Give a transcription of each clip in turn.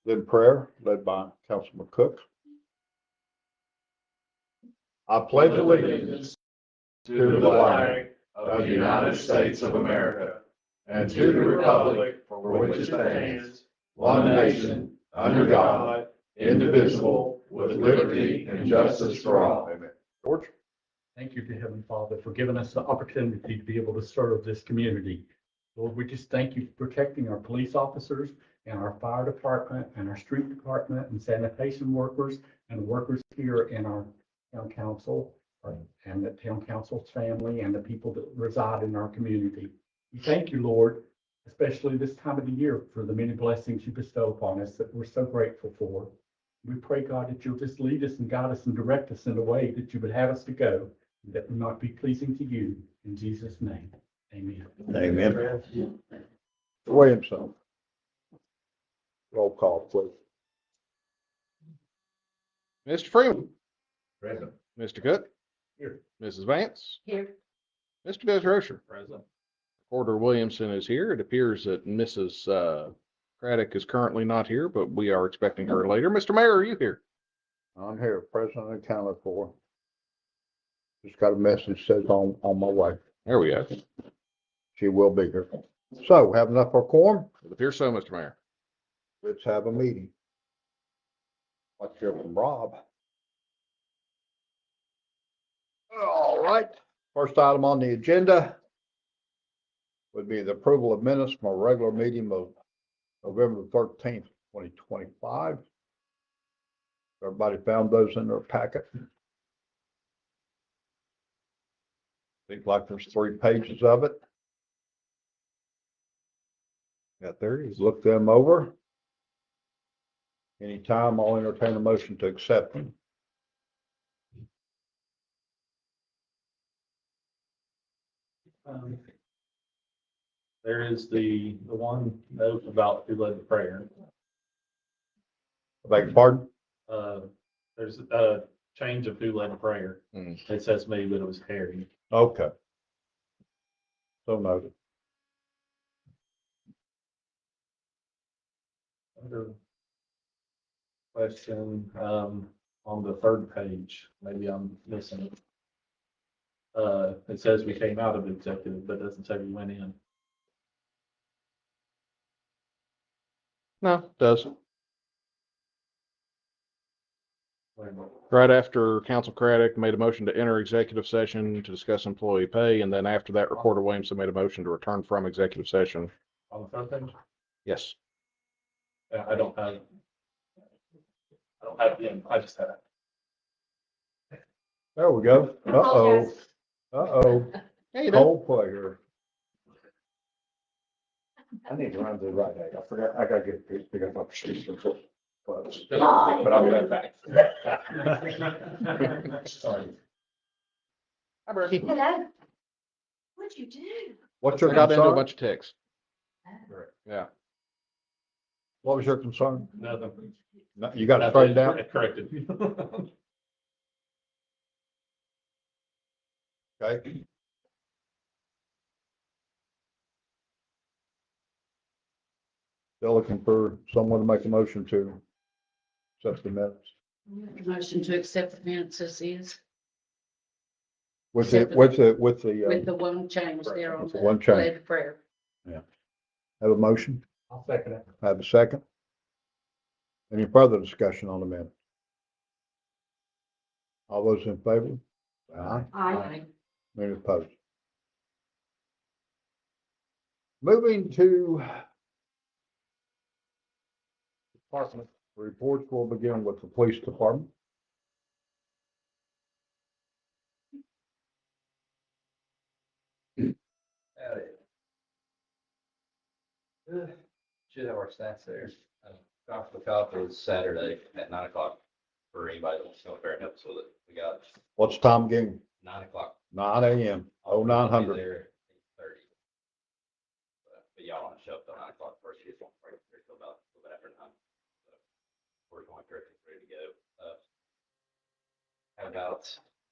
Then prayer led by Councilman Cook. I pledge allegiance to the flag of the United States of America and to the republic for which it stands, one nation, under God, indivisible, with liberty and justice for all. Amen. George? Thank you to Heavenly Father for giving us the opportunity to be able to serve this community. Lord, we just thank you for protecting our police officers and our fire department and our street department and sanitation workers and the workers here in our town council and the town council's family and the people that reside in our community. We thank you, Lord, especially this time of the year for the many blessings you bestow upon us that we're so grateful for. We pray, God, that you'll just lead us and guide us and direct us in the way that you would have us to go, that we might be pleasing to you. In Jesus' name, amen. Amen. Williamson. Roll call, please. Mr. Freeman. Present. Mr. Cook. Here. Mrs. Vance. Here. Mr. Desrocher. Present. Recorder Williamson is here. It appears that Mrs. Craddock is currently not here, but we are expecting her later. Mr. Mayor, are you here? I'm here, present and accounted for. Just got a message says on my way. There we go. She will be here. So, have enough for a quorum? It appears so, Mr. Mayor. Let's have a meeting. Let's hear from Rob. All right, first item on the agenda would be the approval of minutes from a regular meeting of November 13th, 2025. Everybody found those in their packet? Seems like there's 3 pages of it. Yeah, there it is. Look them over. Anytime, I'll entertain a motion to accept them. There is the one note about who led the prayer. Beg your pardon? There's a change of who led the prayer. Mm. It says me, but it was Harry. Okay. So noted. Other question, on the 3rd page, maybe I'm missing it. It says we came out of executive, but it doesn't say we went in. No, it does. Wait a minute. Right after Council Craddock made a motion to enter executive session to discuss employee pay, and then after that, Recorder Williamson made a motion to return from executive session. On the 3rd page? Yes. I don't have the, I just had it. There we go. Uh-oh. Uh-oh. Hey, you know. Cold player. I need to run to the right day. I forgot, I gotta get, pick up my prescription for clothes. But I'll be right back. Sorry. Hi, Bertie. Hello. What'd you do? What's your Got into a concern? bunch of texts. Yeah. What was your concern? Nothing. No, you got it straightened out? Corrected. Okay. Still looking for someone to make a motion to accept the minutes. Motion to accept the minutes as is, With the, with the one change there on With the the one change. led prayer. have a motion, I'll second it. have a second. Any further discussion on the minutes? All those in favor? Aye. Aye. Any opposed? Moving to department reports, we'll begin with the police department. Should have our stats there. Dr. McCobb is Saturday at 9 o'clock for anybody that wants to come up there and help us with it. We got What's Tom Ging? 9 o'clock. 9 a.m. We'll be 0900. there at 8:30. But y'all want to show up till 9 o'clock first. You just want to break there till about a little bit after 9. So we're going to ready to go. Have about,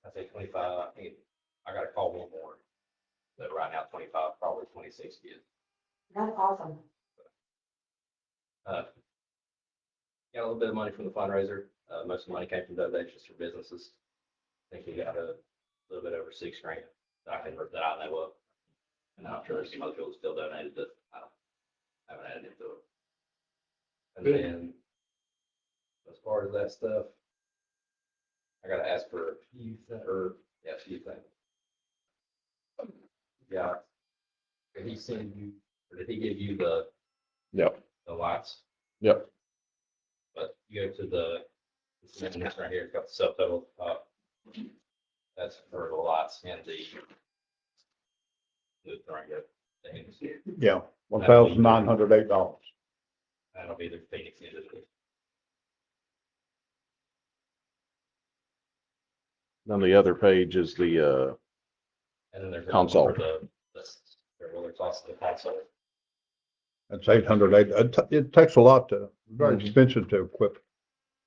I say 25. I think I got to call one more. But right now, 25, probably 26 kids. That's awesome. Got a little bit of money from the fundraiser. Most of the money came from donations for businesses. I think we got a little bit over $6,000 that I know of. And I'm sure there's some other people still donated that I haven't added into it. And Good. then as far as that stuff, I gotta ask for a few things. Yeah. Did he send you, or did he give you Yep, the lights? yep. But you go to this right here, it's got the subtotal at the top. That's for the lights and the right here. the Phoenix. Yeah, $1,908. That'll be the Phoenix Industries. Then the other page is the, And then there's. Console. There's also the console. That's 808. It takes a lot to, very Mhm. expensive to equip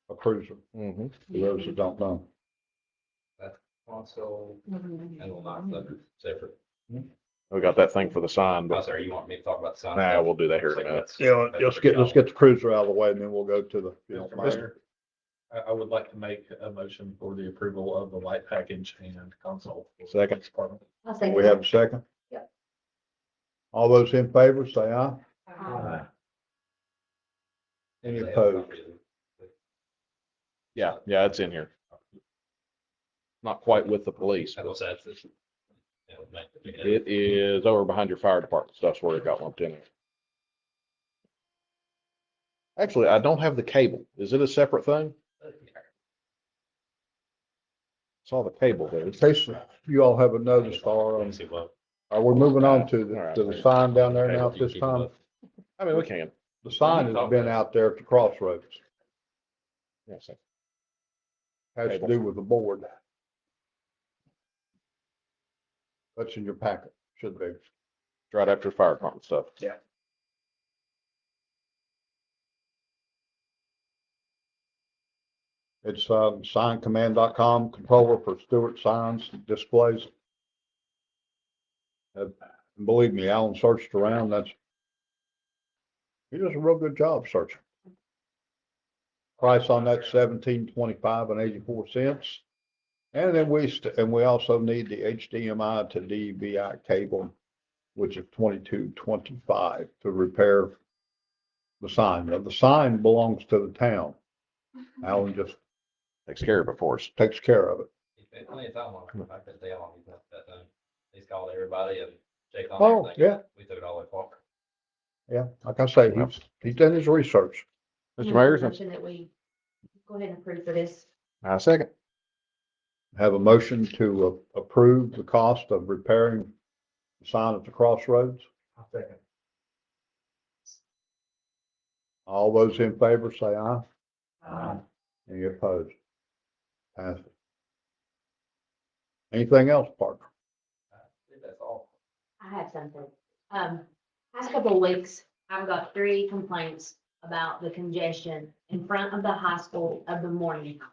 a cruiser, mhm. for those that don't know. Console and the light thunder separate. We got that thing for the sign, Oh, but sorry, you want me to talk about the sign? nah, we'll do that here in a minute. Yeah, let's get the cruiser out of the way and then we'll go to the, if you don't Mr. mind. Mayor, I would like to make a motion for the approval of the light package and console. for the Second. police department. I'll say. We have a second? Yep. All those in favor, say aye. Aye. Any opposed? Yeah, it's in here. Not quite with the police. That was that. It is over behind your fire department. That's where it got lumped in. Actually, I don't have the cable. Is it a separate thing? Saw the cable there. In case you all haven't noticed, are we moving on to the sign down there now at this time? I mean, we can. The sign has been out there at the crossroads. Yes, sir. Has to do with the board. That's in your packet, should be. It's right after fire department stuff. Yeah. It's signcommand.com, controller for Stewart Signs Displays. Believe me, Alan searched around, he does a real good job searching. Price on that $17.2584. And then we also need the HDMI to DVI cable, which is $22.25 to repair the sign. Now, the sign belongs to the town. Alan just Takes care of it for us. takes care of it. He's been plenty of time on it. I could tell him that time. He's called everybody and checked on Oh, everything. yeah. We took it all the way forward. Yeah, like I say, he's done his research. Mr. Mayor, Motion that we go ahead and approve for this. I second. Have a motion to approve the cost of repairing the sign at the crossroads. I'll second. All those in favor say aye. Aye. Any opposed? Pass it. Anything else, partner? I think that's all. I have something. Past couple of weeks, I've got 3 complaints about the congestion in front of the high school of the morning time.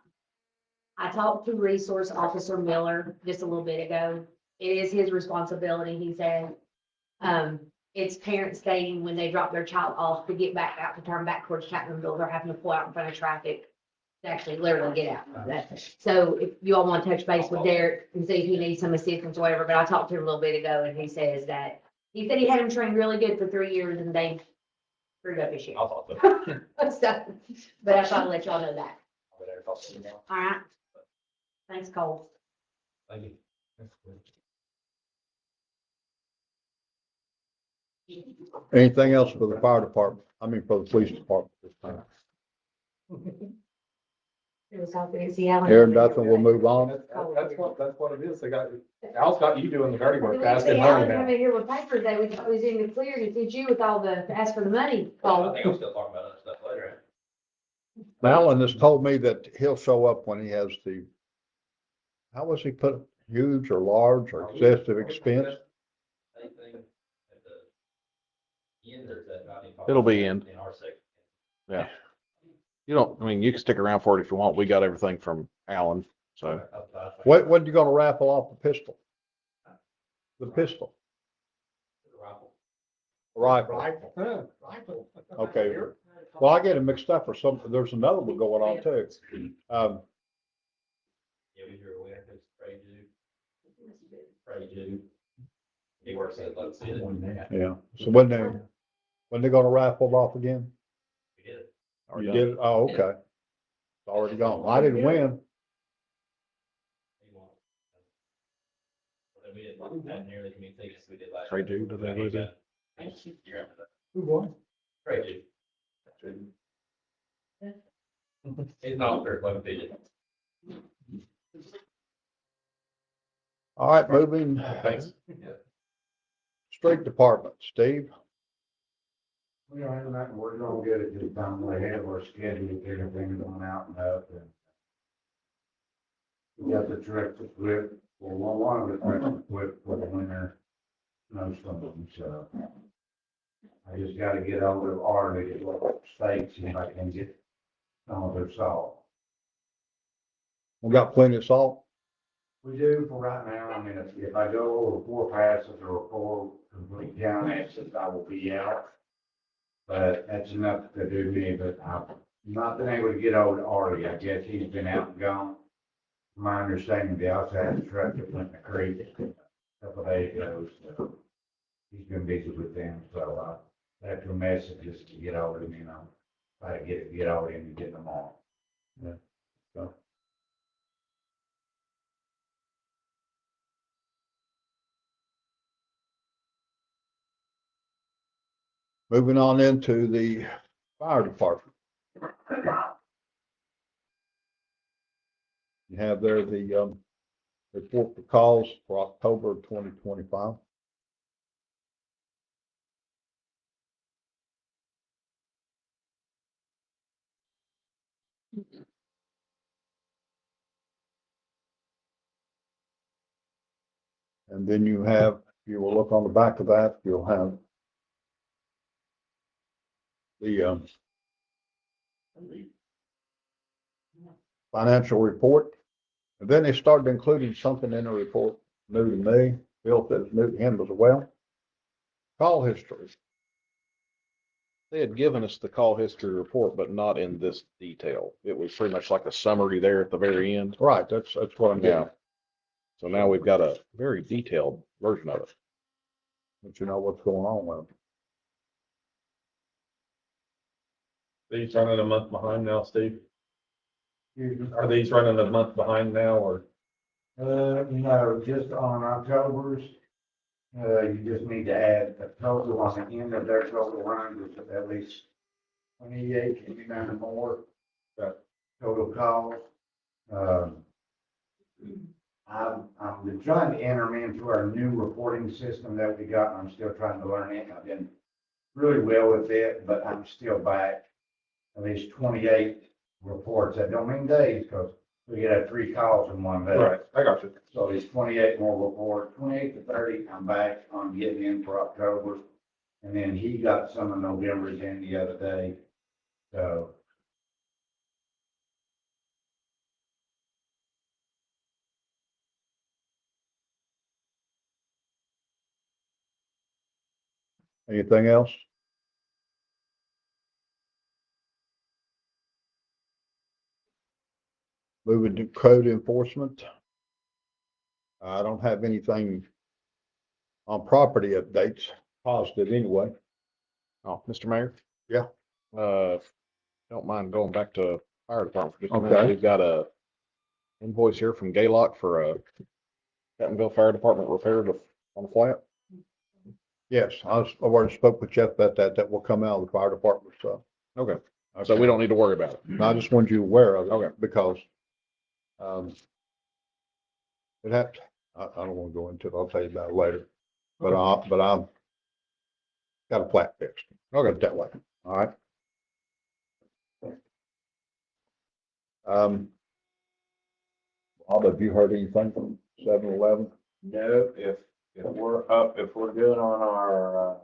I talked to Resource Officer Miller just a little bit ago. It is his responsibility, he said. It's parents stating when they drop their child off to get back out to turn back towards Chapmanville, they're having to pull out in front of traffic to actually literally get out. So if you all want to touch base with Derek and see if he needs some assistance or whatever, but I talked to him a little bit ago and he says that he said he had him trained really good for 3 years and they screwed up his year. I'll talk to him. So, but I thought I'd let y'all know that. I'll be there to talk to him now. All right. Thanks, Cole. Thank you. Anything else for the fire department? I mean, for the police department this time? It was all good. See, Alan. Hearing nothing, we'll move on. That's what it is. Al's got you doing the dirty work, See, asking Alan money come now. in here with papers that we thought was in the clear to teach you with all the, ask for the money, I Cole. think I'm still talking about other stuff later. Alan has told me that he'll show up when he has how was he put, it? Huge or large or excessive expense? Anything at the end or is that not? It'll be in. In our section. Yeah. You can stick around for it if you want. We got everything from Alan, so. When you gonna raffle off the pistol? The pistol, Rifle. rifle. Okay. Well, I get it mixed up or something. There's another one going on too. Yeah, we drew away, because Trey Jude. He works at Love City. Yeah. So when they gonna raffle it off again? We did it. You did it? Oh, okay. It's already gone. I didn't win. He won. But we didn't have nearly as many tickets as we did last. Trey year. Jude, did they lose it? You're after that. Who won? Trey Jude. He's not very well fitted. All right, moving. Thanks. Street Department, Steve. We don't have that, we're gonna get it this time, we have our schedule, everything going out and up, and we got the tractor equipped, well, one of the tractor equipped for the winter snowstorm, so I just gotta get over to Arlie, get what states, and if I can get some of their salt. We got plenty of salt. We do for right now, I mean, if I go over 4 passes or 4 complete down exits, I will be out. But that's enough to do me, but I've not been able to get over to Artie, I guess he's been out and gone. My understanding, the outside truck that went in the creek a couple of days ago, so he's been busy with them, so I left him a message just to get over him, try to get over him and get them on. Yeah. So. Moving on into the fire department. You have there the report for calls for October 2025. And then you have, if you will look on the back of that, you'll have the financial report. And then they started including something in the report new to me. Bill says new to him as well. Call history. They had given us the call history report, but not in this detail. It was pretty much like a summary there at the very end. Right, that's what I'm getting. Yeah. So now we've got a very detailed version of it. But you know what's going on with them. These running a month behind now, Steve? Excuse me? Are these running a month behind now, or? No, just on October's, you just need to add a total on the end of their total run, which is at least 28, 29 or more. Total calls. I'm trying to enter them into our new reporting system that we got, and I'm still trying to learn it. I've been really well with it, but I'm still back at least 28 reports. That don't mean days, because we get 3 calls in one day. Right, I got you. So there's 28 more reports, 28 to 30, I'm back on getting in for October. And then he got some of November's in the other day, so. Anything else? Moving to code enforcement. I don't have anything on property updates, positive anyway. Oh, Mr. Mayor? Yeah. Don't mind going back to fire department for just a minute. Okay. We've got a invoice here from Gaylock for a Bentonville Fire Department repair on the flat. Yes, I've already spoke with Jeff about that. That will come out of the fire department, so. Okay. So we don't need to worry about it. No, I just wanted you aware of it. Okay. Because, it had, I don't want to go into it. I'll tell you about it later. But I'm got a flat fixed. I'll get it that way. All right. Bob, have you heard anything from 7-Eleven? No, if we're good on our,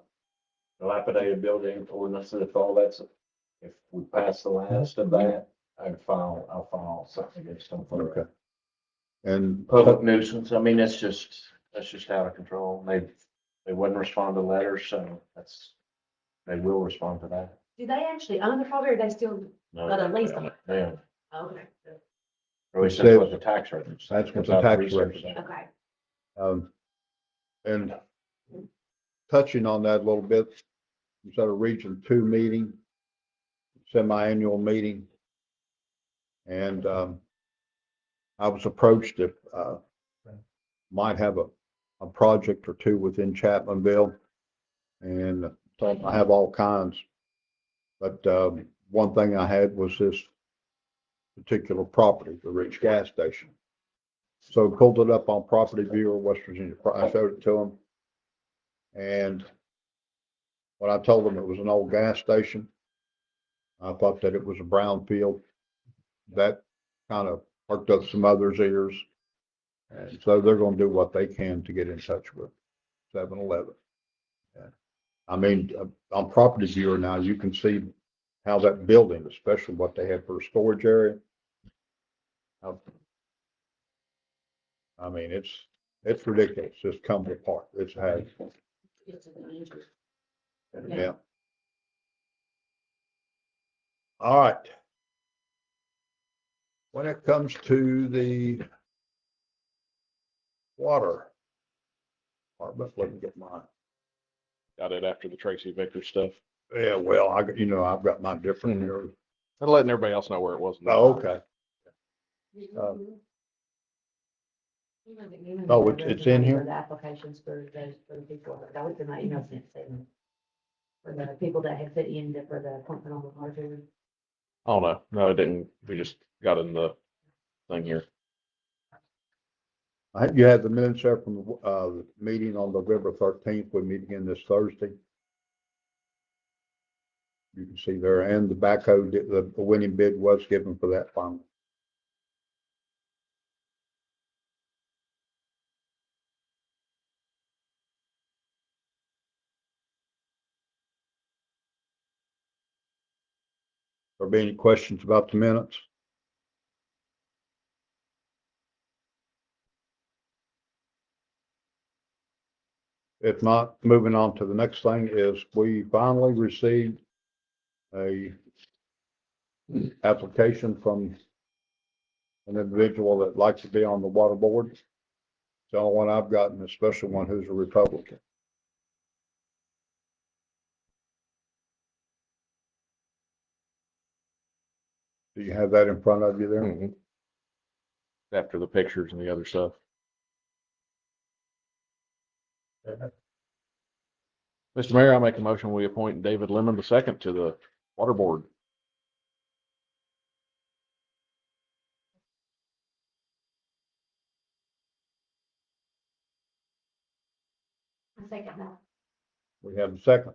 dilapidated building ordinances, if all that's, if we pass the last of that, I'll file something against them for Okay. And public nuisance. I mean, that's just out of control. They wouldn't respond to letters, so they will respond to that. Do they actually own the property or they still, No, But at least- Yeah, okay, or at least that's what the tax rate is. That's what the how tax research rate is. is. okay. And touching on that a little bit, was at a Region 2 meeting, semi-annual meeting. And I was approached if might have a project or two within Chapmanville. And thought I have all kinds. But one thing I had was this particular property, the Rich Gas Station. So pulled it up on Property Viewer, West Virginia. I showed it to them. And when I told them it was an old gas station, I thought that it was a brownfield. That kind of perked up some others' ears. And so they're going to do what they can to get in touch with 7-Eleven. I mean, on Property Viewer now, you can see how that building, especially what they have for a storage area. I mean, it's ridiculous. It's come apart. It's had, yeah. All right. When it comes to the water department, let me get mine. Got it after the Tracy Vicker stuff. Yeah, well, I've got my different here. I'm letting everybody else know where it was. Oh, okay. Oh, it's in here? The applications for the people, that was in my email sent to them. For the people that had fit in for the appointment on the larger. Oh, no, no, it didn't. We just got in the thing here. You had the minutes there from the meeting on November 13th. We meet again this Thursday. You can see there, and the backhoe, the winning bid was given for that final. There be any questions about the minutes? If not, moving on to the next thing is we finally received a application from an individual that likes to be on the water board. It's the only one I've gotten, a special one who's a Republican. Do you have that in front of you there? Mhm. After the pictures and the other stuff. Mr. Mayor, I make a motion, we appoint David Lemon II to the water board. I second that. We have a second.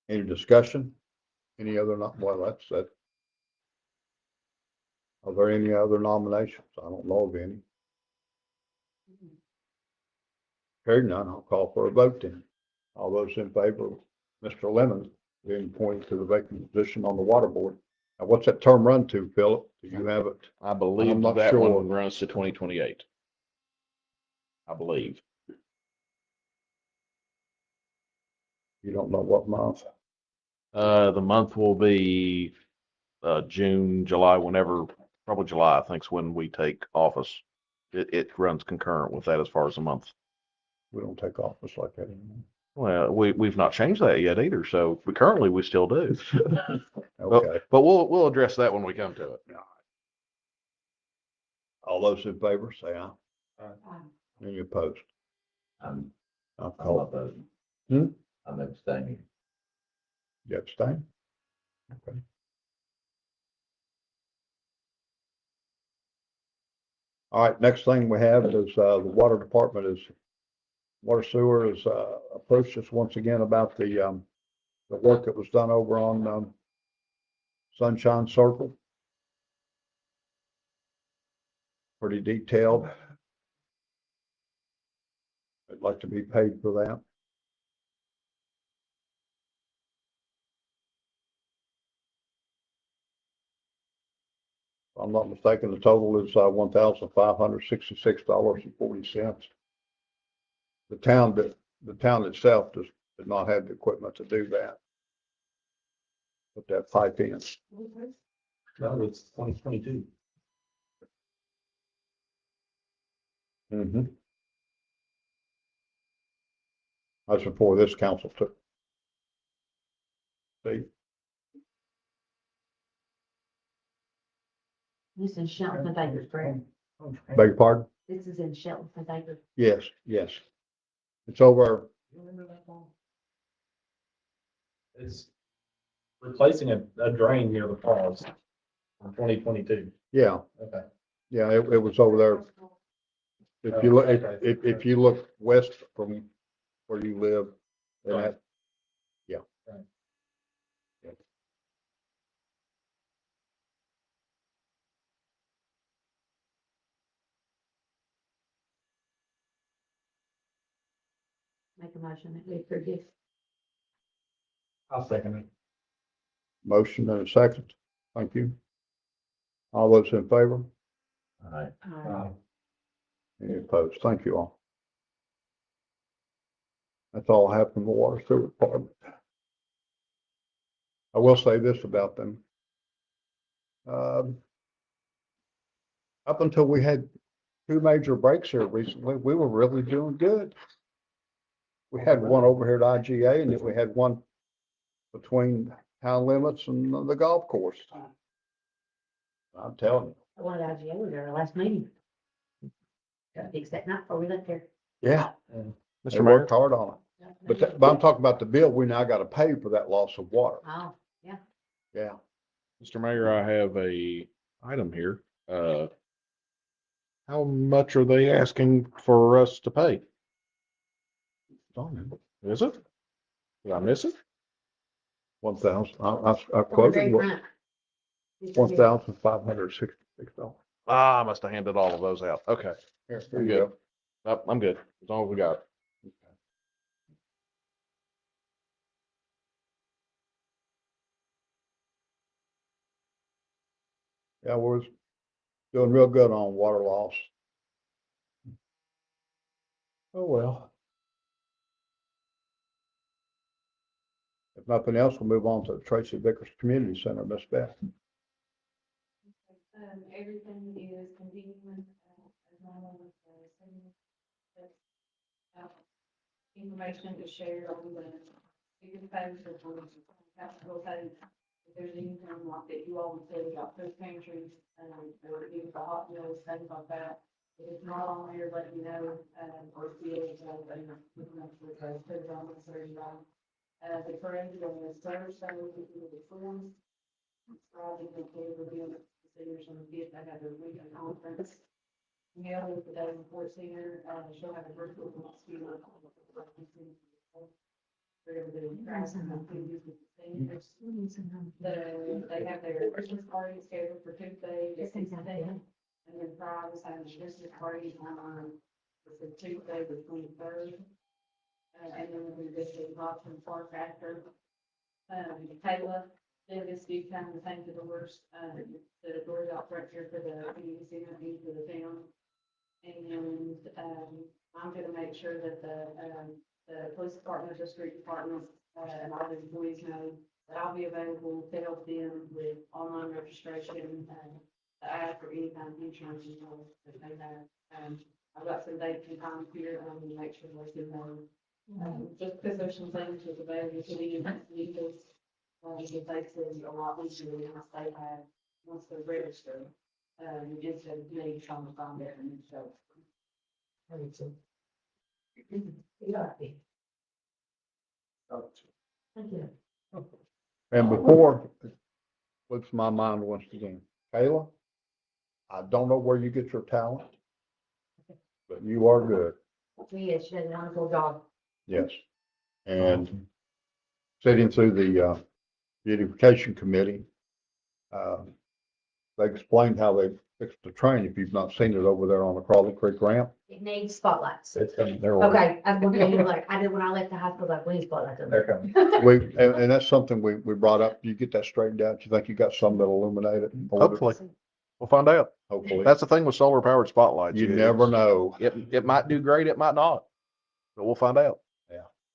Any discussion? Any other, well, that's that. Are there any other nominations? I don't know of any. Hearing none, I'll call for a vote then. All those in favor of Mr. Lemon being appointed to the vacant position on the water board. Now, what's that term run to, Philip? Do you have it? I believe I'm not that sure. one runs to 2028. I believe. You don't know what month? The month will be June, July, whenever, probably July, I think is when we take office. It runs concurrent with that as far as a month. We don't take office like that anymore. Well, we've not changed that yet either, so we still do. Okay. But we'll address that when we come to it. All those in favor, say aye. Um, Any opposed? I'm I'll not call. voting. Hmm? I'm abstaining. You abstain? Okay. All right, next thing we have is the water department water sewer has approached us once again about the work that was done over on Sunshine Circle. Pretty detailed. I'd like to be paid for that. If I'm not mistaken, the total is $1,566.40. The town itself did not have the equipment to do that. Put that pipe in. No, it's 2022. Mm-hmm. That's before this council took. See, This is Shelton Baker's grant. beg your pardon? This is in Shelton Baker. Yes, yes. It's over, You remember that one? It's replacing a drain near the falls from 2022. yeah, Okay. yeah, it was over there. If you look, if you look west from where you live, then Right. that, yeah. Right. Yeah. Make a motion that we approve this. I'll second it. Motion and a second. Thank you. All those in favor? All right. Any opposed? Thank you all. That's all I have from the water sewer department. I will say this about them. Up until we had two major breaks here recently, we were really doing good. We had one over here at IGA, and then we had one between town limits and the golf course. I'm telling you. I wanted IGA, we were our last meeting. Got to fix that night before we left here. Yeah. Mr. They Mayor, worked hard on it. But I'm talking about the bill. We now got to pay for that loss of water. Oh, Yeah. Mr. Mayor, I have a item here. How much are they asking for us to pay? Is it? Did I miss it? 1,000. I on the quoted very front. $1,566. Ah, I must have handed all of those out. Okay, Here I'm you good. go. Nope, I'm good, as long as we got it. Yeah, we're doing real good on water loss. Oh, well. If nothing else, we'll move on to the Tracy Vickers Community Center, Miss Beth. Everything is continuing, as normal with the same. Information is shared on the biggest page of the capital page. If there's anything like that you all would say about food pantries, or even the hot meals, things like that. If it's not on there, let me know, or see it, we can make sure to put it on the survey. The parade is on this Thursday, we can do the forms. Friday, they will be on the seniors on the fifth, I have a weekend conference. Gail is the day before senior, she'll have a virtual speaker. They're gonna do crafts and activities with the seniors. They have their Christmas party scheduled for Tuesday, the 16th, and then Friday's having a Christmas party on, it's a Tuesday, the 23rd. And then we do this big Boston Park after. Kayla, Davis, do kind of the same to the worst, the doors out front here for the community center, for the town. And, I'm gonna make sure that the police department, the street department, and all the employees know that I'll be available to help them with online registration, the app or any kind of insurance that they have. I've got some dates and times here, I'm gonna make sure they know. Just because there's some things with available to the because it makes it a lot easier once they have, once they're registered. Instead of me trying to find it and show. Thank you. And before, what's my mind once again, Kayla, I don't know where you get your talent, but you are good. Yes, she does a wonderful job. Yes. And sitting through the beautification committee, they explained how they fixed the train. If you've not seen it over there on the Crawley Creek ramp, It needs spotlights. It's coming. They're Okay, I was gonna tell you, like, I did when I left the hospital, like, we need spotlights. They're coming. and that's something we brought up. You get that straightened out. You think you got some that'll illuminate it? Hopefully, we'll find out. Hopefully. That's the thing with solar powered spotlights. You never know. It might do great, it might not, but we'll find out.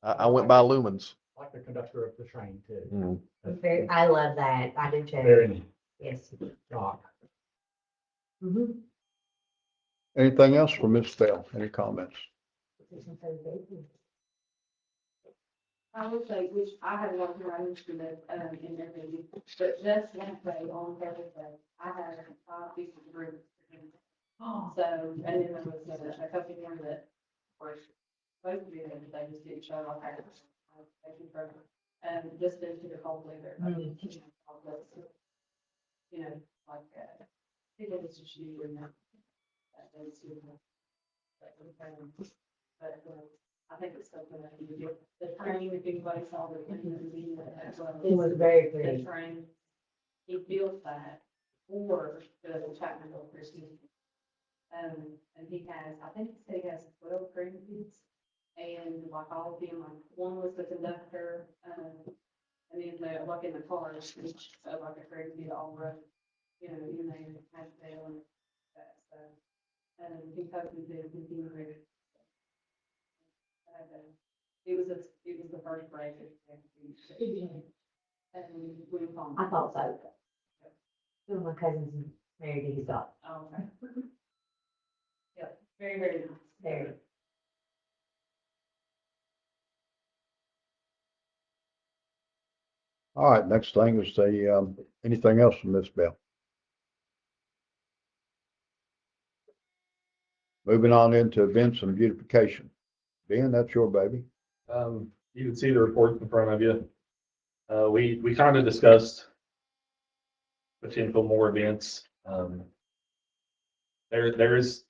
I went by Lumens. Like the conductor of the train too. Mm. Very, I love that. I do too. Very neat. Yes. Doc. Mhm. Anything else for Ms. Bell? Any comments? I will say, which I had a lot of writers to that, in their meeting, but just yesterday on Thursday, I had 5 pieces of group. So, and then there was a couple more that were supposed to be there, but they just didn't show up. Just into the whole leader. You know, like, people just usually not. But, I think it's something that you get, the train, if anybody saw the, as well. It was very The pretty. train, he built that for the Chapmanville Christian. And he has, I think he said he has 12 grandkids. And like all of them, like one was the conductor, and then they're like in the cars, so like a grandkid all run, you know, in there, has tail and that, so. And he posted it, continuing. It was the first break. And we found. I thought so. Two of my cousins married his daughter. Oh, okay. Yeah, very, very nice. Very. All right, next thing is anything else from Ms. Bell? Moving on into events and beautification. Ben, that's your baby. You can see the report in front of you. We kind of discussed potential more events. There's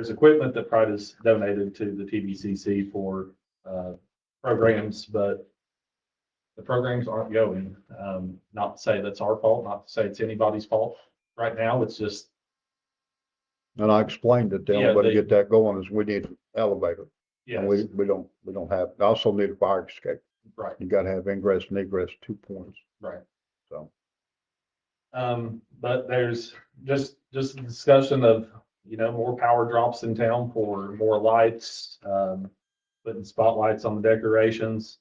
equipment that Pride has donated to the TBCC for, programs, but the programs aren't going. Not to say that's our fault, not to say it's anybody's fault. Right now, it's just, And I explained it to Yeah, them, but to they- get that going is we need an elevator. yes, And we don't have, also need a fire escape. right, You gotta have ingress and egress 2 points, right. so. But there's just a discussion of, more power drops in town for more lights, putting spotlights on the decorations,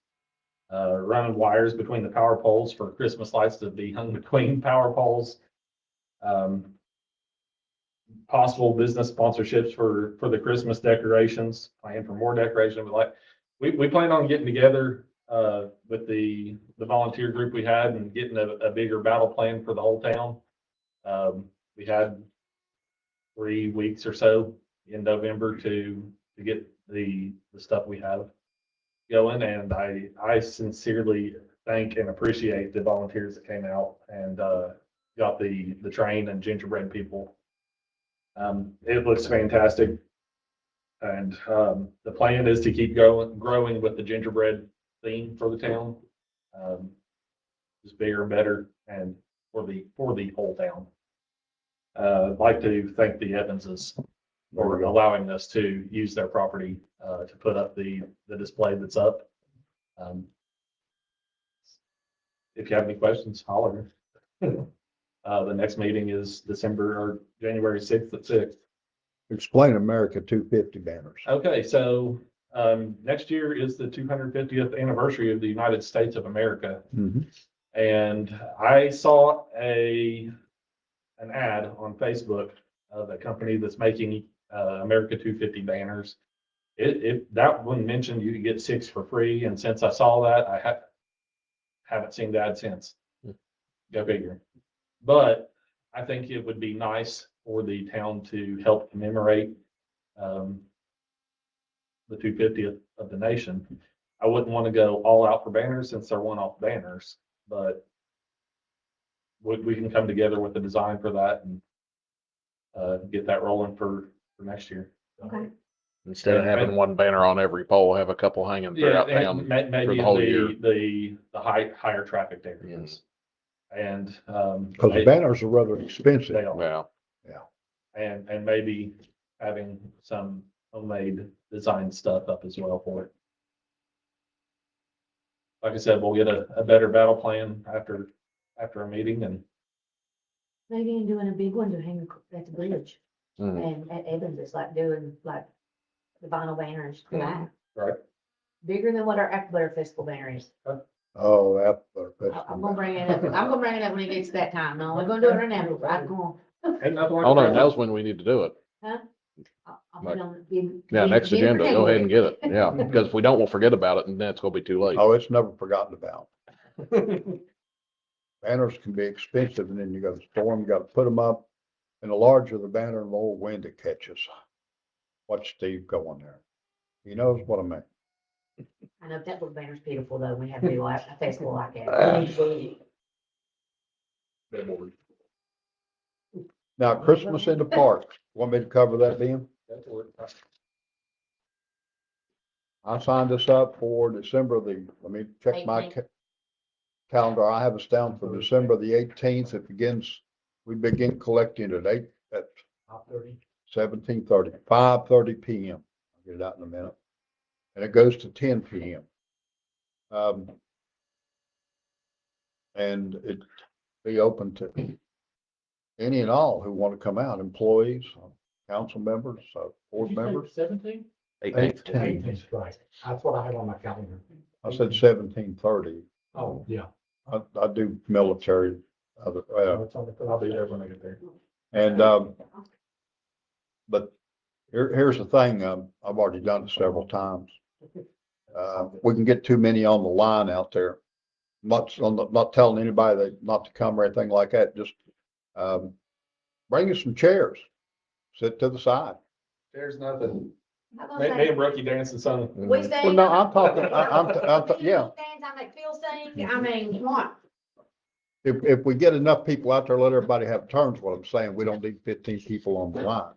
running wires between the power poles for Christmas lights to be hung between power poles. Possible business sponsorships for the Christmas decorations, plan for more decoration, but we plan on getting together, with the volunteer group we had and getting a bigger battle plan for the whole town. We had 3 weeks or so in November to get the stuff we have going, and I sincerely thank and appreciate the volunteers that came out and got the train and gingerbread people. It looks fantastic. And the plan is to keep growing with the gingerbread theme for the town. Just bigger and better and for the whole town. I'd like to thank the Evanses for allowing us to use their property to put up the display that's up. If you have any questions, holler. The next meeting is January 6th at 6. Explain America 250 banners. Okay, so next year is the 250th anniversary of the United States of America. Mhm. And I saw an ad on Facebook of a company that's making America 250 banners. That one mentioned you could get 6 for free, and since I saw that, I haven't seen the ad since. Go figure. But I think it would be nice for the town to help commemorate the 250th of the nation. I wouldn't want to go all out for banners since they're one-off banners, but we can come together with the design for that and get that rolling for next year. Okay. Instead of having one banner on every pole, have a couple hanging Yeah, throughout and town. maybe the whole year. the higher traffic areas. And Cause the banners are rather expensive. they are. Yeah. And maybe having some homemade design stuff up as well for it. Like I said, we'll get a better battle plan after a meeting and Maybe in doing a big one to hang at the bridge Mhm. and at Evans, it's like doing like the vinyl banners for that. right. bigger than what our Eckler fiscal banner is. Oh, that. I'm gonna bring it up. I'm gonna bring it up when it gets to that time. No, we're gonna do it right now. I'm going, Ain't nothing like Oh, no, that. now's when we need to do it. I'll put on. the- Yeah, next the agenda, go ahead and get it. paperwork. Yeah, because if we don't, we'll forget about it and then it's gonna be too late. Oh, it's never forgotten about. Banners can be expensive and then you gotta store them, you gotta put them up. And the larger the banner, the more wind it catches. Watch Steve go on there. He knows what I mean. I know that little banner's beautiful though. We have to do a festival like that. Now, Christmas in the park, want me to cover that, Ben? I signed us up for December let me check my 18th. calendar. I have us down for December the 18th. We begin collecting at 5:30. 17:30, 5:30 PM. I'll get it out in a minute. And it goes to 10 PM. And it be open to any and all who want to come out, employees, council members, board members. 17? 18th. 18th. Right. That's what I have on my calendar. I said 17:30. Oh, yeah. I do military, I'll be there when I get there. and, but here's the thing, I've already done it several times. We can get too many on the line out there. Not telling anybody not to come or anything like that, just, bring us some chairs, sit to the side. There's nothing. I'm gonna Me say, and Brookie dancing son. we stand. Well, no, I'm talking, yeah. Stands, I make Phil sing. I mean, come on. If we get enough people out there, let everybody have turns, what I'm saying, we don't need 15 people on the line.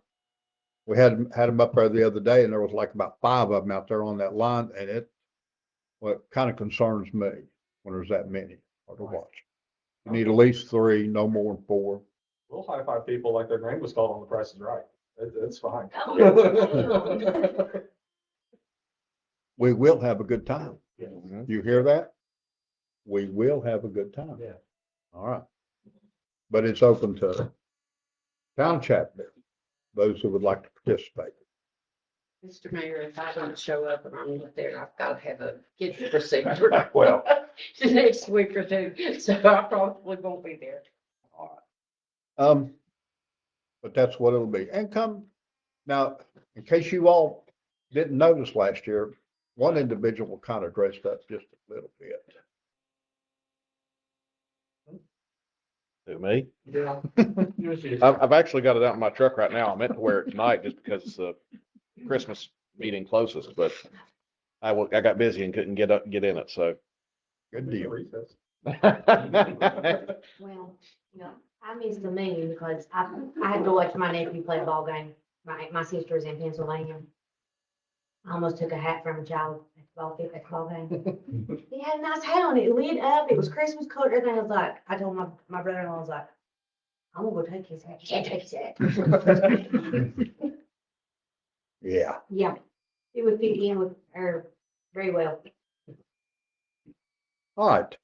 We had them up there the other day and there was like about 5 of them out there on that line and it kind of concerns me when there's that many to watch. You need at least 3, no more than 4. We'll high five people like their name was called on The Price is Right. It's fine. We will have a good time. Mhm. You hear that? We will have a good time. Yeah. All right. But it's open to town chat, those who would like to participate. Mr. Mayor, if I don't show up and I'm not there, I've got to have a kids procedure Well, the next week or two, so I probably won't be there. But that's what it'll be. And come, now, in case you all didn't notice last year, one individual kind of dressed up just a little bit. Who, me? Yeah. I've actually got it out in my truck right now. I meant to wear it tonight just because it's the Christmas meeting closest, but I got busy and couldn't get in it, so. Good deal. Well, you know, I missed the meeting because I had to watch my nephew play a ball game. My sister's in Pennsylvania. I almost took a hat from a child at the ball game. He had a nice hat on. It lit up. It was Christmas color. Everything. I was like, I told my brother-in-law, I was like, I'm gonna go take his hat. You can't take his hat. Yeah. Yeah, it would fit in with her very well. All right.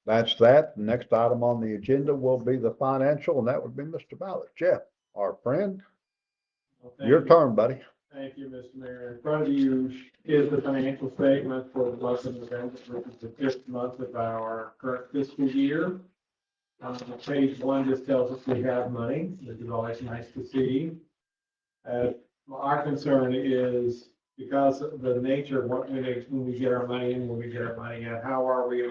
That's that. The next item on the agenda will be the financial, and that would be Mr. Ballard. Jeff, our friend, your turn, buddy. Thank you, Mr. Mayor. In front of you is the financial statement for the month of November, which is the 5th month of our current fiscal year. Page 1 just tells us we have money, which is always nice to see. Our concern is because of the nature of what when we get our money in, when we get our money out, how are we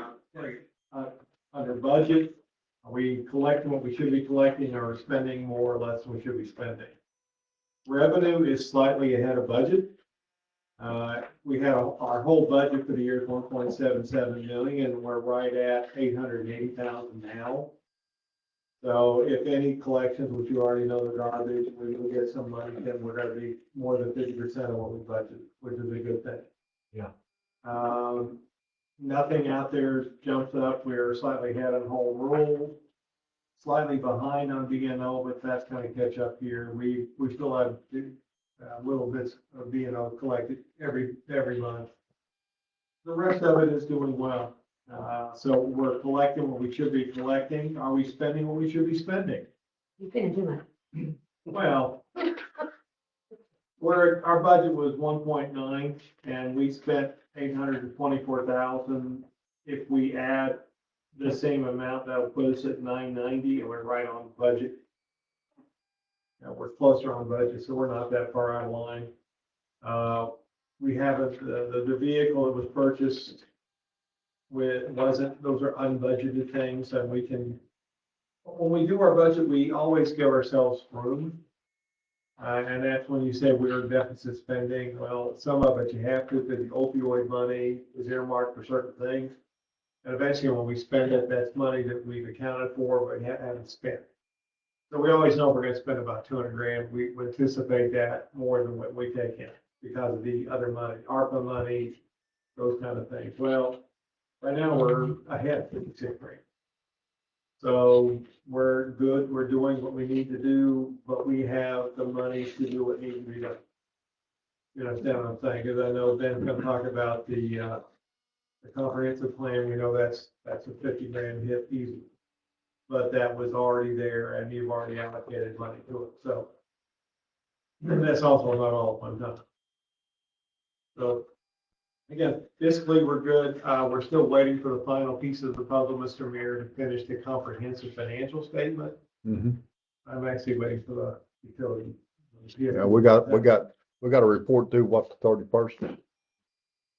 under budget? Are we collecting what we should be collecting, or spending more or less than we should be spending? Revenue is slightly ahead of budget. We had our whole budget for the year is 1.77 million, and we're right at 880,000 now. So if any collections, which you already know, the garbage, we will get some money, then we're gonna be more than 50% of what we budget, which is a good thing. Yeah. Nothing out there jumps up. We're slightly ahead on home rule, slightly behind on B&O, but that's gonna catch up here. We still have little bits of B&O collected every month. The rest of it is doing well. So we're collecting what we should be collecting. Are we spending what we should be spending? You spending too much. Well, our budget was 1.9 and we spent 824,000. If we add the same amount, that would put us at 990 and we're right on budget. We're closer on budget, so we're not that far out of line. We haven't, the vehicle that was purchased those are unbudgeted things and we can, when we do our budget, we always give ourselves room. And that's when you say we're deficit spending. Well, some of it you have to, because the opioid money is earmarked for certain things. And eventually when we spend it, that's money that we've accounted for, but haven't spent. So we always know we're gonna spend about 200 grand. We anticipate that more than what we take in because of the other money, ARPA money, those kind of things. Well, right now we're ahead 56 grand. So we're good, we're doing what we need to do, but we have the money to do what needs to be done. You understand what I'm saying? Because I know Ben's gonna talk about the comprehensive plan. We know that's a 50 grand hit easy. But that was already there and you've already allocated money to it, so. And that's also not all at one time. So, again, fiscally, we're good. We're still waiting for the final piece of the puzzle, Mr. Mayor, to finish the comprehensive financial statement. I'm actually waiting for the utility. Yeah, we got a report due, what, the 31st?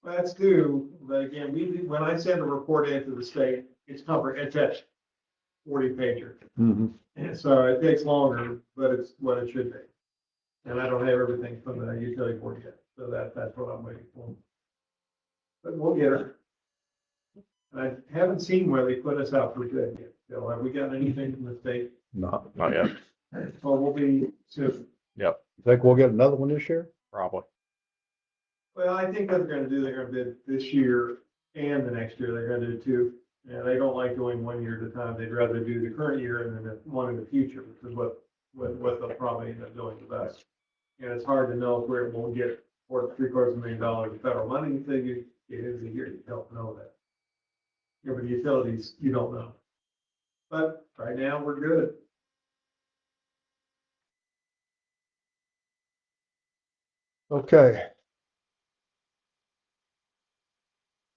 That's due, but again, when I send a report into the state, it's at 40 pager. And so it takes longer, but it's what it should be. And I don't have everything from the utility board yet, so that's what I'm waiting for. But we'll get it. And I haven't seen where they put us out for good yet. Bill, have we gotten anything from the state? Not yet. Well, we'll be soon. Think we'll get another one this year? Probably. Well, I think what they're gonna do, they're gonna bid this year and the next year, they're gonna do two. And they don't like doing 1 year at a time. They'd rather do the current year and then one in the future, which is what they'll probably end up doing with us. And it's hard to know where it won't get $750,000 of federal money until you get into the year. You don't know that. Yeah, but the utilities, you don't know. But right now, we're good. Okay.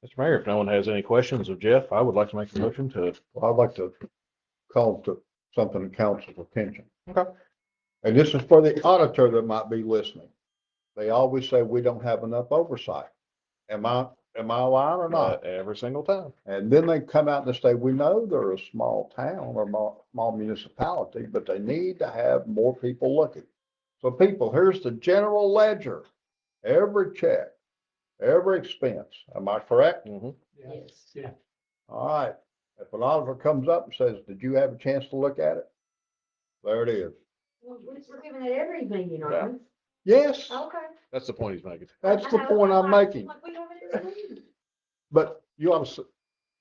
Mr. Mayor, if no one has any questions of Jeff, I would like to make a motion to. Well, I'd like to call to something to council's attention. Okay. And this is for the auditor that might be listening. They always say we don't have enough oversight. Am I lying or not? Every single time. And then they come out and say, we know they're a small town or small municipality, but they need to have more people looking. So people, here's the general ledger. Every check, every expense. Am I correct? Yes. Yeah. All right. If an auditor comes up and says, did you have a chance to look at it? There it is. Well, we're giving it every meeting, aren't we? Yes, Okay. That's the point he's making. that's the point I'm making. Like, we have it every meeting. But you ought to,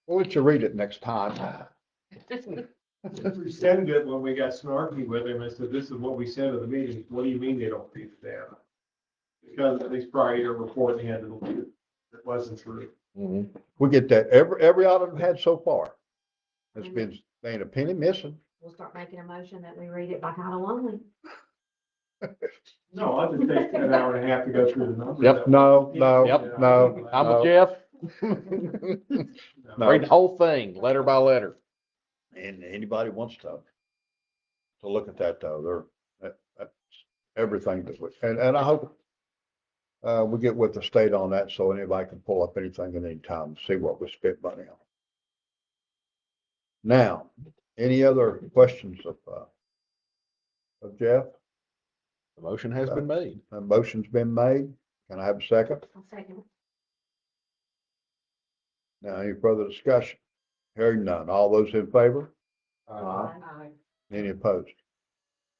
we'll let you read it next time. We said it when we got snarky with him. I said, this is what we said at the meeting. What do you mean they don't feed the data? Because at least prior to reporting had to believe it wasn't true. We get that every audit we've had so far. It's been, there ain't a penny missing. We'll start making a motion that we read it by title only. No, I'll just take an hour and a half to go through the numbers. Yep. No. I'm with Jeff. No. Read the whole thing, letter by letter. And anybody wants to look at that though, that's everything that we, and I hope we get with the state on that so anybody can pull up anything at any time and see what we spent money on. Now, any other questions of Jeff? The motion has been made. A motion's been made. Can I have a second? I'll second it. Now, any further discussion? Hearing none. All those in favor? Aye. Any opposed?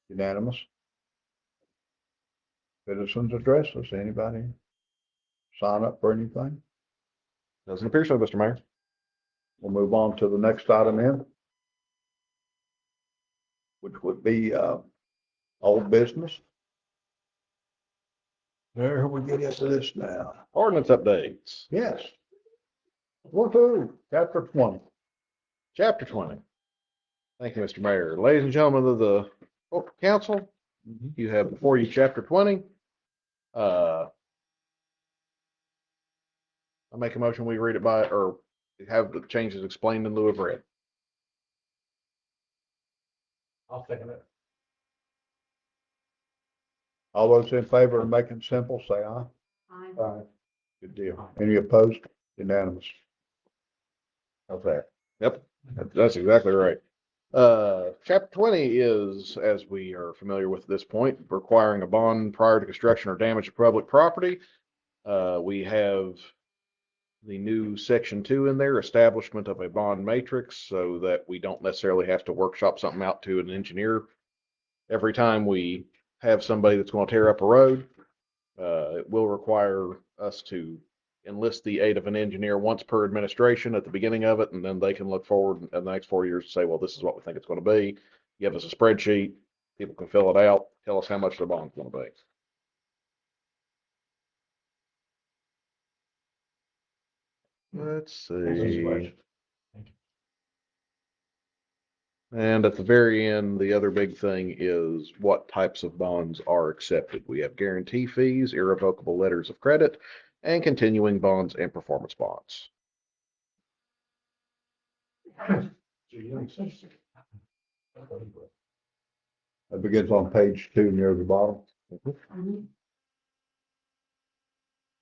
Unanimous? Citizens addresses, anybody sign up for anything? Doesn't appear so, Mr. Mayor. We'll move on to the next item in, which would be old business. There we get into this now. Ordinance updates. Yes. Woohoo, chapter 20. Chapter 20. Thank you, Mr. Mayor. Ladies and gentlemen of the council, you have before you chapter 20. I make a motion, we read it by, or have the changes explained in lieu of read. I'll second it. All those in favor of making it simple, say aye. Aye. Good deal. Any opposed? Unanimous. Okay. Yep, that's exactly right. Chapter 20 is, as we are familiar with at this point, requiring a bond prior to construction or damage to public property. We have the new section 2 in there, establishment of a bond matrix, so that we don't necessarily have to workshop something out to an engineer every time we have somebody that's going to tear up a road. It will require us to enlist the aid of an engineer once per administration at the beginning of it, and then they can look forward in the next 4 years and say, well, this is what we think it's going to be. Give us a spreadsheet, people can fill it out, tell us how much the bond's going to be. Let's see. And at the very end, the other big thing is what types of bonds are accepted. We have guarantee fees, irrevocable letters of credit, and continuing bonds and performance bonds. That begins on page 2 near the bottom.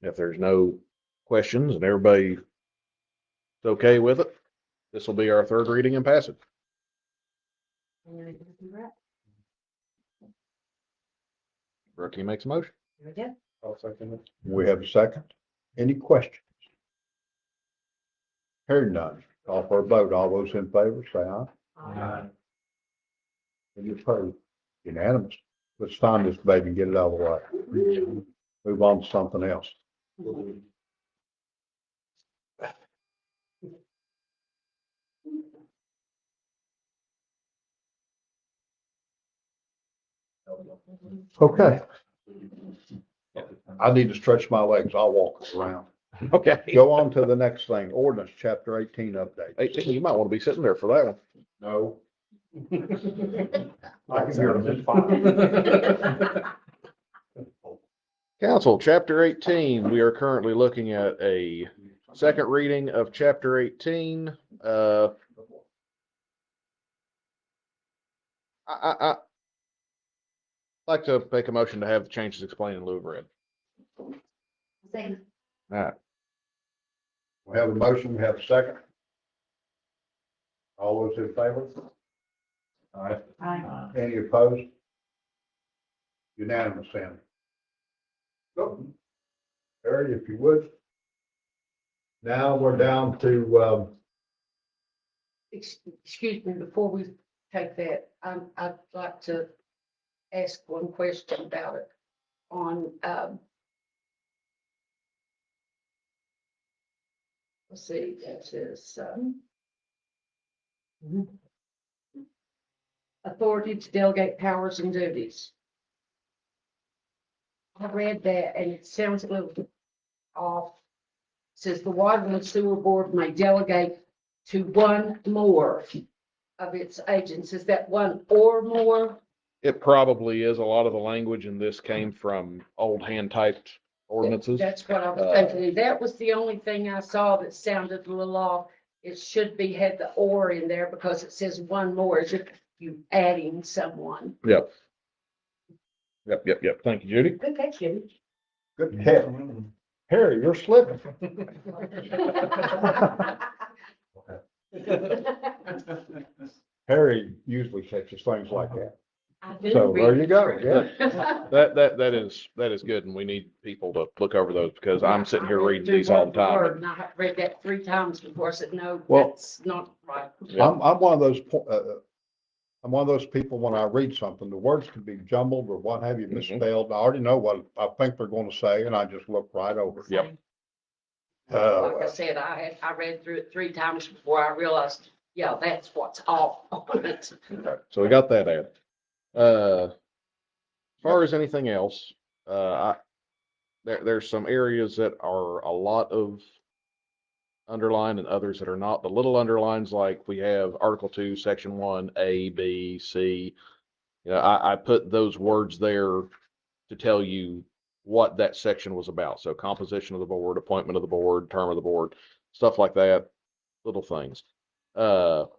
If there's no questions and everybody's okay with it, this will be our third reading and passage. Brookie makes a motion. I'll second it. We have a second. Any questions? Hearing none. Call for a vote. All those in favor, say aye. Any opposed? Unanimous. Let's sign this baby and get it out of the way. Move on to something else. Okay. I need to stretch my legs. I'll walk around. Okay. Go on to the next thing. Ordinance, chapter 18 update. 18, you might want to be sitting there for that one. No. I can hear them in 5. Council, chapter 18, we are currently looking at a second reading of chapter 18. I like to make a motion to have the changes explained in lieu of read. Second. All right. We have a motion. We have a second. All those in favor? Aye. Any opposed? Unanimous, Sam. Go. Harry, if you would. Now we're down to, Excuse me, before we take that, I'd like to ask one question about it on, let's see, that says, authority to delegate powers and duties. I read that and it sounds a little off. It says the Water and Sewer Board may delegate to one more of its agents. Is that one or more? It probably is. A lot of the language in this came from old hand typed ordinances. That's what I was thinking. That was the only thing I saw that sounded a little off. It should be had the or in there because it says one more as if you adding someone. Yep. Thank you, Judy. Okay, Judy. good catch. Harry, you're slipping. Harry usually catches things like that. I do So there read. you go. Yeah. That is good, and we need people to look over those because I'm sitting here reading these all the time. And I read that 3 times before I said, no, Well- that's not right. I'm one of those, I'm one of those people, when I read something, the words can be jumbled or what have you, misspelled. I already know what I think they're going to say, and I just look right over it. Yep. Like I said, I read through it 3 times before I realized, yeah, that's what's off on it. So we got that added. As far as anything else, there's some areas that are a lot of underlined and others that are not. The little underlines, like we have Article 2, Section 1, A, B, C. You know, I put those words there to tell you what that section was about. So composition of the board, appointment of the board, term of the board, stuff like that, little things. Article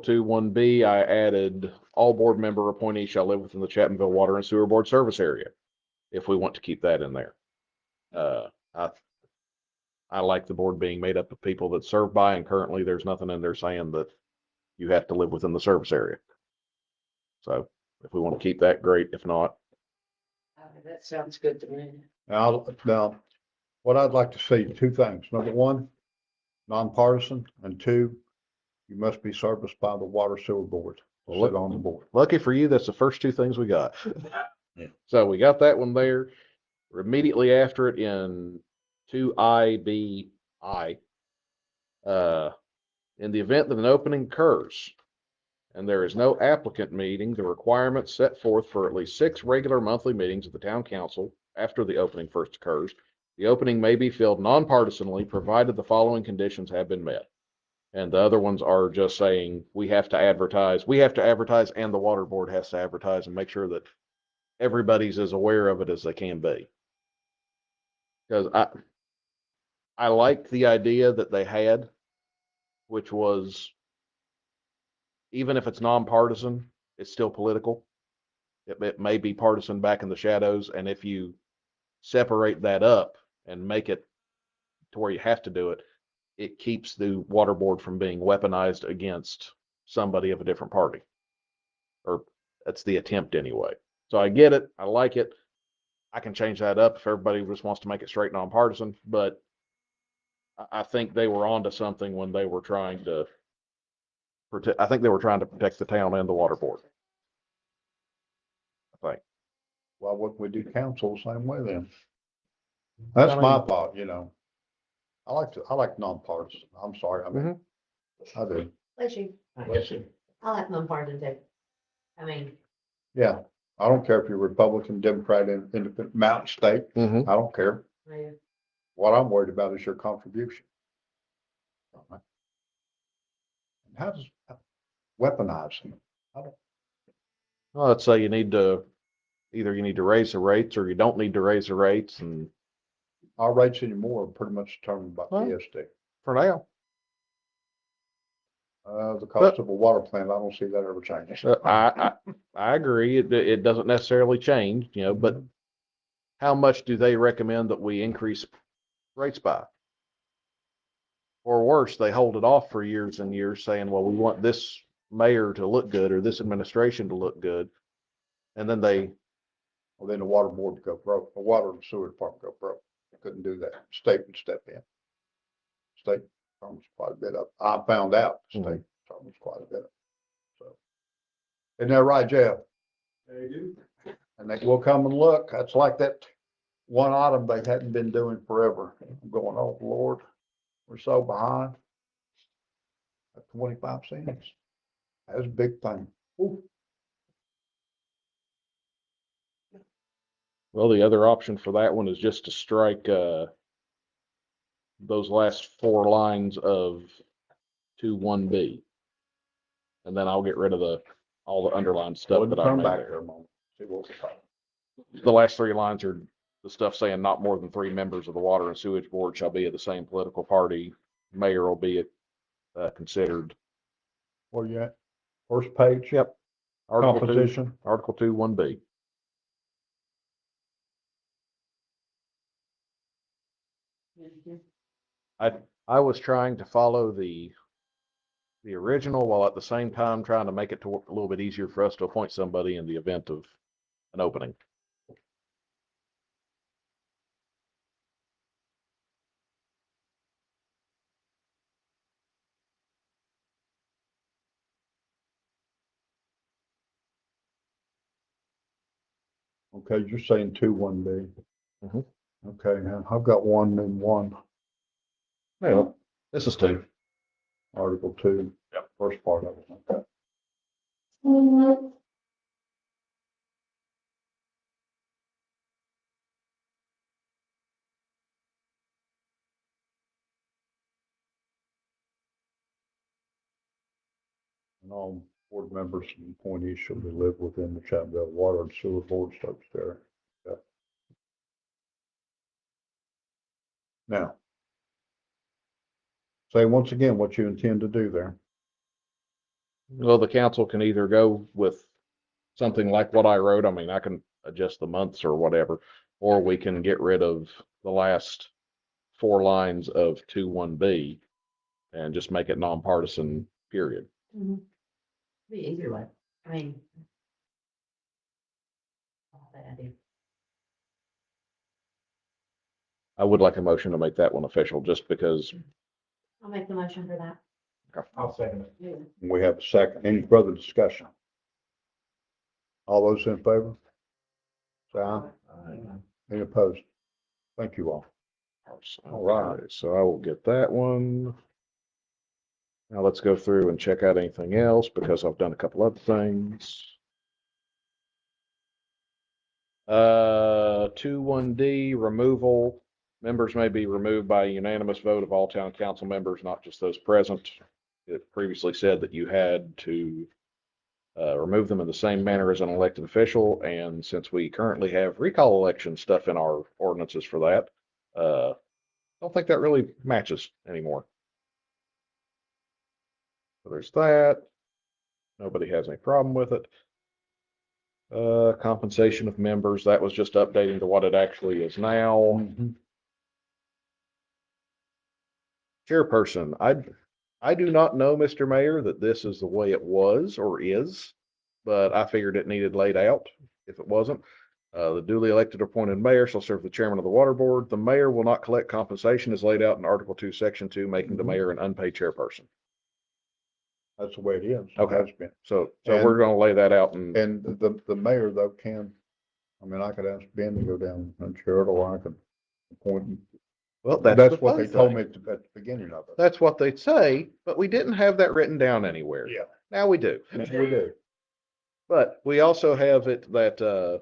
2, 1B, I added all board member appointees shall live within the Chapmanville Water and Sewer Board service area, if we want to keep that in there. I like the board being made up of people that serve by, and currently there's nothing in there saying that you have to live within the service area. So if we want to keep that, great. If not, That sounds good to me. Now, what I'd like to see, two things. Number one, nonpartisan, and two, you must be serviced by the water sewer board, Well, sit on the board. lucky for you, that's the first two things we got. Yeah. So we got that one there. Immediately after it in 2IBI, in the event that an opening occurs and there is no applicant meeting, the requirements set forth for at least 6 regular monthly meetings of the town council after the opening first occurs. The opening may be filled nonpartisanly, provided the following conditions have been met. And the other ones are just saying we have to advertise, and the water board has to advertise and make sure that everybody's as aware of it as they can be. Because I like the idea that they had, which was, even if it's nonpartisan, it's still political. It may be partisan back in the shadows, and if you separate that up and make it to where you have to do it, it keeps the water board from being weaponized against somebody of a different party. Or that's the attempt anyway. So I get it. I like it. I can change that up if everybody just wants to make it straight nonpartisan, but I think they were onto something when they were trying to protect. I think they were trying to protect the town and the water board. I think. Why wouldn't we do council the same way then? That's my thought, you know. I like nonpartisan. I'm sorry, I mean, I do. Bless you. Bless you. I like nonpartisan too. I mean, Yeah, I don't care if you're Republican, Democrat, Independent, Mountain State. I don't care. yeah. What I'm worried about is your contribution. How does weaponizing? Well, let's say you need to raise the rates or you don't need to raise the rates, and Our rates anymore are pretty much determined by Well, PSD. for now, The cost of a water plant, I don't see that ever changing. I agree. It doesn't necessarily change, but how much do they recommend that we increase rates by? Or worse, they hold it off for years and years saying, well, we want this mayor to look good or this administration to look good. And then Well, then the water board would go broke, the water and sewer department go broke. Couldn't do that. State would step in. State department's quite a bit up. I found out the state department's quite a bit up. So, isn't that right, Jeff? They do. And they will come and look. That's like that one item they hadn't been doing forever. I'm going, oh, Lord, we're so behind. At 25 cents. That's a big thing. Ooh. Well, the other option for that one is just to strike those last 4 lines of 2.1b. And then I'll get rid of all the underlined stuff that I Come made back there. there a moment. See what we're talking. The last 3 lines are the stuff saying not more than 3 members of the Water and Sewage Board shall be of the same political party. Mayor will be considered. Where you at? First page? Yep. Article 2, Composition. Article 2, 1b. I was trying to follow the original while at the same time trying to make it a little bit easier for us to appoint somebody in the event of an opening. Okay, you're saying 2.1b. Mhm. Okay, now I've got 1 and 1, Well, this is 2. Article 2. Yep. First part of it. Okay. And all board members and appointees shall live within the Chapmanville Water and Sewer Board service area. Now, say once again what you intend to do there. Well, the council can either go with something like what I wrote. I mean, I can adjust the months or whatever, or we can get rid of the last 4 lines of 2(1)B and just make it nonpartisan, period. Be easier way. I mean. Not a bad idea. I would like a motion to make that one official, just because. I'll make the motion for that. I'll second it. We have a second. Any further discussion? All those in favor? Say aye. Any opposed? Thank you all. All right. So I will get that one. Now let's go through and check out anything else, because I've done a couple other things. 2(1)D, removal. Members may be removed by a unanimous vote of all town council members, not just those present. It previously said that you had to remove them in the same manner as an elected official, and since we currently have recall election stuff in our ordinances for that, I don't think that really matches anymore. So there's that. Nobody has any problem with it. Compensation of members, that was just updating to what it actually is now. Chairperson, I do not know, Mr. Mayor, that this is the way it was or is, but I figured it needed laid out if it wasn't. The duly elected appointed mayor shall serve the chairman of the water board. The mayor will not collect compensation as laid out in Article 2, Section 2, making the mayor an unpaid chairperson. That's the way it is. Okay. It has been. So we're gonna lay that out and the mayor though can, I mean, I could ask Ben to go down and chair it, or I could appoint him. well, That's what they told me at the beginning of it. That's what they'd say, but we didn't have that written down anywhere. Yeah. Now we do. We do. But we also have it that the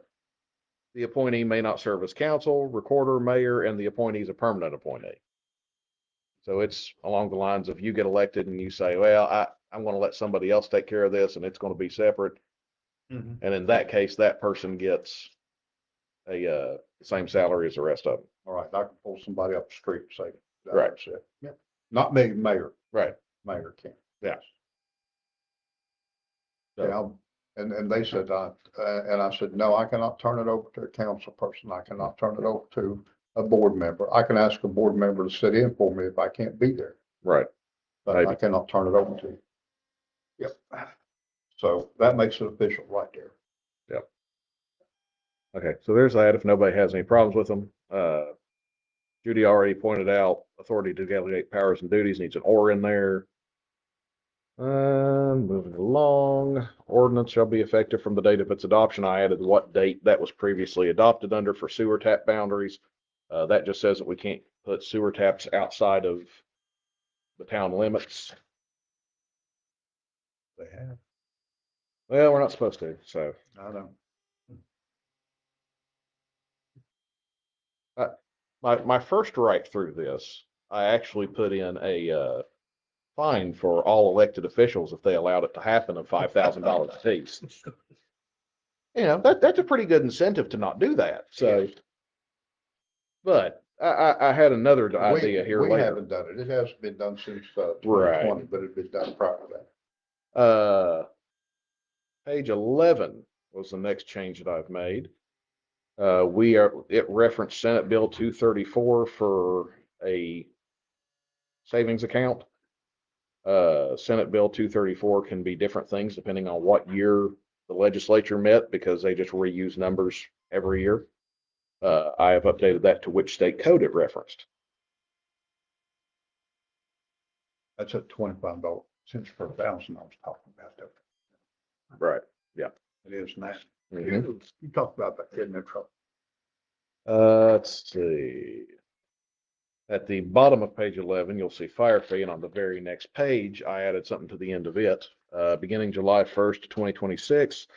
appointee may not serve as council, recorder, mayor, and the appointee is a permanent appointee. So it's along the lines of you get elected and you say, well, I'm going to let somebody else take care of this and it's going to be separate. And in that case, that person gets a same salary as the rest of them. All right, I can pull somebody up the street and say. Right. That's it. Yeah. Not me, mayor. Right. Mayor can. Yeah. Yeah, and they said, and I said, no, I cannot turn it over to a council person. I cannot turn it over to a board member. I can ask a board member to sit in for me if I can't be there, Right. but I cannot turn it over to. Yep. So that makes it official right there. Yep. Okay, so there's that. If nobody has any problems with them, Judy already pointed out authority to delegate powers and duties needs an or in there. Moving along, ordinance shall be effective from the date of its adoption. I added what date that was previously adopted under for sewer tap boundaries. That just says that we can't put sewer taps outside of the town limits. They have. Well, we're not supposed to, so. I know. My first write through this, I actually put in a fine for all elected officials if they allowed it to happen of $5,000 a piece. You know, that's a pretty good incentive to not do that. So, but I had another idea here We later. haven't done it. It hasn't been done since Right. 2020, but it'd been done prior to that. Page 11 was the next change that I've made. It referenced Senate Bill 234 for a savings account. Senate Bill 234 can be different things depending on what year the legislature met, because they just reuse numbers every year. I have updated that to which state code it referenced. That's at $25 cents per thousand I was talking about that. Right. Yeah. It is now. Mhm. You talked about that, getting in trouble. Let's see. At the bottom of page 11, you'll see fire fee, and on the very next page, I added something to the end of it. Beginning July 1st, 2026,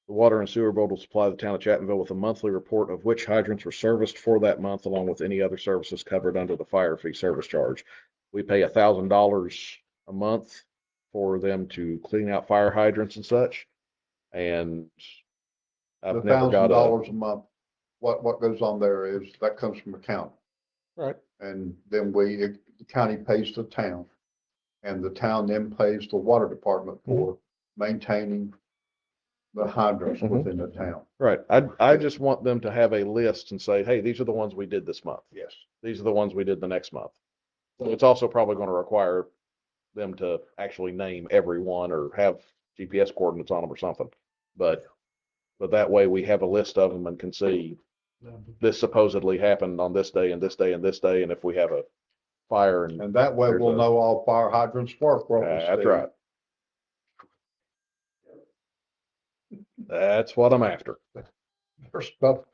the Water and Sewer Board will supply the town of Chapmanville with a monthly report of which hydrants were serviced for that month, along with any other services covered under the fire fee service charge. We pay $1,000 a month for them to clean out fire hydrants and such. And The I've never got $1,000 a month, what goes on there is, that comes from accounting. Right. And then the county pays the town. And the town then pays the water department for maintaining the hydrants Mhm. within the town. Right. I just want them to have a list and say, hey, these are the ones we did this month. Yes. These are the ones we did the next month. So it's also probably going to require them to actually name every one or have GPS coordinates on them or something. But that way we have a list of them and can see this supposedly happened on this day and this day and this day. And if we have a fire and And that way There's we'll a- know all fire hydrants work. that's right. That's what I'm after. There's stuff,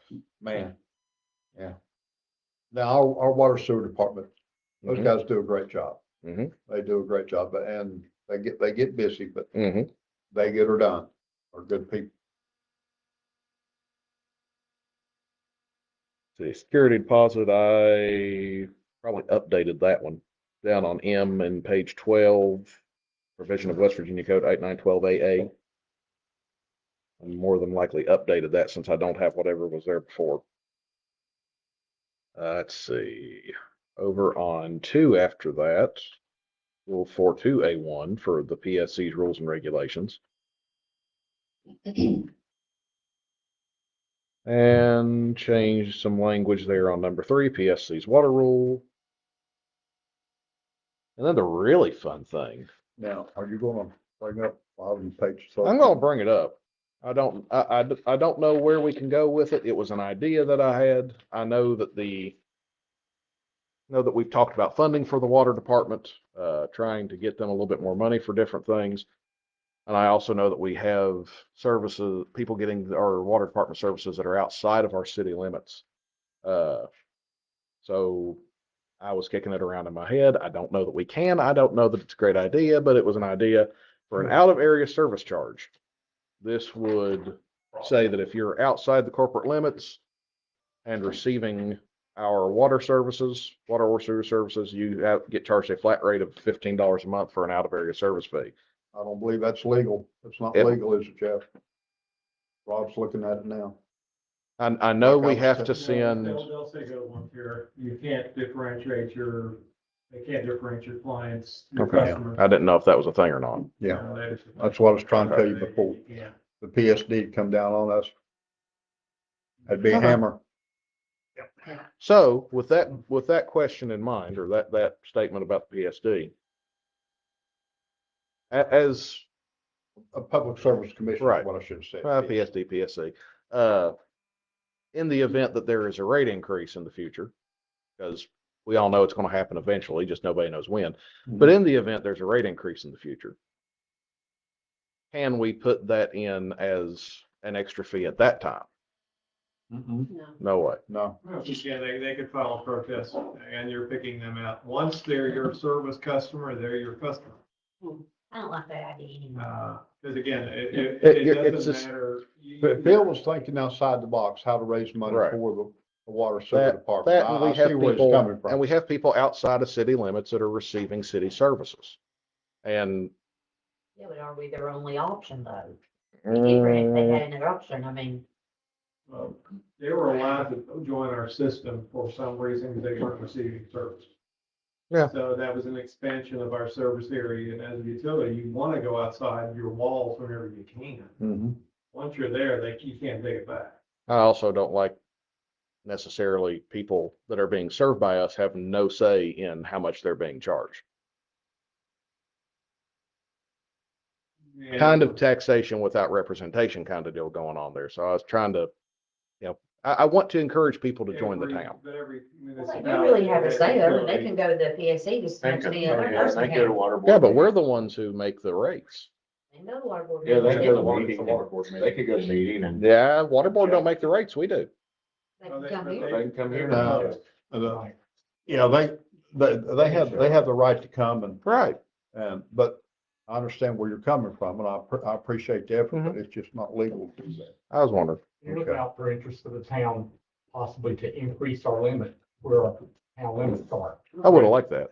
man. Yeah. Now, our water sewer department, those Mhm. guys do a great job. Mhm. They do a great job, and they get busy, but Mhm. they get her done. They're good people. See, security deposit, I probably updated that one down on M and page 12, provision of West Virginia Code 8912 AA. And more than likely updated that since I don't have whatever was there before. Let's see, over on 2 after that, Rule 42A1 for the PSC's rules and regulations. And change some language there on number 3, PSC's water rule. And then the really fun thing, Now, are you gonna bring up bottom page? I'm gonna bring it up. I don't know where we can go with it. It was an idea that I had. I know that we've talked about funding for the water department, trying to get them a little bit more money for different things. And I also know that we have services, people getting our water department services that are outside of our city limits. So I was kicking it around in my head. I don't know that we can. I don't know that it's a great idea, but it was an idea for an out of area service charge. This would say that if you're outside the corporate limits and receiving our water services, water or sewer services, you get charged a flat rate of $15 a month for an out of area service fee. I don't believe that's legal. It's not Yep. legal, is it, Jeff? Rob's looking at it now. I know we Like I was have to saying. send, They'll say go one here. You can't differentiate they can't differentiate your clients, your okay, customers. I didn't know if that was a thing or not. Yeah, No, that is- that's what I was trying to tell you before. Yeah. The PSD come down on us. That'd be a Okay. hammer. So with that question in mind, or that statement about the PSD, as A public service commission Right. is what I should have said. PSD, PSC, in the event that there is a rate increase in the future, because we all know it's going to happen eventually, just nobody knows when. But in the event there's a rate increase in the future, can we put that in as an extra fee at that time? No. No way. No, Yeah, they could file a protest and you're picking them out. Once they're your service customer, they're your customer. I don't like that idea anymore. Because again, It's it just- doesn't matter. but Bill was thinking outside the box, how to raise money Right. for the water sewer That, department. and we I have see where he's people, coming from. and we have people outside of city limits that are receiving city services. And Yeah, but are we their only option though? Different if they had another option, I mean, They were allowed to join our system for some reason because they weren't receiving service. Yeah. So that was an expansion of our service area. And as a utility, you want to go outside your walls whenever you can. Mhm. Once you're there, you can't take it back. I also don't like necessarily people that are being served by us have no say in how much they're being charged. And- Kind of taxation without representation kind of deal going on there. So I was trying to, I want to encourage people to join the town. But every well, municipality. they don't really have a say though, has they can go to the PSC just They next to could, any other person. they go to water board. Yeah, but we're the ones who make the rates. They know the water board. Yeah, they members go to do. water, water board meeting. They could go to meeting and Yeah, water board don't make the rates, we do. They Oh, can they- come they- here. they can come here. No. Yeah, they have the right to come Right. but I understand where you're coming from and I appreciate the effort, but Mhm. it's just not legal to do that. I was wondering. You're looking out for interest of the town, possibly to increase our limit where our town limits are. I would have liked that.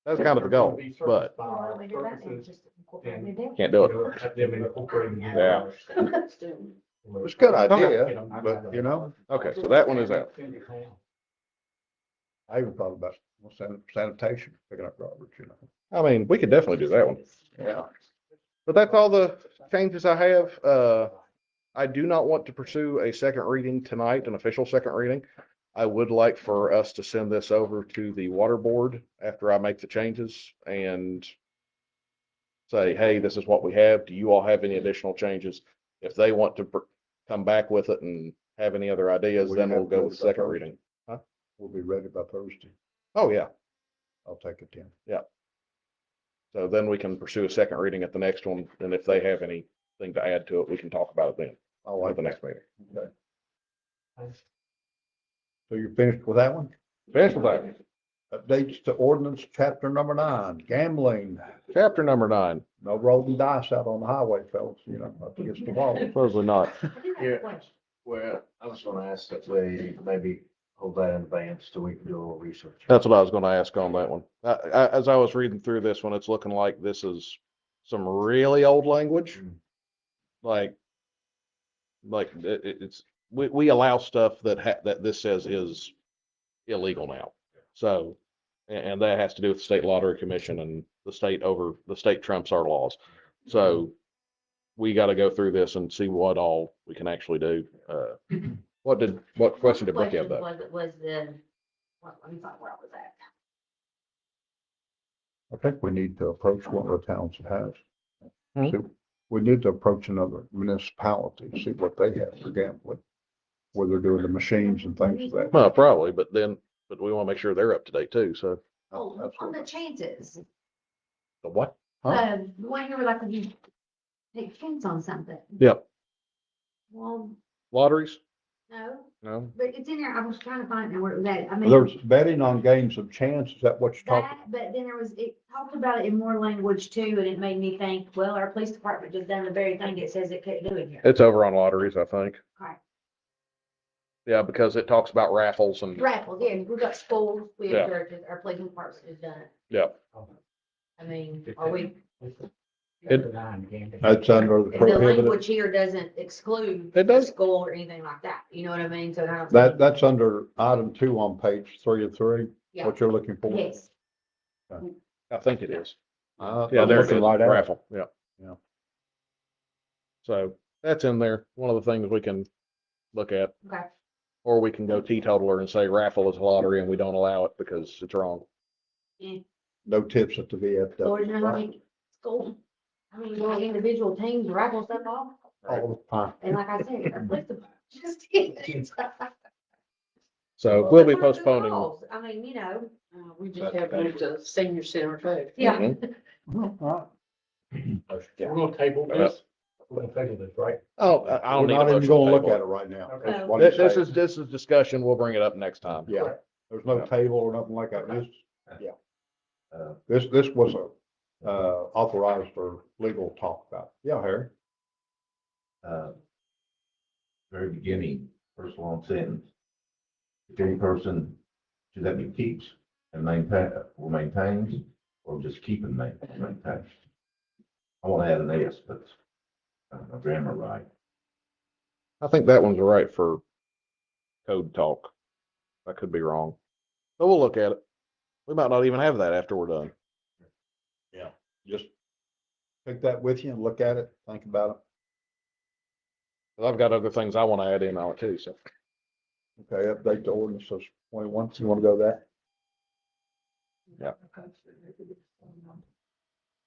That's kind of the goal, but Well, why don't we do that then? Just incorporate it in. can't do it. Have them incorporated. in Yeah. It's a good idea, but Okay, so that one is out. I even thought about sanitation, picking up garbage, you know. I mean, we could definitely do that one. Yeah. But that's all the changes I have. I do not want to pursue a second reading tonight, an official second reading. I would like for us to send this over to the water board after I make the changes and say, hey, this is what we have. Do you all have any additional changes? If they want to come back with it and have any other ideas, then we'll go with second reading. We'll be ready by Thursday. Oh, yeah. I'll take it then. So then we can pursue a second reading at the next one. And if they have anything to add to it, we can talk about it then. I like At the that. next meeting. Okay. So you're finished with that one? Finished with that. Updates to ordinance, chapter number 9, gambling. Chapter number 9. No rolling dice out on the highway, folks, you know, up against the wall. Supposedly not. I do have Yeah. a question. Well, I was gonna ask that we maybe hold that in advance so we can do a little research. That's what I was going to ask on that one. As I was reading through this one, it's looking like this is some really old language. Like it's, we allow stuff that this says is illegal now. So, and that has to do with the state lottery commission and the state trumps our laws. So we got to go through this and see what all we can actually do. What question did Brooke have though? Was the, let me find where I was at. I think we need to approach one of the towns that has. Hmm? See, we need to approach another municipality, see what they have for gambling, where they're doing the machines and things of that. Well, probably, but we want to make sure they're up to date too. So Oh, that's on what- the chances, the what? Huh? the one here where like you take a chance on something. Yep. Well, Lotteries? no, No. but it's in there. I was trying to find out where it was at. I mean. There's betting on games of chance, is that what you're talking? That, but then it talked about it in more language too, and it made me think, well, our police department just done the very thing it says it couldn't do in here. It's over on lotteries, I think. Okay. Yeah, because it talks about raffles and, Raffles, yeah, we've got schools, we Yeah. have churches, our police department has done it. yeah. I mean, are we, That's under the the prohibited, language here doesn't exclude It a does. school or anything like that, you know what I mean? So I don't. that's under item 2 on page 3 of 3, Yeah. what you're looking for. Yes, I think it is. Yeah, Yeah, there's looking a right at it. raffle. Yeah. Yeah. So that's in there. One of the things we can look at, okay. or we can go teetotaler and say raffle is a lottery and we don't allow it because it's wrong. No tips at the VFW. Lord, you know how many schools, I mean, little individual teams raffle stuff off, All the time. and like I said, our police department just did it. So we'll be That's one of the postponing. laws. I mean, you know, We just have moved to senior center too. yeah. Mhm. All We're gonna table this. We're gonna table this, right? Oh, I right. don't We're need a not even motion gonna to look table at it it. right now. Okay. That's what I'm This saying. is discussion. We'll bring it up next time. Yeah, there's no table or nothing like that. This, yeah. Uh, This was authorized for legal talk about. Yeah, Harry. Very beginning, first long sentence. If any person, should that be keeps and maintain, or maintains, or just keep and maintain? I want to add an S, but my grammar right. I think that one's right for code talk. I could be wrong, but we'll look at it. We might not even have that after we're done. Just take that with you and look at it, think about it. 'Cause I've got other things I want to add in on it too, so. Okay, update the ordinance of 21. You want to go that?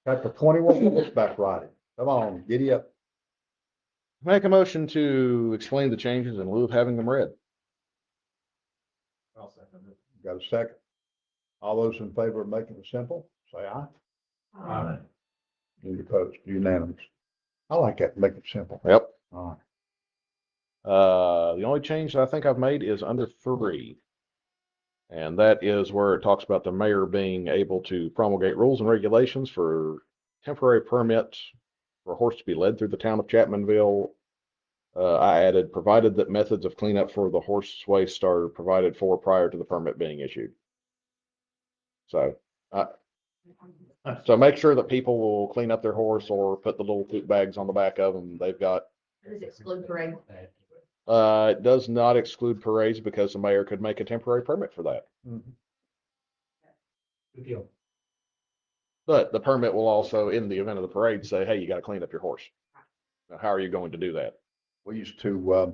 Chapter 21, horseback riding. Come on, giddy up. Make a motion to explain the changes in lieu of having them read. Got a second? All those in favor of making it simple, say aye. Aye. Any opposed? Unanimous. I like that, make it simple. Yep. All right. The only change that I think I've made is under 3. And that is where it talks about the mayor being able to promulgate rules and regulations for temporary permits for a horse to be led through the town of Chapmanville. I added, provided that methods of cleanup for the horse waste are provided for prior to the permit being issued. So make sure that people will clean up their horse or put the little poop bags on the back of them. They've got, Does it exclude parade? it does not exclude parades because the mayor could make a temporary permit for that. Good deal. But the permit will also, in the event of the parade, say, hey, you gotta clean up your horse. Now, how are you going to do that? We used to,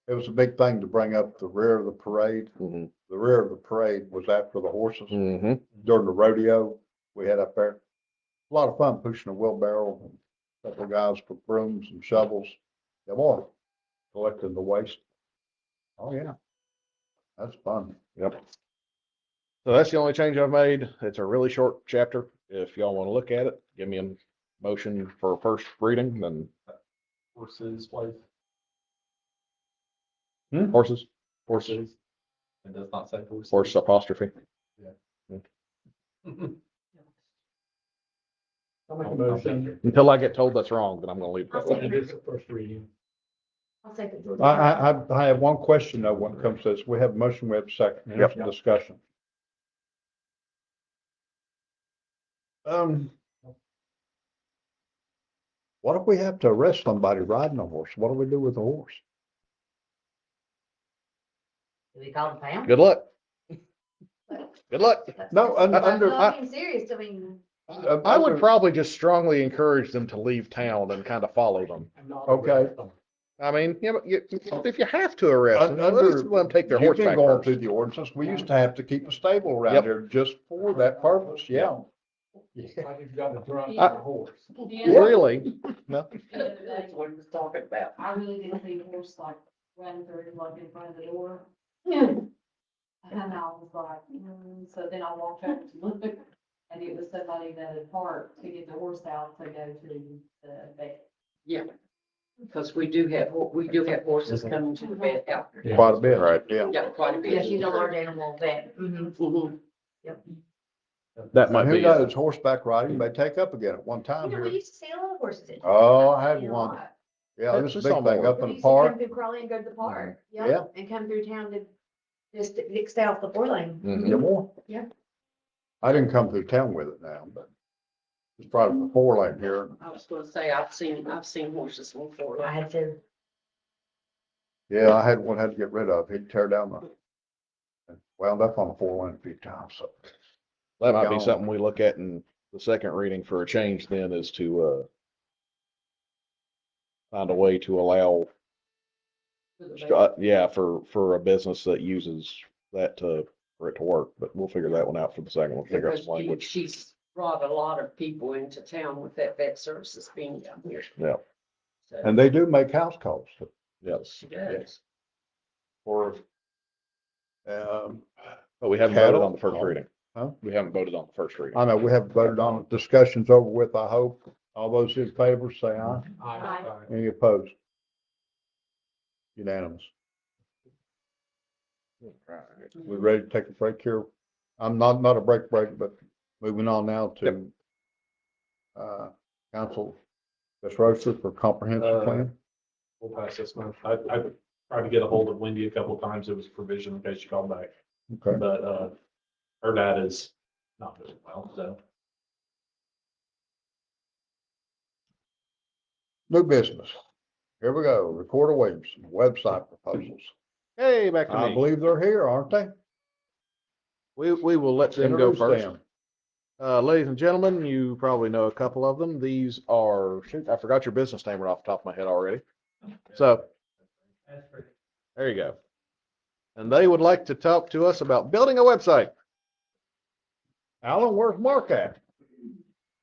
it was a big thing to bring up the rear of the parade. Mm-hmm. The rear of the parade was after the horses Mm-hmm. during the rodeo we had up there. A lot of fun pushing a wheelbarrow, a couple of guys with brooms and shovels. Yeah, boy, collecting the waste. Oh, yeah. That's fun. Yep. So that's the only change I've made. It's a really short chapter. If y'all want to look at it, give me a motion for first reading, then Horses, wife, horses, horses. It does not say horses. horse apostrophe. I'll make a motion. Until I get told that's wrong, then I'm gonna leave. And it is the first reading. I'll say it. I have one question though, when it comes to this. We have a motion, we have a second. Here's some discussion. What if we have to arrest somebody riding a horse? What do we do with the horse? Do we call the pound? Good luck. Good luck. No, under, I'm being serious, I mean. I would probably just strongly encourage them to leave town and kind of follow them. Okay. I mean, you know, if you have to arrest them, Under- at least let them take their horse You've been back going first. through the ordinance. We used to have to keep a stable around Yep. here just for that purpose. Yeah. Like you've got a drunk Yeah. horse. Really? No. The other day, That's what he was talking about. I really didn't see a horse like run through like in front of the door. And I was like, so then I walked over to look, and it was somebody that had parked to get the horse out to go to the vet. Yeah. Because we do have horses coming to the vet out there. Quite a bit, right? Yeah. Yeah, quite a bit. Yeah, she's a large animal vet. Mhm. That might And who be, knows, horseback riding may take up again at one You time know, we here. used to see a lot of horses. in- Oh, I had in a one. lot. Yeah, this is a That's big thing all up We in the used to come park. through Crawley and go to the park. Yeah. And come through town to just stay off the 4 lane. Mhm. Yeah, boy. Yeah. I didn't come through town with it now, but it's probably the 4 lane here. I was gonna say, I've seen horses before. I had to, Yeah, I had one, had to get rid of. He'd tear down the, wound up on the 4 lane a few times, so. that might be Gone. something we look at in the second reading for a change then is to, find a way to allow, yeah, for a business that uses that for it to work, but we'll figure that one out for the second. We'll figure out Because some language. she's brought a lot of people into town with that vet services being down here. Yeah. So, And they do make house calls Yes. she does. for, But we haven't voted Cattle? on the first reading. Huh? We haven't voted on the first reading. I know we haven't voted on it. Discussion's over with, I hope. All those in favor say aye. Aye. Any opposed? Unanimous. We're ready to take a break here. I'm not a break, but moving on now to council, Ms. Roaster for comprehensive plan. We'll pass this one. I tried to get a hold of Wendy a couple of times. It was provision in case she called back, Okay. but, her dad is not doing well, so. New business. Here we go. Recorder Williamson, website proposals. Hey, back to I me. believe they're here, aren't they? We will let them go Introduce first. them. Ladies and gentlemen, you probably know a couple of them. These are, shoot, I forgot your business name right off the top of my head already. So, there you go. And they would like to talk to us about building a website. Alan, where's Mark at?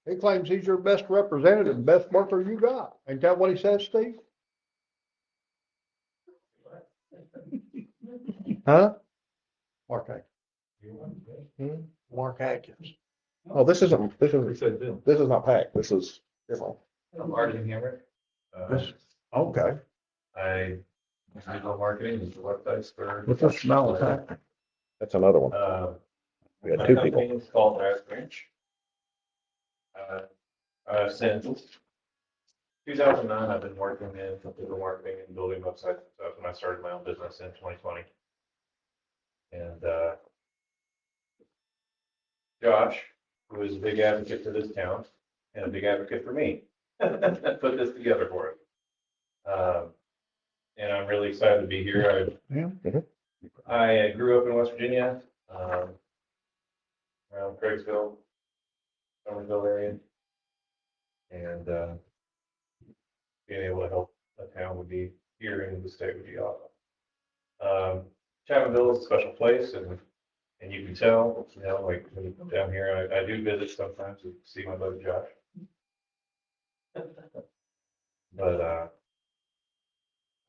He claims he's your best representative, and best worker you got. Ain't that what he says, Steve? Huh? Mark Atkins. Mark Atkins. Oh, this isn't, He said, Bill. this is not packed. This is different. I'm Arden Hammer. Okay. I digital marketing is the websites for. What's this smell of that? That's another one. We got two people. It's called Raspberry Branch. Since 2009, I've been working in computer marketing and building websites. That's when I started my own business in 2020. And Josh, who is a big advocate for this town and a big advocate for me, put this together for us. And I'm really excited to be here. Yeah. I grew up in West Virginia. around Craigsville, Somerville area. And, being able to help a town would be, here in the state would be awesome. Chapmanville is a special place and you can tell, you know, like when you come down here, I do visit sometimes to see my buddy Josh. But,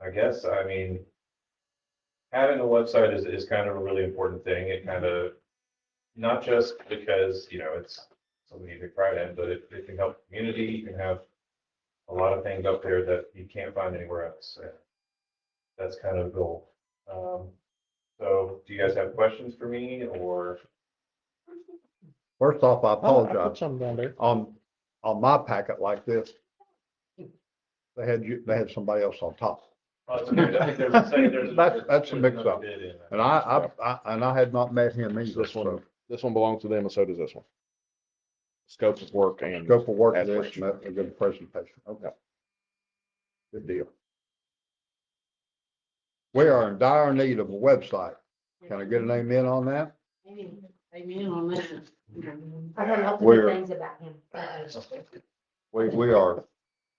I guess, I mean, having a website is kind of a really important thing. It kind of, not just because, you know, it's something you take pride in, but it can help the community. You can have a lot of things up there that you can't find anywhere else. And that's kind of the goal. So do you guys have questions for me or? First off, I I'll put apologize. something down there. On my packet like this, they had somebody else on top. Oh, it's okay. I think there's That's a mix-up. bid in there. And I had not met him either, This one, so this one belongs to them and so does this one. Scope of work and. scope of work, this, aspiration. and a good presentation. Okay. Good deal. We are in dire need of a website. Can I get an amen on that? Amen on that. I've heard lots of Where- good things about him. We are,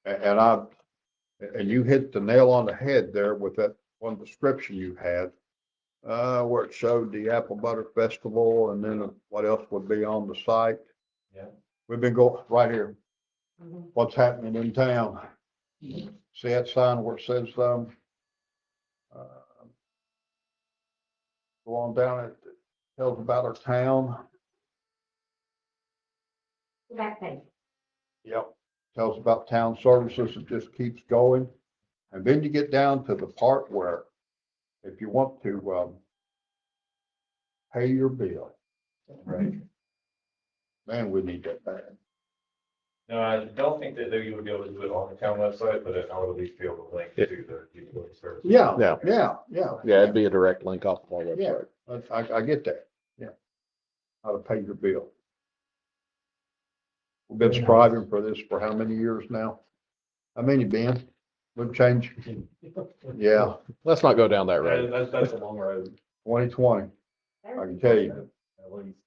and you hit the nail on the head there with that one description you had. Where it showed the Apple Butter Festival and then what else would be on the site. Yeah. We've been going right here. Mhm. What's happening in town? See that sign where it says, go on down, it tells about our town. Back page. Yep. Tells about town services. It just keeps going. And then you get down to the part where if you want to, pay your bill, Right. man, we need that bad. No, I don't think that you would be able to do it on the town website, but I would at least be able to link to the utility service. Yeah, Yeah. yeah, yeah. Yeah, it'd be a direct link off of our Yeah, website. I get that. Yeah. How to pay your bill. We've been striving for this for how many years now? How many, Ben? We've changed. Yeah, Let's not go down that road. That's a long road. 2020. I can tell you, At least.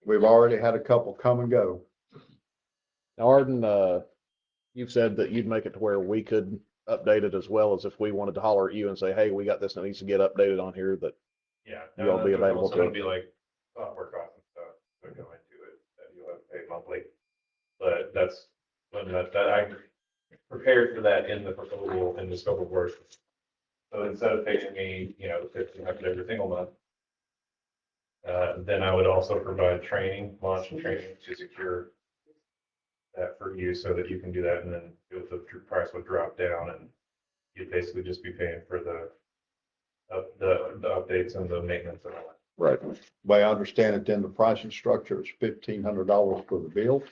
we've already had a couple come and go. Now, Arden, you've said that you'd make it to where we could update it as well as if we wanted to holler at you and say, hey, we got this that needs to get updated on here that. Yeah. You'll be there's available also to gonna it. be like software costs and stuff that go into it that you'll have to pay monthly. But that's, when that I prepared for that in the proposal, in the scope of work. So instead of paying me, you know, $1,500 every single month, then I would also provide training, launch and training to secure that for you so that you can do that and then the price would drop down and you'd basically just be paying for the updates and the maintenance and all that. Right. Way I understand it, then the pricing structure is $1,500 for the bill.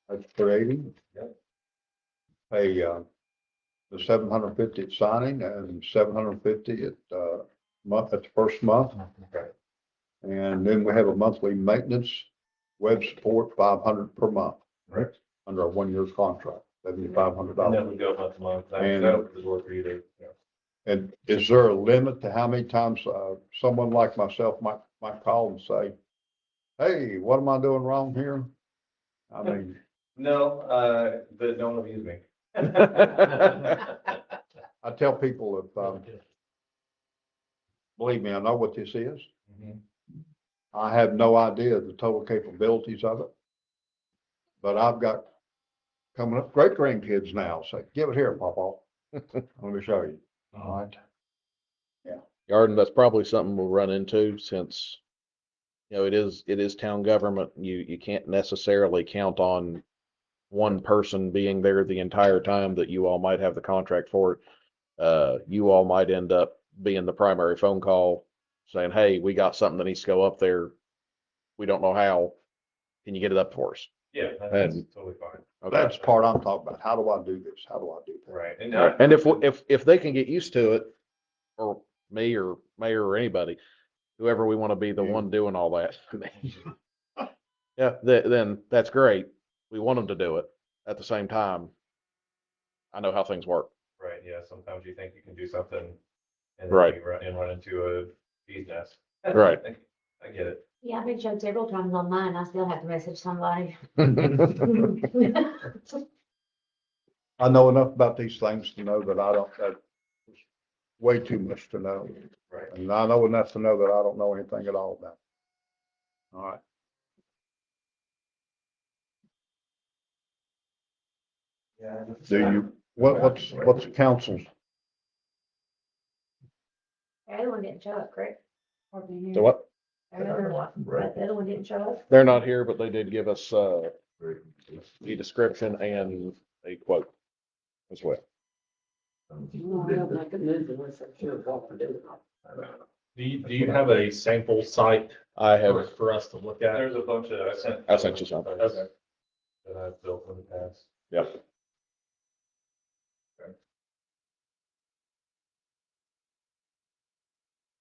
That's $480. Yep. Pay, the $750 at signing and $750 at, month, at the first month. Okay. And then we have a monthly maintenance, web support, $500 per month. Right. Under a 1-year contract, $7,500. And then we go month to month. And- That opens the door for you to, you know. And is there a limit to how many times, someone like myself might call and say, hey, what am I doing wrong here? I mean, No, but don't abuse me. I tell people if, believe me, I know what this is. Mhm. I have no idea the total capabilities of it. But I've got coming up great grandkids now, so give it here, Papa. Let me show you. All right. Arden, that's probably something we'll run into since, you know, it is town government. You can't necessarily count on one person being there the entire time that you all might have the contract for it. You all might end up being the primary phone call saying, hey, we got something that needs to go up there. We don't know how. Can you get it up for us? Yeah, that's And- totally fine. Okay. That's the part I'm talking about. How do I do this? How do I do that? Right. And if they can get used to it, or me or mayor or anybody, whoever we want to be the one doing all that. Yeah, then that's great. We want them to do it. At the same time, I know how things work. Right, yeah, sometimes you think you can do something and then Right. you run into a bee's nest. Right. I get it. Yeah, I've been showed several times online. I still have to message somebody. I know enough about these things to know that I don't, that's way too much to know. Right. And I know enough to know that I don't know anything at all about. It. All right. Do you, what's the council's? The other one didn't show up, correct? Or do you- So what? The other one didn't show up? They're not here, but they did give us, a description and a quote as well. No, I don't make a move unless I'm sure what to do. Do you have a sample site I have, for us to look at? There's a bunch of, I sent you some. Okay. that I've built in the past. Yep.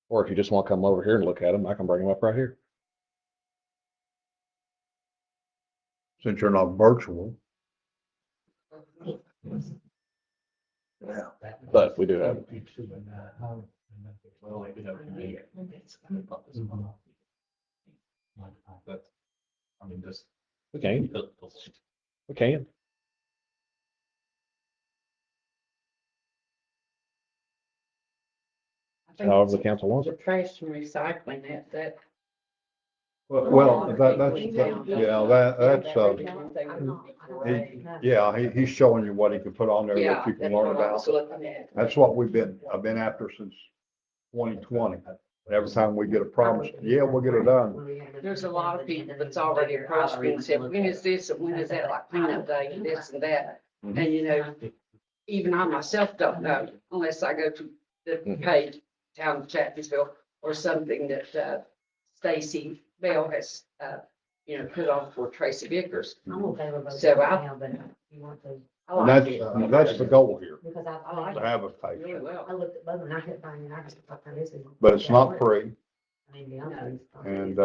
Or if you just want to come over here and look at them, I can bring them up right here. Since you're not virtual. But we do have, Well, I do have to make it. But, I mean, just. we can, we can. I think However the council wants the it. trash and recycling, that. Well, that's, he's showing you what he can put on there Yeah, that you can that's learn what I about. was looking at. That's what I've been after since 2020. Every time we get a problem, yeah, we'll get it done. There's a lot of people that's already approached me and said, when is this and when is that, like cleanup day and this and that. Mhm. And you know, even I myself don't know unless I go to the page, town of Chapmansville, or something that, Stacy Bell has, put on for Tracy Vickers. I'm okay with both So right I- now, but if you want to. I And like it. that's the goal here, Because I like to it. have a Really page. well. I looked at both and I couldn't find it. I just thought this is. But it's not free. I mean, the other one's- And, the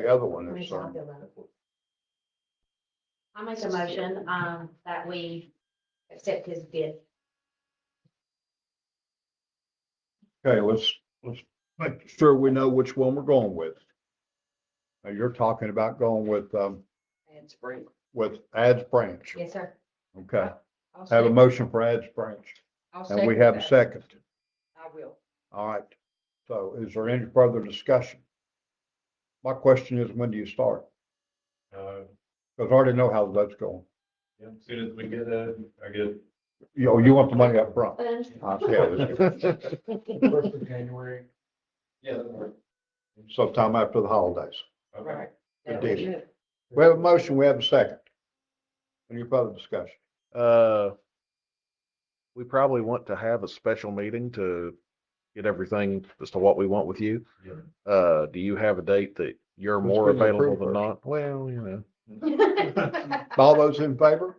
other one is, I make a motion, that we accept his bid. okay, let's make sure we know which one we're going with. Now, you're talking about going with Ads Branch. Yes, sir. Okay, I'll have a second- motion for Ads Branch, I'll and we second have a that. second. I will. All right. So is there any further discussion? My question is, when do you start? Because I already know how that's going. As soon as we get I get. You want the money up front? Sponge. Yeah, First of January. Yeah. sometime after the holidays. Right. Good That was deal. it. We have a motion, we have a second. Any further discussion? We probably want to have a special meeting to get everything as to what we want with you. Do you have a date that you're Let's more get it available approved than first. not? Well, you know. All those in favor?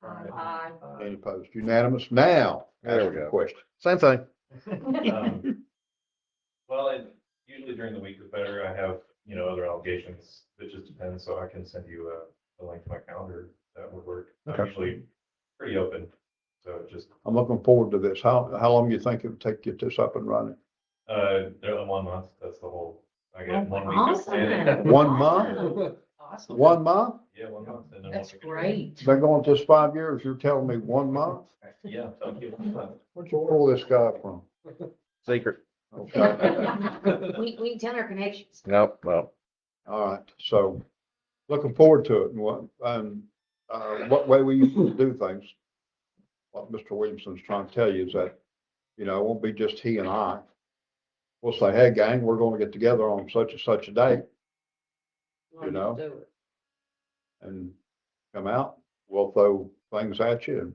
Aye. Any opposed? Unanimous? Now, There we ask your go. question. Same thing. Well, and usually during the week is better. I have, other obligations. It just depends. So I can send you a link to my calendar. That would work. I'm Okay. usually pretty open. So just, I'm looking forward to this. How long do you think it would take to get this up and running? 1 month. That's the whole, I get 1 week. of Awesome. planning. 1 month? Awesome. 1 month? Yeah, 1 month. And then That's once I get- great. Been going this 5 years, you're telling me 1 month? Yeah, thank you. Where'd you pull this guy from? Secret. Okay. We tell our connections. Nope, well, All right, so looking forward to it and what way we used to do things. What Mr. Williamson's trying to tell you is that, it won't be just he and I. We'll say, hey, gang, we're going to get together on such and such a date know? Do it. and come out. We'll throw things at you and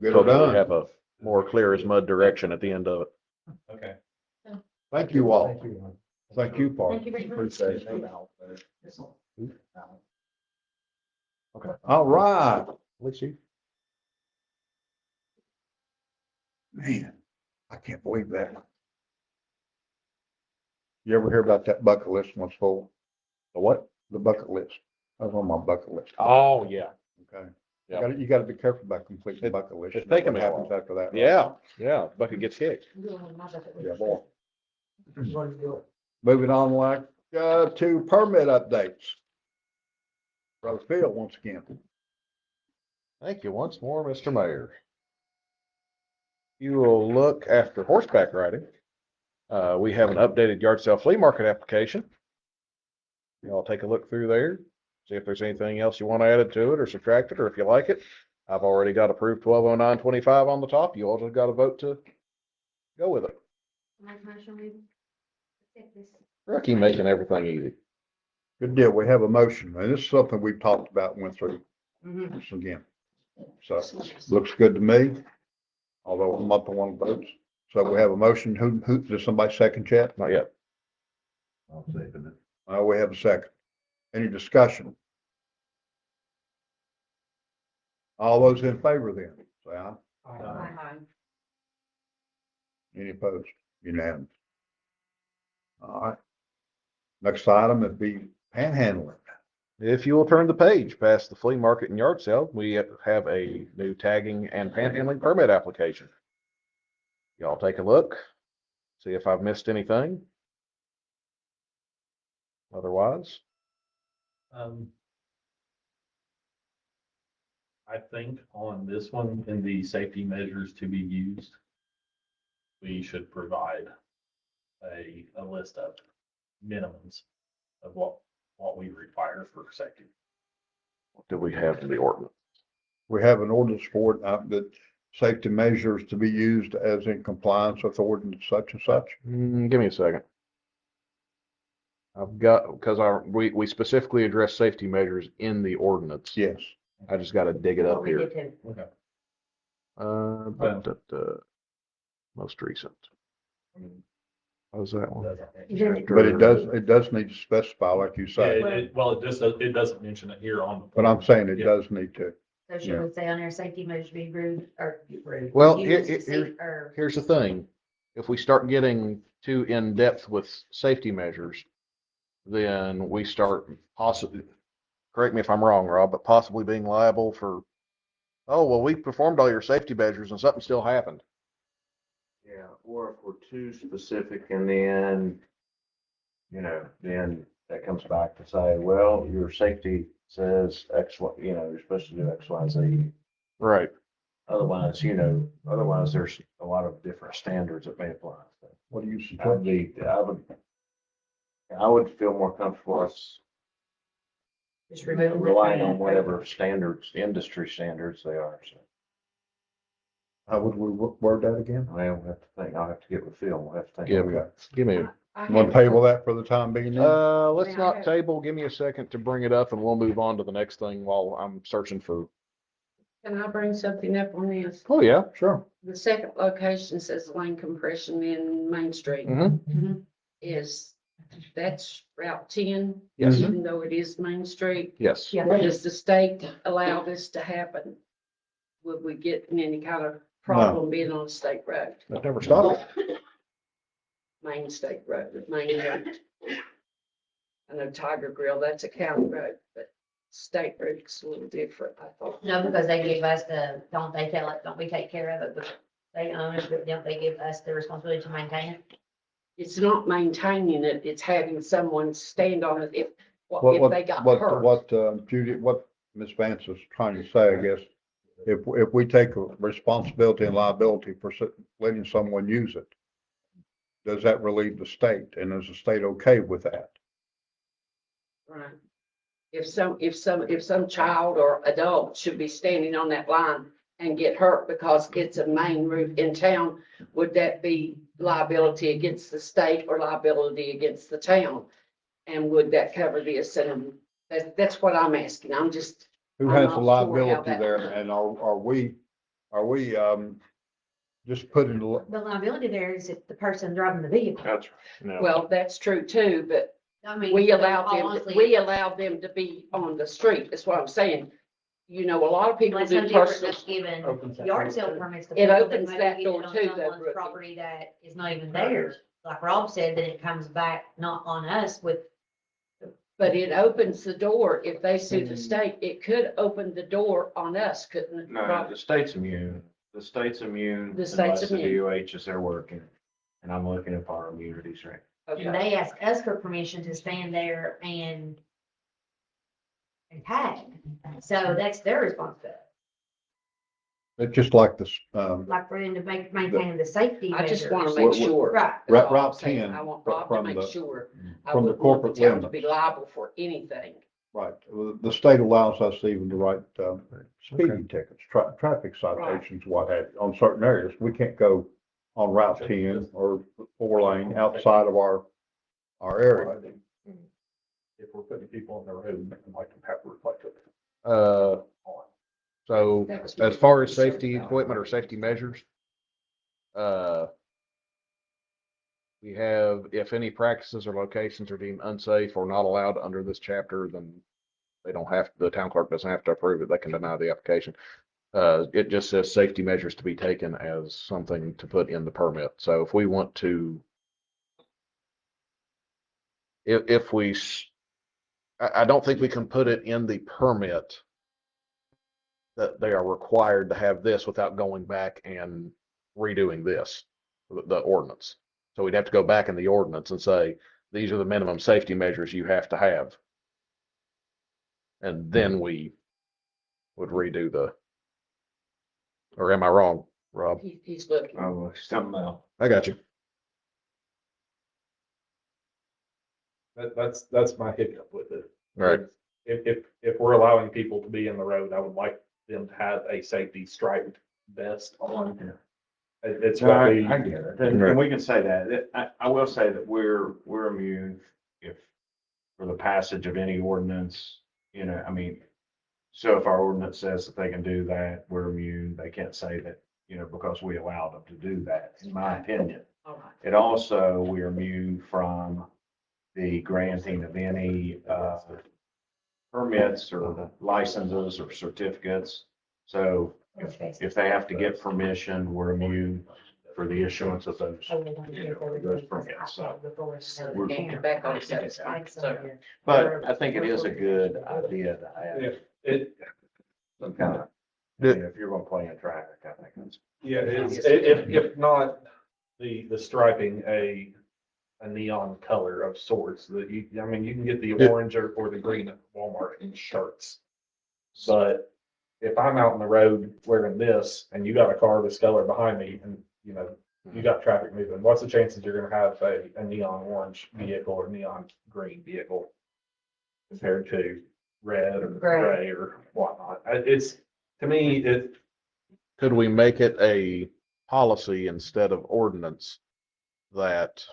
get it hopefully done. have a more clear as mud direction at the end of it. Okay. Thank you all. Thank you, Paul. Thank you very much. Appreciate it. Okay, all right. Let's see. Man, I can't believe that. You ever hear about that bucket list once full? The what? The bucket list. That was on my bucket list. Oh, yeah. Okay. Yeah. You gotta be careful about completing bucket list. It's taken What me a happens while. after that. Yeah, bucket gets kicked. Yeah, boy. Moving on, like, to permit updates. Brother Phil, once again. Thank you once more, Mr. Mayor. You will look after horseback riding. We have an updated yard sale flea market application. Y'all take a look through there, see if there's anything else you want added to it or subtracted, or if you like it. I've already got approved 120925 on the top. You all just got to vote to go with it. Rookie making everything easy. Good deal. We have a motion, and this is something we've talked about and went through this again. So, looks good to me, although I'm not the one who votes. So we have a motion. Who, does somebody second yet? Not yet. I'll second it. We have a second. Any discussion? All those in favor then, say aye. Any opposed? Unanimous. All right. Next item would be panhandling. If you will turn the page past the flea market and yard sale, we have a new tagging and panhandling permit application. Y'all take a look, see if I've missed anything. Otherwise, I think on this one, in the safety measures to be used, we should provide a list of minimums of what we require for safety. what do we have in the ordinance? We have an ordinance for it, that safety measures to be used as in compliance with ordinance such and such. Give me a second. I've got, because we specifically address safety measures in the ordinance. Yes. I just got to dig it up here. Okay. Most recent. What was that one? But it does need to specify, like you Yeah, say. it doesn't mention it here on. But I'm saying it Yeah. does need to. So should we say on there, safety measures be rude or rude? Well, used here- to see- or- Here's the thing. If we start getting too in depth with safety measures, then we start possibly, correct me if I'm wrong, Rob, but possibly being liable for, oh, well, we performed all your safety measures and something still happened. Yeah, or if we're too specific and then, then that comes back to say, well, your safety says X, Y, you're supposed to do X, Y, Z. Right. Otherwise, there's a lot of different standards that may apply. So What do you I'd suggest? be, I would feel more comfortable us Just remove it. relying on whatever standards, industry standards they are. So, How would we word that again? well, we'll have to think, I'll have to get with Phil, we'll have to think. Yeah, about it. Give me, Want to table that for the time being then? let's not table. Give me a second to bring it up and we'll move on to the next thing while I'm searching for. Can I bring something up on this? Oh, yeah. Sure. The second location says lane compression in Main Street Mm-hmm. that's Route 10, Yes. even though it is Main Street. Yes. Yeah. Does the state allow this to happen? Would we get in any kind of problem being on a state road, That never stopped. Main State Road, Main Road? I know Tiger Grill, that's a county road, but state road's a little different, I thought. No, because they give us don't we take care of it, but they own it, but don't they give us the responsibility to maintain it? It's not maintaining it, it's having someone stand on it if they got hurt. What Judy, what Ms. Vance is trying to say, I guess, if we take responsibility and liability for letting someone use it, does that relieve the state? And is the state okay with that? Right. If some child or adult should be standing on that line and get hurt because it's a main route in town, would that be liability against the state or liability against the town? And would that cover this? And that's what I'm asking. Who I'm has not the sure liability how that there? works. And are we just putting, The liability there is if the person driving the vehicle. That's right. Well, that's true too, but I mean, we all allow them to be on the street. That's what I'm saying. A lot of people Well, it's do no different personal. than giving Opens that yard door sale too. permits. to It people opens maybe that get it door on too, though, someone's Brooke. property that is not even theirs. Like Rob said, then it comes back not on us with But it opens the door, if they sue the state, it could open the door on us, couldn't it? No, the state's immune. The state's immune. The state's unless the immune. DOH is there working. And I'm looking at our immunities right. Okay. And they asked us for permission to stand there and tag. So that's their responsibility, It's just like this, like for them to maintain the safety I just measures. want to make sure. Right. That's all I'm Route saying. 10 I want Bob to from make the- sure. I from the wouldn't want corporate the town to be limits. liable for anything. right, the state allows us even to write, speeding tickets, traffic citations, what have you, on certain areas. We can't go on Route 10 or 4 lane outside of our area. If we're putting people on the road, I'd like to have it reflected. So That was as my far as concern safety about it. equipment or safety measures, we have, if any practices or locations are deemed unsafe or not allowed under this chapter, then they don't have, the town clerk doesn't have to approve it. They can deny the application. It just says safety measures to be taken as something to put in the permit. So if we want to, if we, I don't think we can put it in the permit that they are required to have this without going back and redoing this, the ordinance. So we'd have to go back in the ordinance and say, these are the minimum safety measures you have to have. And then we would redo the, or am I wrong, Rob? He's looking. Oh, something else. I got you. That's my hiccup with it. Right. If we're allowing people to be in the road, I would like them to have a safety striped vest on. It's No, what I we, get it. And we can say that. I will say that we're immune if, for the passage of any ordinance, you know, I mean, so if our ordinance says that they can do that, we're immune. They can't say that, you know, because we allowed them to do that, in my opinion. All right. It also, we're immune from the granting of any, permits or licenses or certificates. So if they have to get permission, we're immune for the issuance of those, those permits. So, So we can't get back on the side. So but I think it is a good idea to have it, some kind of, if you're gonna play in traffic, I think that's. yeah, it's, if not the striping, a neon color of sorts that you, I mean, you can get the orange or the green at Walmart in shirts. But if I'm out on the road wearing this and you got a car this color behind me and, you know, you got traffic moving, what's the chances you're gonna have a neon orange vehicle or neon green vehicle compared to red or gray or whatnot? It's, to me, it, Could we make it a policy instead of ordinance that,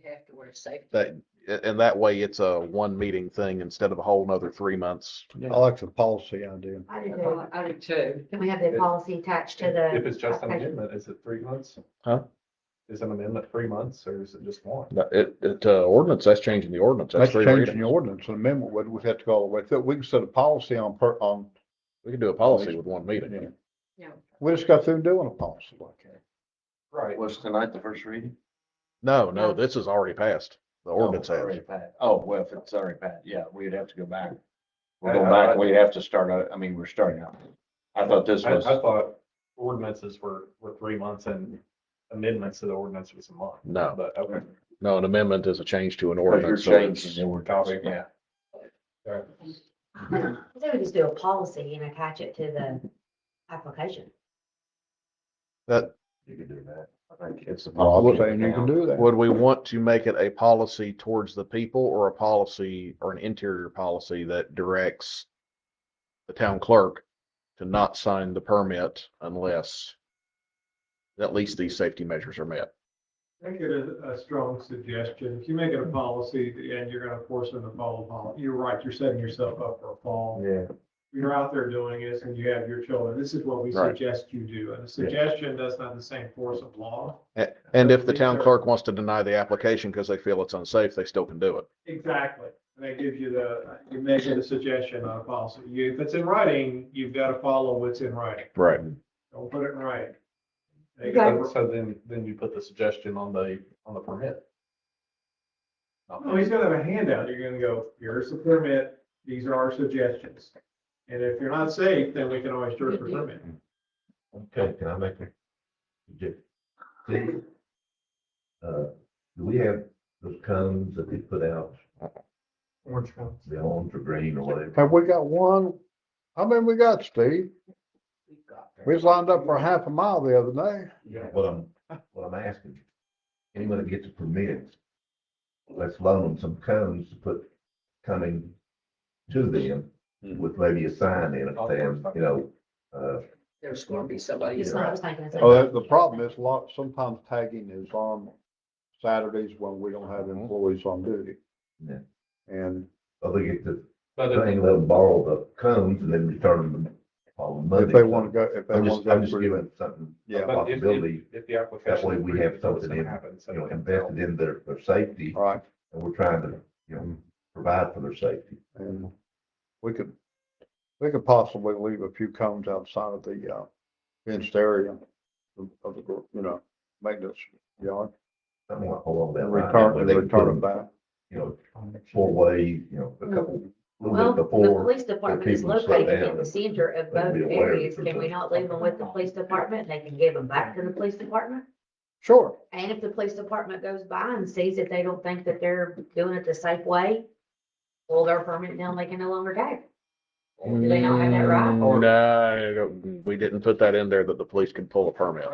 they have to wear safety. and that way it's a one meeting thing instead of a whole nother 3 months? I like the policy idea. I do too. I do too. Can we have the policy attached to the? if it's just an application? amendment, is it 3 months? Huh? Is an amendment 3 months or is it just one? Ordinance, that's changing the ordinance. That's three changing readings. the ordinance. An amendment, we'd have to go all the way through. We can set a policy on, We could do a policy with one meeting. we just got through doing a policy like that. Right. Was tonight the first reading? No, No. this is already passed. The ordinance Oh, has. already passed. Oh, well, if it's already passed, yeah, we'd have to go back. We're I- going I- back, we'd have to start, I mean, we're starting out. I thought this I was, thought ordinances were 3 months and amendments to the ordinance was a month. No, But, okay. no, an amendment is a change to an because you're ordinance. so it's- changing the ordinance, yeah. I think we just do a policy and attach it to the application. That, You could do that. I think it's a I'm policy. saying you can do that. would we want to make it a policy towards the people or a policy or an interior policy that directs the town clerk to not sign the permit unless at least these safety measures are met? Make it a strong suggestion. If you make it a policy and you're gonna force them to follow policy, you're right, you're setting yourself up for a fall. Yeah. You're out there doing this and you have your children, this is what we Right. suggest you do. And a suggestion doesn't have the same force of law. And if the town clerk wants to deny the application because they feel it's unsafe, they still can do it. Exactly. And they give you you make it a suggestion on a policy. If it's in writing, you've got to follow what's in writing. Right. Don't put it in writing. Okay. So then you put the suggestion on the permit. Oh, he's gonna have a handout. You're gonna go, here's the permit, these are our suggestions. And if you're not safe, then we can always charge for permit. Okay, can I make a suggestion? Steve, do we have those cones that they put out, Orange cones. the orange or green or whatever? Have we got one? How many we got, Steve? We was lined up for half a mile the other day. What I'm asking, anyone that gets a permit, let's loan them some cones to put coming to them with maybe a sign in it saying, you know, There's gonna be somebody. That's what I was thinking. Oh, the problem is sometimes tagging is on Saturdays when we don't have employees on duty. Yeah. And or they get the But thing, let them borrow the cones and then return them on Monday. if they want to go, if they I'm want just, to I'm go just through, giving something, yeah, a But possibility. if the application. That way we have something in, happens, you know, invested in their safety, all right, and we're trying to, you know, provide for their safety. and we could possibly leave a few cones outside of the, fenced area of the, you know, maintenance yard, Something along that and line. return, where and they can return put them back. You know, four-way, you know, a couple, a Well, little bit the before. police department is people to slow located down in the and center of both be aware areas. that Can we there's not leave them with the police department? They can give them back to the police department? Sure, And if the police department goes by and sees that they don't think that they're doing it the safe way, well, their permit now, they can no longer tag. Do they not have that right? No, we didn't put that in there that the police can pull a permit.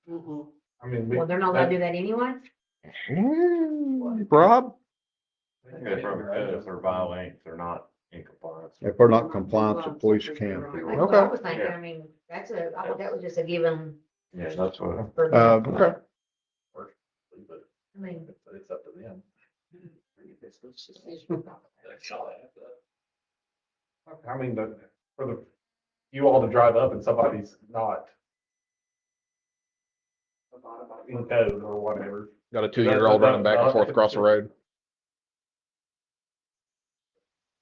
Mhm. I mean, Well, they're not allowed to do that anyway? Rob? They probably could if they're violating, if they're not in compliance. if they're not compliant, the police can. That's what I was thinking. I mean, that was just a given Yeah, that's what. for them. Okay, I mean, But it's up to them. I mean, for you all to drive up and somebody's not in code or whatever. Got a 2-year-old running back and forth across the road.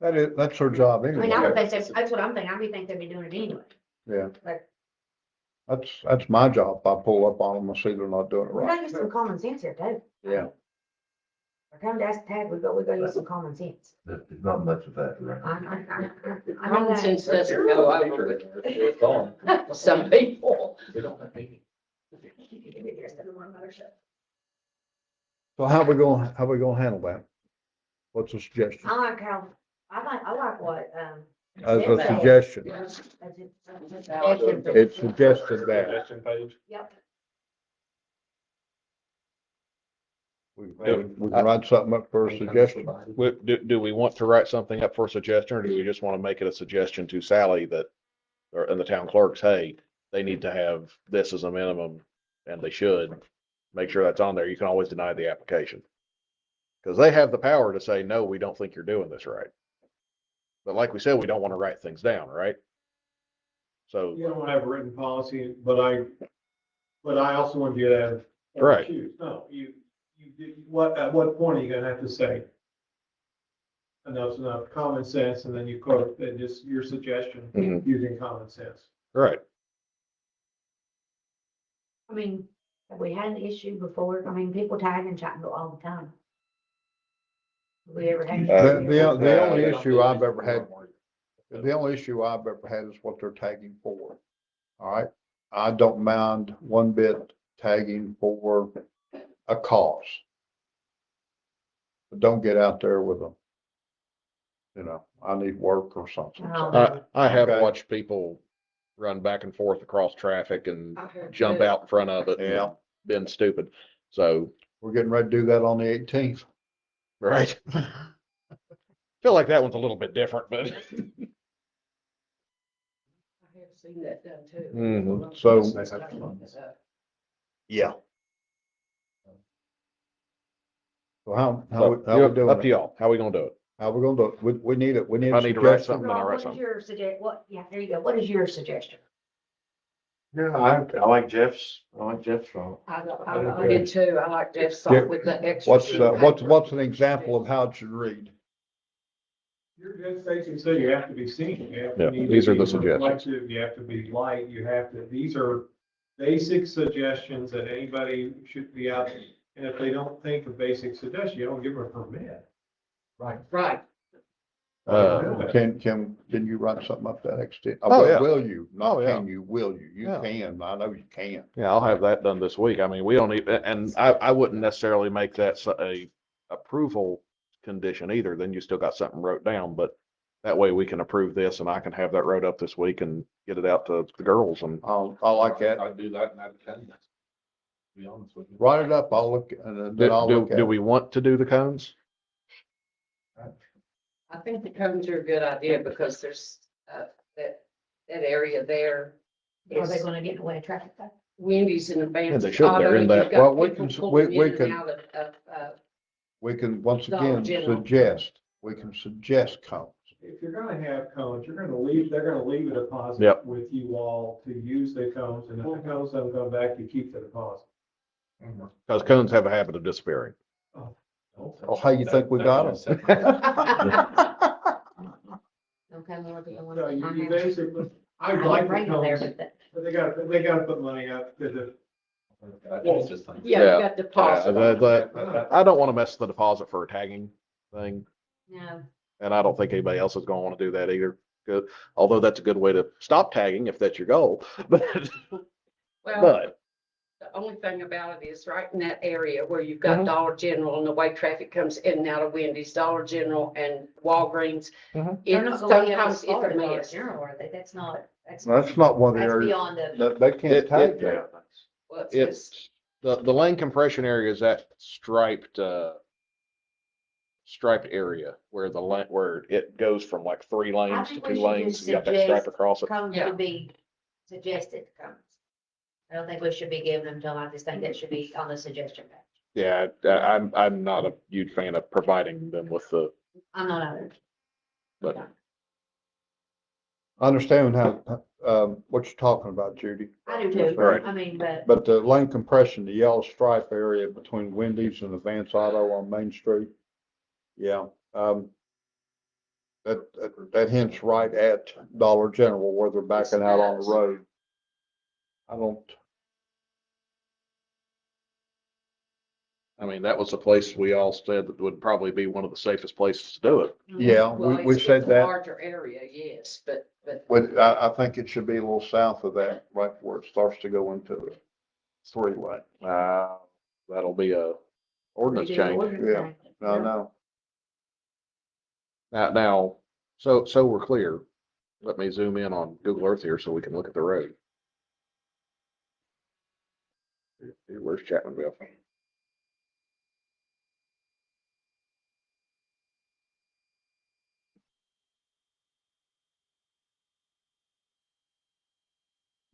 that's their job I anyway. mean, I would think that's what I'm thinking. I would think they'd be doing it anyway. Yeah. Like- That's my job. If I pull up on them and see they're not doing it We right. gotta use some common sense here too. Yeah. We're coming to ask the tag, we gotta use some common sense. There's not much of that around. I know Common that. sense doesn't go over with some people. So how we gonna handle that? What's the suggestion? I like how, I like what, As a Jeff said. suggestion, Suggestion. it's suggested that Suggestion page. Yep. we can write something up for a suggestion. Do we want to write something up for a suggestion, or do we just want to make it a suggestion to Sally that, or, and the town clerks, hey, they need to have this as a minimum, and they should make sure that's on there. You can always deny the application. Because they have the power to say, no, we don't think you're doing this right. But like we said, we don't want to write things down, right? So, You don't have a written policy, but I also want you to have. Right. choose. No, at what point are you gonna have to say? Enough's enough, common sense, and then you quote, just your suggestion, Mhm. using common sense. right. I mean, have we had an issue before? I mean, people tag in Chattanooga all the time. Have we ever had? The only issue I've ever had, is what they're tagging for. All right, I don't mind one bit tagging for a cause. But don't get out there with a, I need work or something. I have Okay. watched people run back and forth across traffic and I heard jump too. out in front of it. and Yeah. Been stupid. So, We're getting ready to do that on the 18th. right. Feel like that one's a little bit different, but. I have seen that done too. Mhm. So- Yeah. So how we Up doing to it? y'all. How we gonna do it? How we gonna do it? We need it. We need I a need to write suggestion. something. Then I'll Rob, write what is something. your yeah, there you go. What is your suggestion? Yeah, I like Jeff's thought. I did too. I like Jeff's thought with the extra. What's an example of how it should read? Your good Stacy said you have to be seen. Yeah, these are the suggestions. Reflective, you have to be light, these are basic suggestions that anybody should be out And if they don't think of basic suggestion, you don't give them a permit. Right. Can you write something up that extent? Oh, yeah. Will you? Oh, Not yeah. can you, will you? You Yeah. can, I know you can. Yeah, I'll have that done this week. I mean, we don't even, and I wouldn't necessarily make that a approval condition either. Then you still got something wrote down, but that way we can approve this and I can have that wrote up this week and get it out to the girls and I like that. I'd do that and I'd attend. To be honest with you. Write it up, I'll look, and then I'll look at do it. we want to do the cones? I think the cones are a good idea because there's, that area there. Are they is gonna get in the way of traffic though? Wendy's in advance. Yeah, they should. They're in that- Well, we can- Of We can, once Dollar again, General. we can suggest cones. If you're gonna have cones, they're gonna leave a deposit Yep. with you all to use the cones, and if the cones don't come back, you keep the deposit. Because cones have a habit of disappearing. Oh, how you think we got them? Okay, more than the one. So you I have. basically, I I like bring the them there, cones, but but they gotta put money up, because if It's just like- Yeah, Yeah. you got deposit. I don't want to mess the deposit for a tagging thing. no, And I don't think anybody else is going to want to do that either. Good. Although that's a good way to stop tagging if that's your goal. But, Well, but the only thing about it is right in that area where you've got Dollar General and the way traffic comes in and out of Wendy's, Dollar General and Walgreens. Mhm. they're It not gonna get sometimes it's a Dollar mess. General, are they? That's not, that's That's not one of the that's areas, beyond the. they can't It- tag it- that. Well, it's, the lane compression area is that striped area where where it goes from like 3 lanes to think 2 we should lanes. just You got that stripe suggest across it. Cones Yeah. should be suggested cones. I don't think we should be giving them to them. I just think that should be on the suggestion page. Yeah, I'm not a huge fan of providing them with the, I'm not either. but I understand how, what you're talking about, Judy. I do too. Right. I mean, but But the lane compression, the yellow stripe area between Wendy's and Advance Auto on Main Street. Yeah, that hints right at Dollar General where they're backing out on the road. I don't, I mean, that was the place we all said that would probably be one of the safest places to do it. yeah, well, we it's said a that. larger area, yes, but I think it should be a little south of that, right where it starts to go into the 3-way. That'll be a ordinance we do change. ordinance Yeah. change. No. Now, so we're clear. Let me zoom in on Google Earth here so we can look at the road. Where's Chapmanville?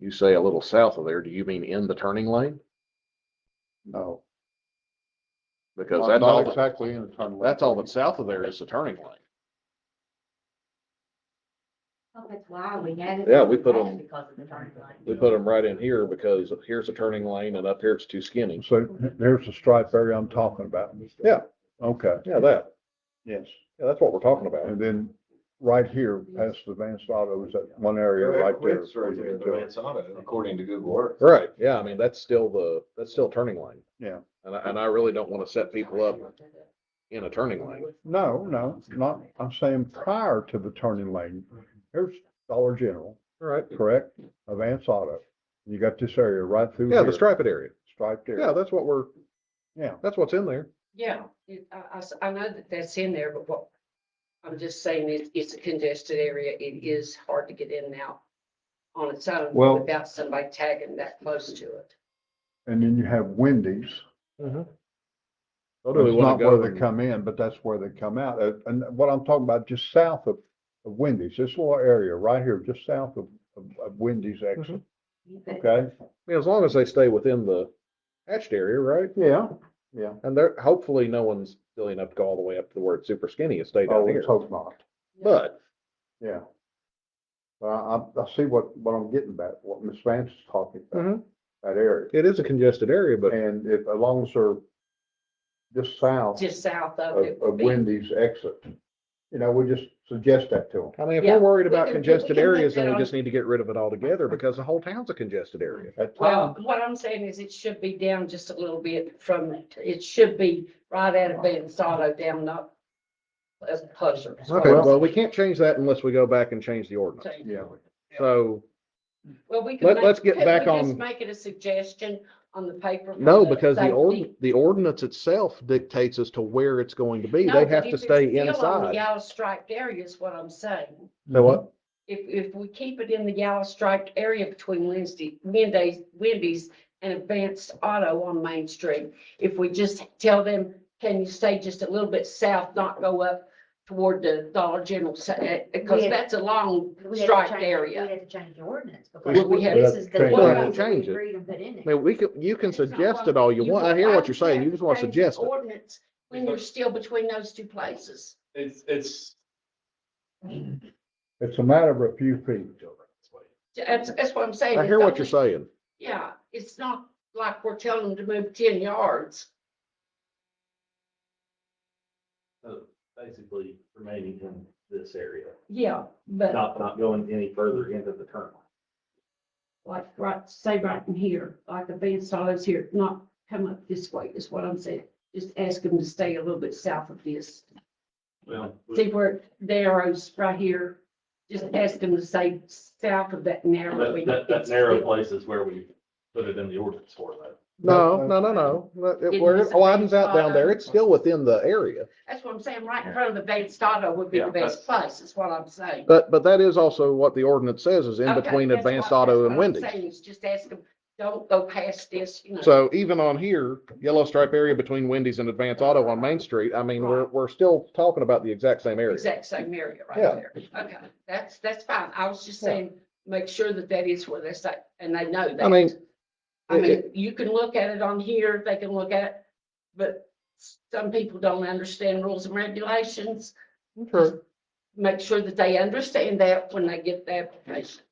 You say a little south of there, do you mean in the turning lane? No. Because Not that's all, exactly in the turn lane. that's all that's south of there is the turning lane. Oh, that's why we had it. Yeah, we put them- Because of the turning lane. We put them right in here because here's a turning lane and up here it's too skinny. So there's the stripe area I'm talking about. Yeah. Okay, Yeah, that. yes. Yeah, that's what we're talking about. And then right here past the Advance Auto is that one area right there. It's right there, Advance Auto, according to Google Earth. Right, yeah, I mean, that's still turning lane. Yeah. And I really don't want to set people up in a turning lane. No, not, I'm saying prior to the turning lane. Here's Dollar General, Right. correct? Advance Auto. You got this area right through Yeah, here. the striped area. Striped area. Yeah, that's what's in there. yeah, I know that that's in there, but what I'm just saying is it's a congested area. It is hard to get in and out on its own Well- without somebody tagging that close to it. And then you have Wendy's. So do we It's want not to go where they and- come in, but that's where they come out. And what I'm talking about, just south of Wendy's, this little area right here, just south of Wendy's exit. Okay? Yeah, as long as they stay within the hatched area, right? Yeah. And there, hopefully no one's silly enough to go all the way up to where it's super skinny and stay Oh, down here. let's hope not. But, Yeah. I see what I'm getting at, what Ms. Vance is talking about, that area. it is a congested area, but And if, as long as they're just south Just south of it would of be. Wendy's exit, we just suggest that to them. I mean, if Yeah, we're worried we about can- congested we can make areas, then that we on- just need to get rid of it altogether because the whole town's a congested area. At Well, times, what I'm saying is it should be down just a little bit from, it should be right out of Ben's Auto down, not as closer. Okay, well, we can't change that unless we go back and change the ordinance. yeah. So, Well, we can. let's get couldn't back we just on- make it a suggestion on the paper. for no, because safety? the ordinance itself dictates as to where it's going to be. No, They but have if to it's stay still on the inside. Yellow striped area is what I'm saying. So what? If we keep it in the yellow striped area between Wendy's and Advanced Auto on Main Street, if we just tell them, can you stay just a little bit south, not go up toward the Dollar General, because We- that's a long We have to striped change- We area. have to change the ordinance Well, because we have this to is the change it. ordinance that we Change it. agreed and put in I there. mean, you can That's not suggest what- it all you want. I hear what you're saying. have You just want to change the suggest it. Ordinance when you're still between those two places. It's. It's a matter of a few feet. That's what I'm saying. I It's hear what you're only- saying. Yeah, it's not like we're telling them to move 10 yards. So basically remaining in this area, Yeah, but not going any further into the turn lane. like, right, say right in here, like Advanced Autos here, not come up this way is what I'm saying. Just ask them to stay a little bit south of this. Well, See where the arrows right here? Just ask them to stay south of that narrow. that narrow place is where we put it in the ordinance for that. No. Where it widens out down there, it's still within the area. That's what I'm saying, right in front of Advanced Auto would be the Yeah, best place, is what I'm saying. But that is also what the ordinance says is in Okay, between that's Advanced what- Auto that's and what I'm Wendy's. saying, is just ask them, don't go past this, you know. So even on here, yellow stripe area between Wendy's and Advanced Auto on Main Street, I mean, we're still talking about the exact same area. Exact same area right Yeah. there. Okay, that's fine. I was just Yeah. saying, make sure that that is where they say, and they know that. I mean, I mean, you can look at it on here, they can look at it, but some people don't understand rules and regulations. True. Make sure that they understand that when they get the application.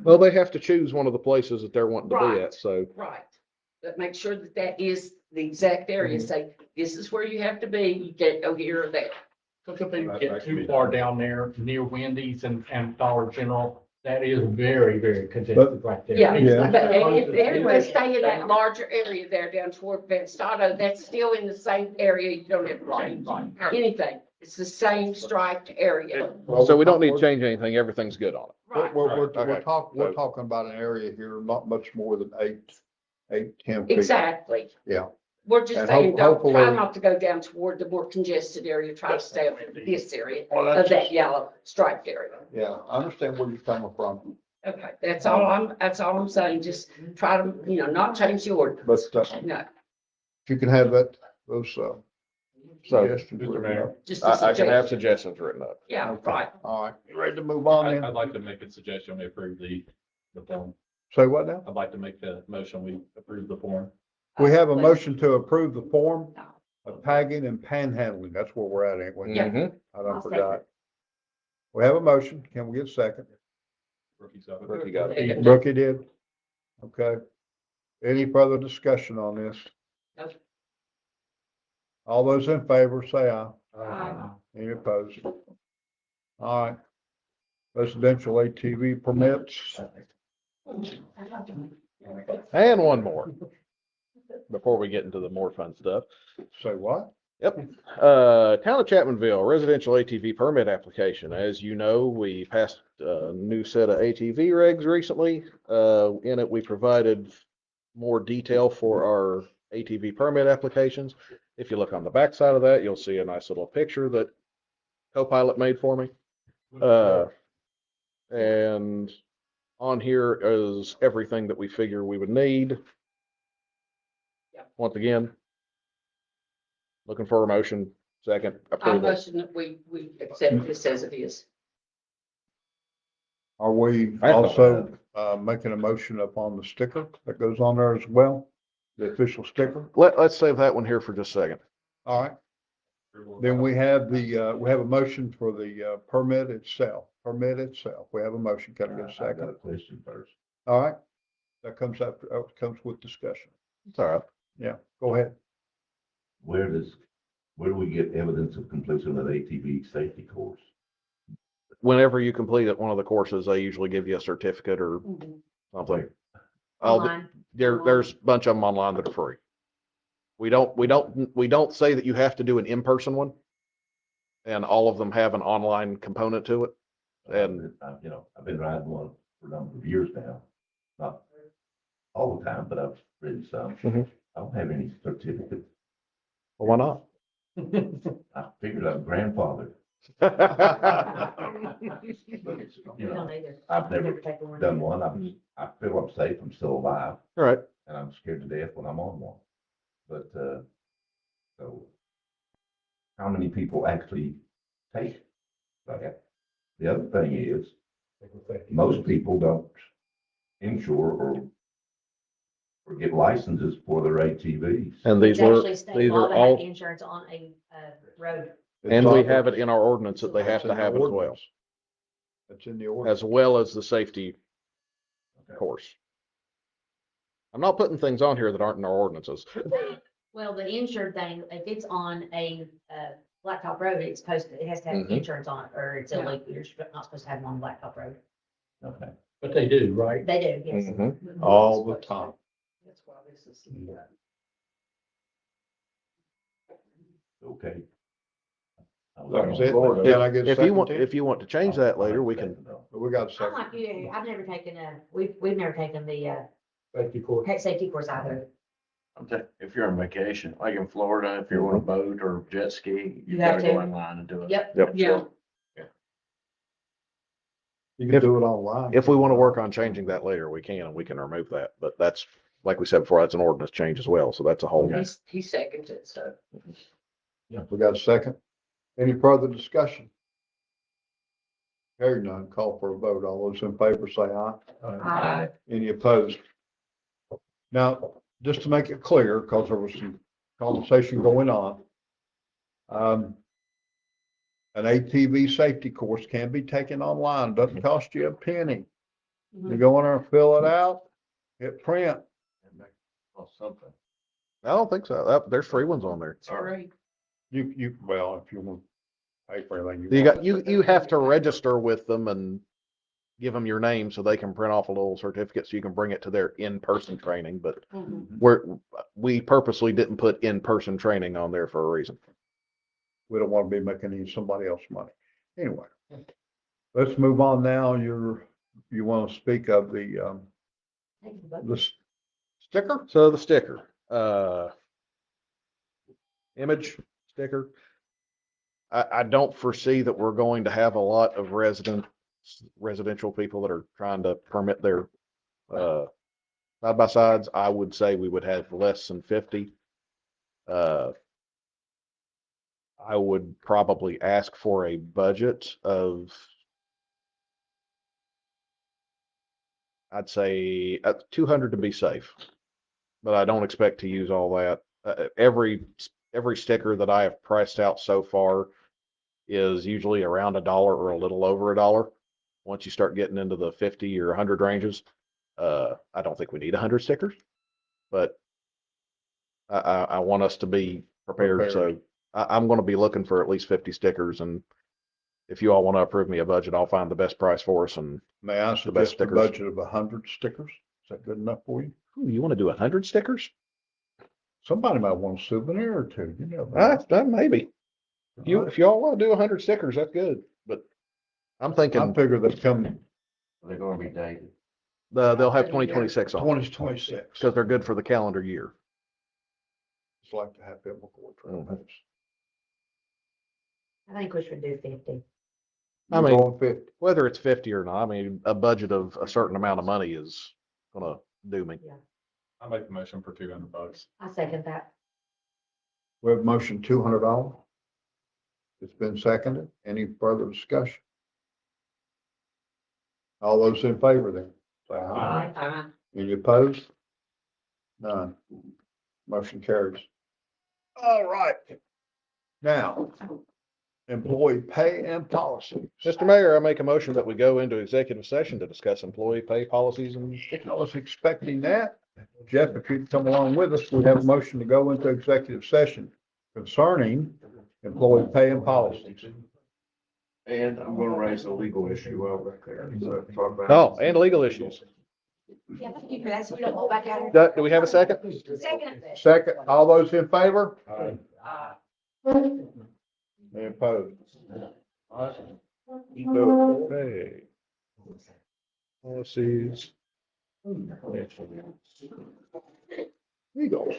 Well, they have to choose one of the places that they're wanting to be Right. at, so. Right. But make sure that that is the exact area. Say, this is where you have to be. You can't go here or there. Because if they get too far down there near Wendy's and Dollar General, that is very, very congested right there. Yeah, Yeah. but if they stay in that larger area there down toward Advanced Auto, that's still in the same area. You don't have to write anything. It's the same striped area. So we don't need to change anything. Everything's good on it. Right. Okay. We're So- talking about an area here, not much more than 10 feet. Exactly. Yeah. We're just And saying, don't, try hopefully- not to go down toward the more congested area. Try to stay up in this area Well, of that's, that yellow striped area. yeah, I understand where you're coming from, Okay, that's all I'm saying. Just try to, not change the order. but, No, if you can have that, those, So suggestions. Mr. written Mayor. up. just a I can have suggestion. suggestions written up. Yeah, right. All right, you ready to move on then? I'd like to make a suggestion, we approve the form. Say what now? I'd like to make the motion, we approve the form. We have a motion to approve the form No. of tagging and panhandling. That's where we're at, ain't we? Yeah. Mhm. I done I'll second. forgot. We have a motion. Can we get a second? Rookie stuff. Ricky got it. Brookie did. Okay. Any further discussion on this? No. All those in favor, say aye. Aye. Any opposed? All right. Residential ATV permits. And one more. Before we get into the more fun stuff. Say what? Yep. Town of Chapmanville residential ATV permit application. As you know, we passed a new set of ATV regs recently. In it, we provided more detail for our ATV permit applications. If you look on the back side of that, you'll see a nice little picture that Copilot made for me. And on here is everything that we figure we would need. Once again, looking for a motion, second I approval. motion that we accept this as it is. Are we I thought also, making a motion upon the sticker that goes on there as well? The official sticker? Let's save that one here for just a second. All right. Then we have we have a motion for the, permit itself. We have a motion. Can I get a I got a second? question first. All right. That comes after, that comes with discussion. It's all right. Yeah, go ahead. Where do we get evidence of completion of the ATV safety course? whenever you complete one of the courses, they usually give you a certificate or something. Online. There's a bunch of them online that are free. We don't say that you have to do an in-person one. And all of them have an online component to it. And You know, I've been riding one for a number of years now. Not all the time, but I've ridden some. Mhm. I don't have any certificate. well, why not? I figured I'm grandfather. All But, you We know, don't either. I've never taken one. done one. I feel I'm safe. I'm still alive. right. And I'm scared to death when I'm on one. But, so how many people actually take that? The other thing is, most people don't insure or get licenses for their ATVs. And It's actually state these law are to have all, insurance on a, road. and we have it in our ordinance that they have to have it as well, It's in the ordinance. as well as the safety course. I'm not putting things on here that aren't in our ordinances. Well, the insured thing, if it's on a, blacktop road, it has to have Mhm. insurance on it, or it's illegal. You're not supposed to have them on blacktop road. Okay. But they do, right? They do, yes. Mhm. All the time. That's why this is. Okay. That's it. Can I get a If you want, second? if you want to change that later, we can. We got a I'm second. like you, I've never taken we've never taken the, Safety course. safety course either. If you're on vacation, like in Florida, if you're on a boat or jet ski, you You have gotta go to. online and do it. Yep. Yep. Yeah. You can do it online. If we want to work on changing that later, we can, and we can remove that. But that's, like we said before, that's an ordinance change as well. So that's a whole. He seconds it, so. We got a second. Any further discussion? Hearing none, call for a vote. All those in favor say aye. Aye. Any opposed? Now, just to make it clear, because there was some conversation going on. An ATV safety course can be taken online, doesn't cost you a penny. You go in there and fill it out, hit print. Or something. I don't think so. There's free ones on there. Sorry. Well, if you want to pay for anything. You have to register with them and give them your name so they can print off a little certificate so you can bring it to their in-person training. But we purposely didn't put in-person training on there for a reason. We don't want to be making any somebody else money. Anyway, let's move on now. You want to speak of the sticker? So the sticker, image sticker. I don't foresee that we're going to have a lot of residential people that are trying to permit their side by sides. I would say we would have less than 50. I would probably ask for a budget of, I'd say 200 to be safe, but I don't expect to use all that. Every sticker that I have priced out so far is usually around $1 or a little over $1. Once you start getting into the 50 or 100 ranges, I don't think we need 100 stickers, but I want us to be prepared. So I'm going to be looking for at least 50 stickers, and if you all want to approve me a budget, I'll find the best price for us. And May I the best suggest a stickers. budget of 100 stickers? Is that good enough for you? Ooh, you want to do 100 stickers? Somebody might want a souvenir or two, you know. Maybe. If y'all want to do 100 stickers, that's good. But I'm I thinking figure that come They're gonna be dated. they'll have 2026 on 2026. because they're good for the calendar year. It's like to have them record trail Mhm. maps. I think we should do 50. I mean, Going 50. whether it's 50 or not, I mean, a budget of a certain amount of money is gonna do me. I make the motion for $200. I second that. We have motion $200. It's been seconded. Any further discussion? All those in favor then? Say aye. Any opposed? None. Motion carries. All right. Now, employee pay and policy. Mr. Mayor, I make a motion that we go into executive session to discuss employee pay policies and. I was expecting that. Jeff, if you'd come along with us, we have a motion to go into executive session concerning employee pay and policies. And I'm gonna raise a legal issue over there, so talk about. Oh, and legal issues. Yeah, thank you for that, so we don't go back out. Do we have a second? Second. Second, all those in favor? They opposed. Okay. Policies. Legal.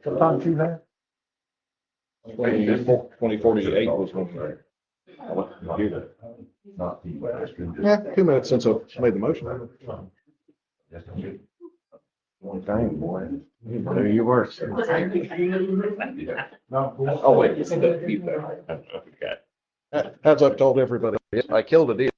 Sometimes you have. 2048 was one. Not the pedestrian. Yeah, 2 minutes since I made the motion. Just a bit. One thing, boy. You do your worst. Oh, wait, you said that. Keep that. Okay. As I've told everybody, I killed a deer.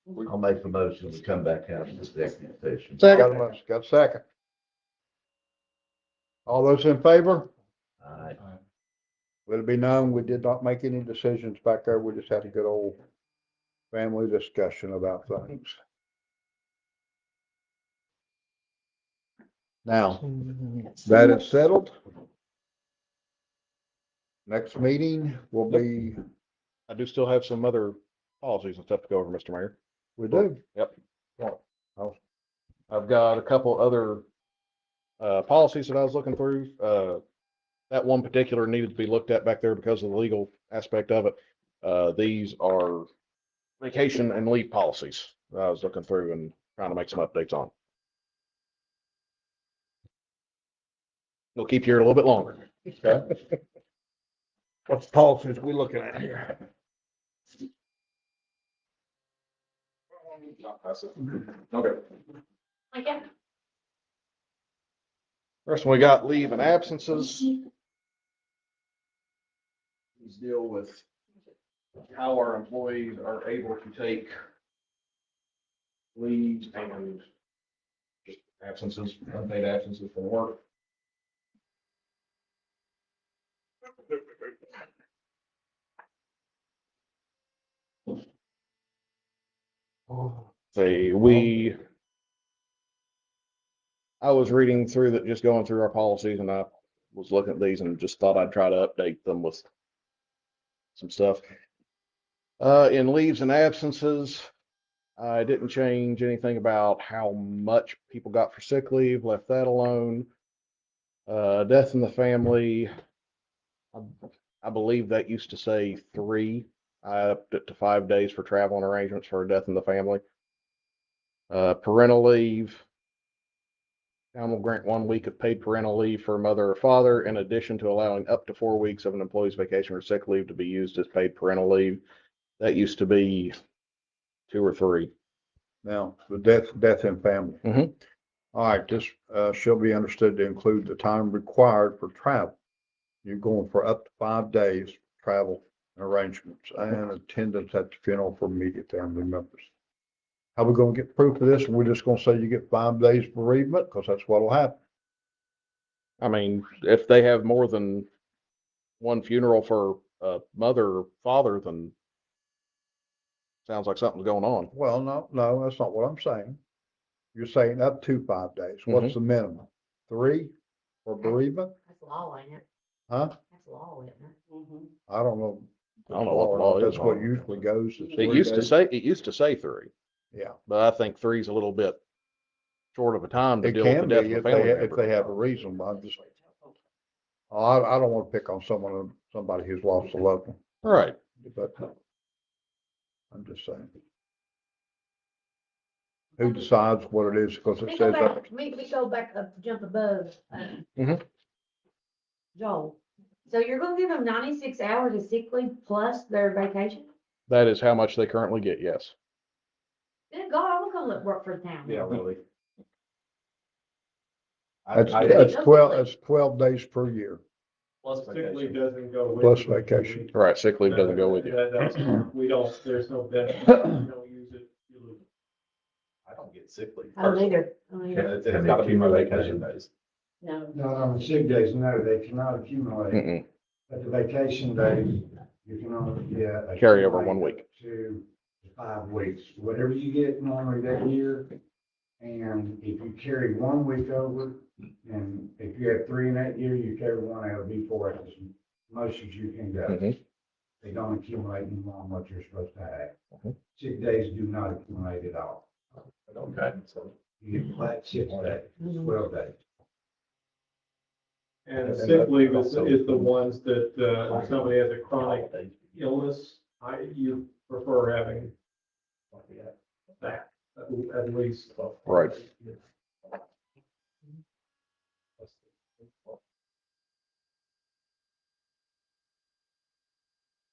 I'll make the motion to come back out of this executive session. Got a motion, got a second. All those in favor? All right. Let it be known, we did not make any decisions back there. We just had a good old family discussion about things. Now, that is settled. Next meeting will be, I do still have some other policies and stuff to go over, Mr. Mayor. we do. Yep. I've got a couple other policies that I was looking through. That one particular needed to be looked at back there because of the legal aspect of it. These are vacation and leave policies that I was looking through and trying to make some updates on. We'll keep you here a little bit longer. Okay. What's the policies we looking at here? Okay. Like, yeah. First one, we got leave and absences. These deal with how our employees are able to take leaves and just absences, unpaid absences from work. I was reading through that, just going through our policies, and I was looking at these and just thought I'd try to update them with some stuff. In leaves and absences, I didn't change anything about how much people got for sick leave, left that alone. Death in the family, I believe that used to say 3. I upped it to 5 days for travel and arrangements for a death in the family. Parental leave. Town will grant 1 week of paid parental leave for mother or father, in addition to allowing up to 4 weeks of an employee's vacation or sick leave to be used as paid parental leave. That used to be 2 or 3. Now, the death in family. Mhm. All right, this shall be understood to include the time required for travel. You're going for up to 5 days travel arrangements and attendance at the funeral for immediate family members. How we gonna get proof of this? We're just gonna say you get 5 days bereavement, because that's what'll happen. I mean, if they have more than one funeral for a mother or father, then sounds like something's going on. Well, no, that's not what I'm saying. You're saying up to 5 days. What's the minimum? 3 for bereavement? That's law, ain't it? Huh? That's law, isn't it? I don't know. I don't know what the law is. That's what usually goes. is 3 It used to days. say 3, Yeah, but I think 3 is a little bit short of a time to it deal with the can death be of a if family if member. they have a reason, but I'm just, I don't want to pick on somebody who's lost a loved one, Right. but I'm just saying. Who decides what it is, because it We go says back, that, we go back up, jump above, Mhm. Joel. So you're gonna give them 96 hours of sick leave plus their vacation? That is how much they currently get, yes. Good God, I'm gonna come work for the town. Really. that's 12 days per year. Plus sick leave doesn't go with. Plus it. vacation. Right, sick leave doesn't go with you. We don't, there's no benefit, you don't use it, you lose it. I don't get sick leave. I don't either. I don't either. It's gotta be my vacation days. No. Not on the sick days, no, they cannot accumulate. Mm-mm. But the vacation days, you can only get. Carry over 1 week. 2 to 5 weeks, whatever you get normally that year. And if you carry 1 week over, and if you have 3 in that year, you carry 1 out of before, as much as you can go. Mhm. They don't accumulate anymore on what you're supposed to have. Mhm. Sick days do not accumulate at all. Okay, so. You get flat 6 days, 12 days. And sick leave is the ones that, if somebody has a chronic illness, you prefer having that, at least. Right.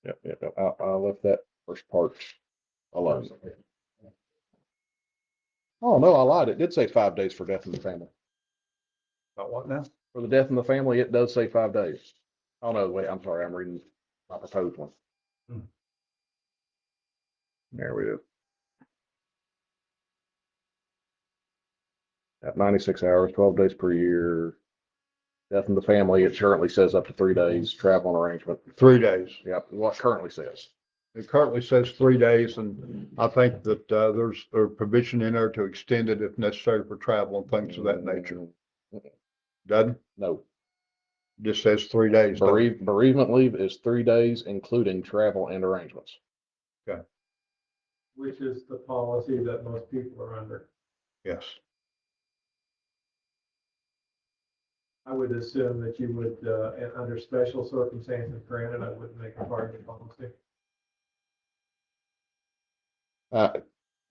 Yep. I left that first part alone. Oh, no, I lied. It did say 5 days for death in the family. About what now? For the death in the family, it does say 5 days. Oh, no, wait, I'm sorry. I'm reading my proposed one. There we go. At 96 hours, 12 days per year. Death in the family, it currently says up to 3 days, travel arrangement. 3 days. Yep, what currently says. It currently says 3 days, and I think that, there's a provision in there to extend it if necessary for travel and things of that nature. Doesn't, No, just says 3 days. doesn't it? bereavement leave is 3 days, including travel and arrangements. Which is the policy that most people are under. Yes. I would assume that you would, and under special circumstances granted, I wouldn't make a part of the policy.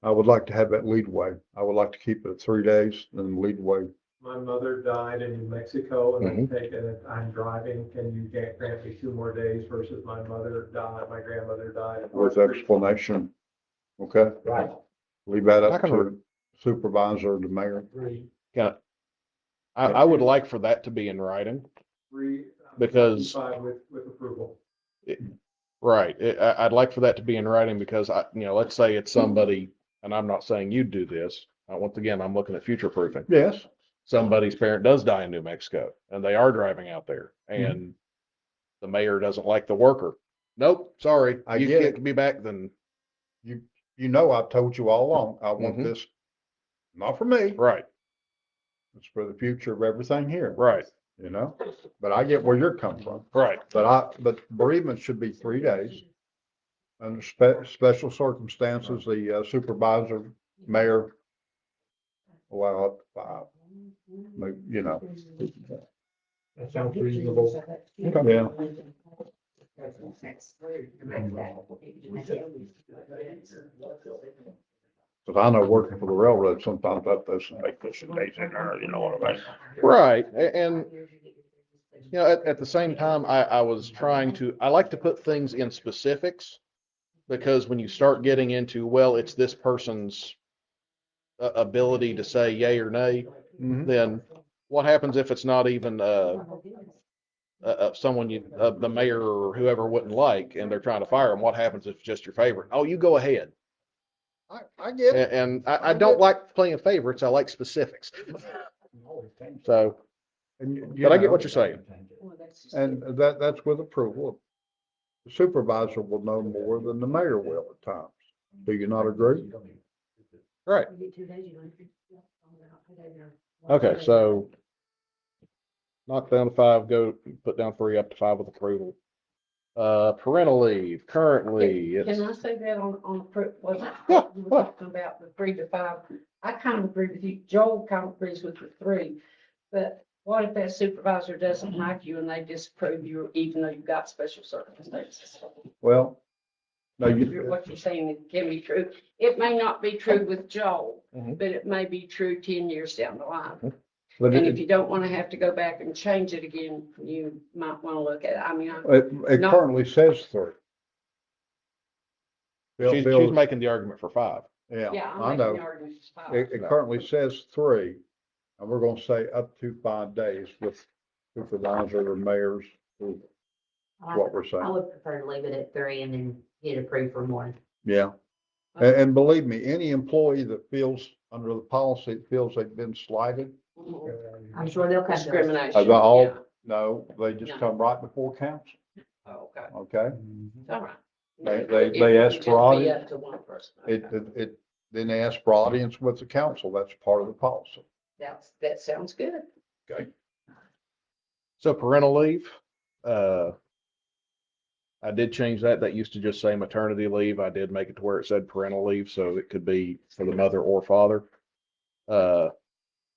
I would like to have that lead way. I would like to keep it at 3 days and lead way. My mother died in New Mexico and I'm taking it, I'm driving, can you grant me 2 more days versus my mother died, my grandmother died. With explanation. Okay? Right. Leave that I up can to supervisor, the mayor. Can I would like for that to be in writing. Because- With approval. Right. I'd like for that to be in writing because let's say it's somebody, and I'm not saying you do this. Once again, I'm looking at future proofing. Yes. Somebody's parent does die in New Mexico and they are driving out there and the mayor doesn't like the worker. Nope, sorry. I You get it. can't be back then. You know, I've told you all along, I want Mhm. this, not for me, Right, it's for the future of everything here, right, you know? But I get where you're coming from. right. But bereavement should be 3 days. Under special circumstances, the supervisor, mayor, allow up to 5, you know. That sounds reasonable. Yeah. Cause I know working for the railroad, sometimes that does some vacation days in there, you know what I mean? Right. And at the same time, I was trying to, I like to put things in specifics because when you start getting into, well, it's this person's ability to say yay or nay, then what happens if it's not even someone the mayor or whoever wouldn't like and they're trying to fire them? What happens if it's just your favorite? Oh, you go ahead. I get it. And I don't like playing favorites. I like specifics. So, And you but I get know, what you're saying. and that's with approval. The supervisor will know more than the mayor will at times. Do you not agree? Right. Okay, so knock down to 5, put down 3, up to 5 with approval. Parental leave, currently, Can it's, I say that on, what Yeah, you were what? talking about, the 3 to 5? I kind of agree with you. Joel kind of agrees with the 3. But what if that supervisor doesn't like you and they disapprove you, even though you've got special circumstances? Well, no, What you're saying can be true. It may not be true with Joel, Mhm. but it may be true 10 years down the line. but And if you don't want to have to go back and change it again, you might want to look at it. I mean, it not- currently says 3. she's making the argument for 5. yeah, Yeah, I'm I making the know. argument. it's fine. It currently says 3, and we're gonna say up to 5 days with supervisor or mayors, is what we're I saying. would prefer to leave it at 3 and then get approved for more. Yeah. And believe me, any employee that feels under the policy, feels they've been slighted, I'm sure they'll come to us. Discrimination. Are they all- yeah. no, they just No. come right before council, Oh, okay, okay? all right. They It ask would for just be audience. up to one person. Then they ask for audience with the council, that's part of the policy. That sounds good. So parental leave, I did change that. That used to just say maternity leave. I did make it to where it said parental leave, so it could be for the mother or father.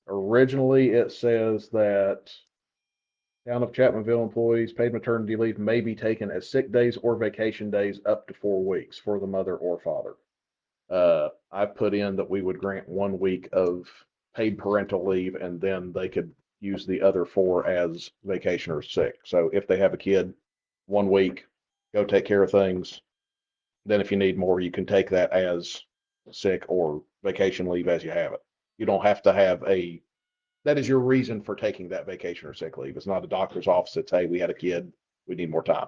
Originally, it says that Town of Chapmanville employees paid maternity leave may be taken as sick days or vacation days up to 4 weeks for the mother or father. I put in that we would grant 1 week of paid parental leave and then they could use the other 4 as vacation or sick. So if they have a kid, 1 week, go take care of things. Then if you need more, you can take that as sick or vacation leave as you have it. You don't have to have that is your reason for taking that vacation or sick leave. It's not a doctor's office that say, we had a kid, we need more time.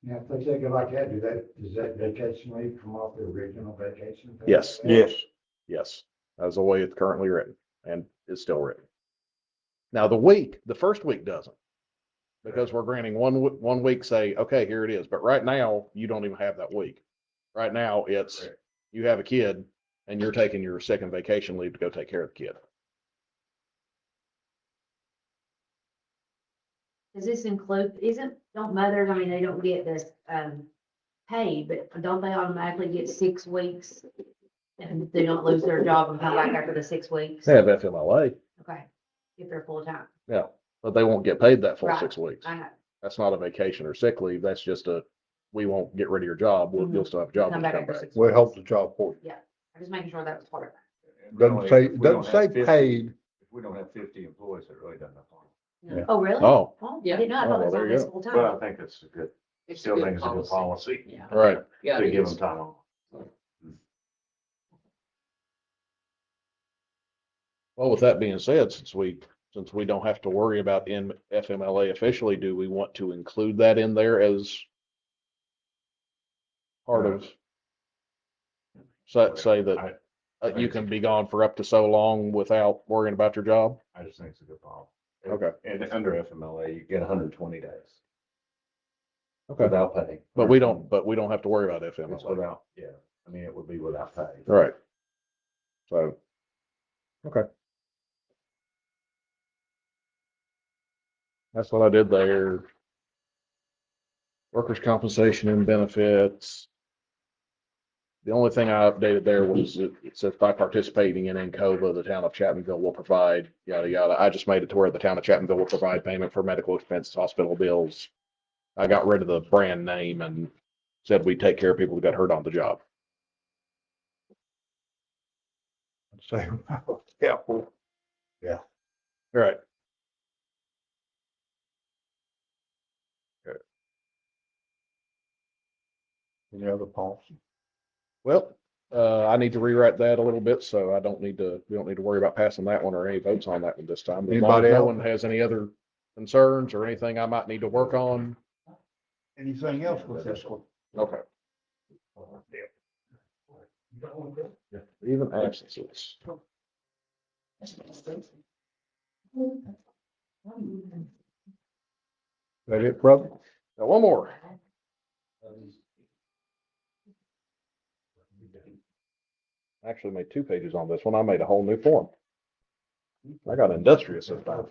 Now, if they take it like that, does that vacation leave come off the original vacation? pay? Yes. Yes. Yes. as the way it's currently written and is still written. Now, the first week doesn't. Because we're granting one week, say, okay, here it is. But right now, you don't even have that week. Right now, it's, you have a kid and you're taking your second vacation leave to go take care of the kid. Does this include, don't mothers, I mean, they don't get this, paid, but don't they automatically get 6 weeks? And they don't lose their job and come back after the 6 weeks? They have FMLA, Okay, if they're full time. yeah, but they won't get paid that full Right. 6 weeks. I know. That's not a vacation or sick leave. That's just we won't get rid of your job. You'll still have a job Come when back you after come back. 6 We weeks. help the job for you. I'm just making sure that was part of it. Doesn't say, doesn't say paid. If we don't have 50 employees, it really doesn't apply. Yeah. Oh, really? Oh. I Yeah. didn't know. I Oh, thought it was there on you this go. full But time. I think it's a good, It's still think it's a good policy Yeah. Right. Yeah, to it give is. them time off. Well, with that being said, since we don't have to worry about FMLA officially, do we want to include that in there as part of, say that you can be gone for up to so long without worrying about your job? I just think it's a good policy. Okay. And under FMLA, you get 120 days Okay. without pay. But we don't have to worry about It's FMLA. without, yeah, I mean, it would be without pay. Right. So, okay. That's what I did there. Workers' compensation and benefits. The only thing I updated there was it says by participating in NCOVA, the town of Chapmanville will provide yada yada. I just made it to where the town of Chapmanville will provide payment for medical expenses, hospital bills. I got rid of the brand name and said we take care of people who got hurt on the job. Say, yeah, well, All right. any other policy? Well, I need to rewrite that a little bit, so we don't need to worry about passing that one or any votes on that one this time. As long as Anybody no else? one has any other concerns or anything I might need to work on. Anything else with this one? Okay. Even absences. That it, brother? Now, one more. Actually made 2 pages on this one. I made a whole new form. I got industrious this time.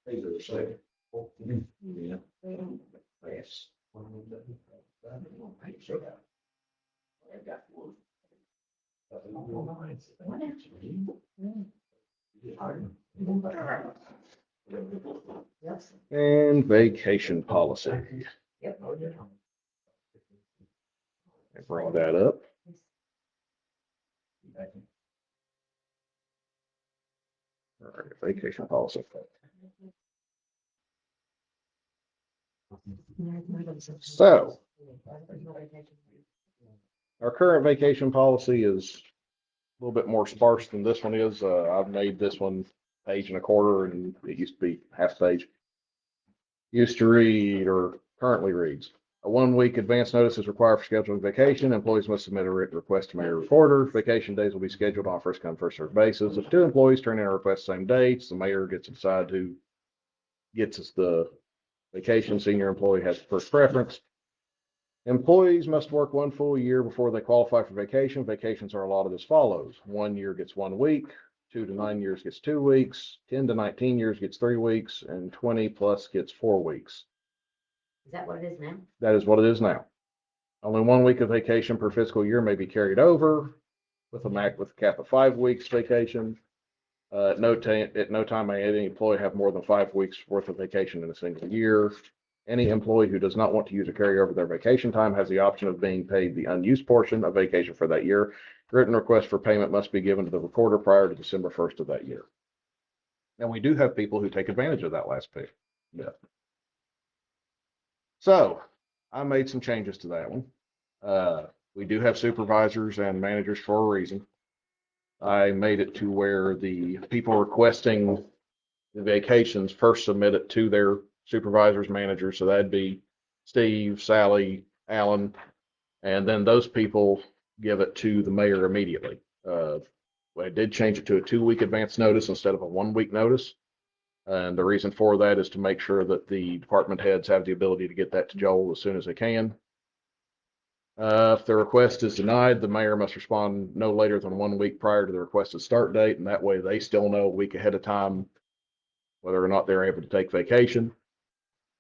These are the same. Yeah. Yes. And vacation policy. Yep. Bring that up. All right, vacation policy. So our current vacation policy is a little bit more sparse than this one is. I've made this one 1.25 pages, and it used to be half page. Used to read, or currently reads, a 1 week advance notice is required for scheduling vacation. Employees must submit a written request to mayor recorder. Vacation days will be scheduled on a first come, first served basis. If 2 employees turn in a request same dates, the mayor gets to decide who gets us the vacation. Senior employee has first preference. Employees must work 1 full year before they qualify for vacation. Vacations are allotted as follows. 1 year gets 1 week, 2 to 9 years gets 2 weeks, 10 to 19 years gets 3 weeks, and 20 plus gets 4 weeks. Is that what it is now? That is what it is now. Only 1 week of vacation per fiscal year may be carried over with a cap of 5 weeks vacation. At no time may any employee have more than 5 weeks worth of vacation in a single year. Any employee who does not want to use or carry over their vacation time has the option of being paid the unused portion of vacation for that year. Written request for payment must be given to the recorder prior to December 1st of that year. And we do have people who take advantage of that last pay. Yeah. So I made some changes to that one. We do have supervisors and managers for a reason. I made it to where the people requesting the vacations first submit it to their supervisors, managers. So that'd be Steve, Sally, Alan, and then those people give it to the mayor immediately. I did change it to a 2-week advance notice instead of a 1-week notice. And the reason for that is to make sure that the department heads have the ability to get that to Joel as soon as they can. If the request is denied, the mayor must respond no later than 1 week prior to the requested start date, and that way they still know a week ahead of time whether or not they're able to take vacation.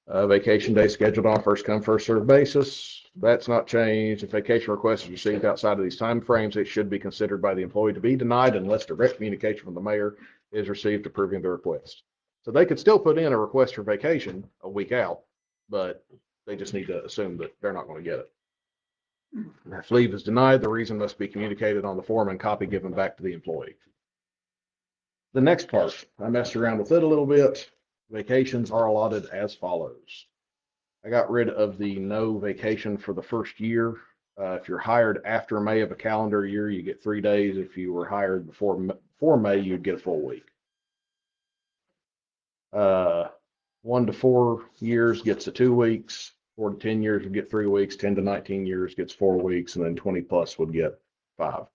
Vacation day scheduled on first come, first served basis. That's not changed. If vacation request is received outside of these timeframes, it should be considered by the employee to be denied unless direct communication from the mayor is received approving the request. So they could still put in a request for vacation a week out, but they just need to assume that they're not going to get it. If leave is denied, the reason must be communicated on the form and copy given back to the employee. The next part, I messed around with it a little bit. Vacations are allotted as follows. I got rid of the no vacation for the first year. If you're hired after May of a calendar year, you get 3 days. If you were hired before May, you'd get a full week. 1 to 4 years gets 2 weeks. 4 to 10 years would get 3 weeks. 10 to 19 years gets 4 weeks, and then 20 plus would get 5.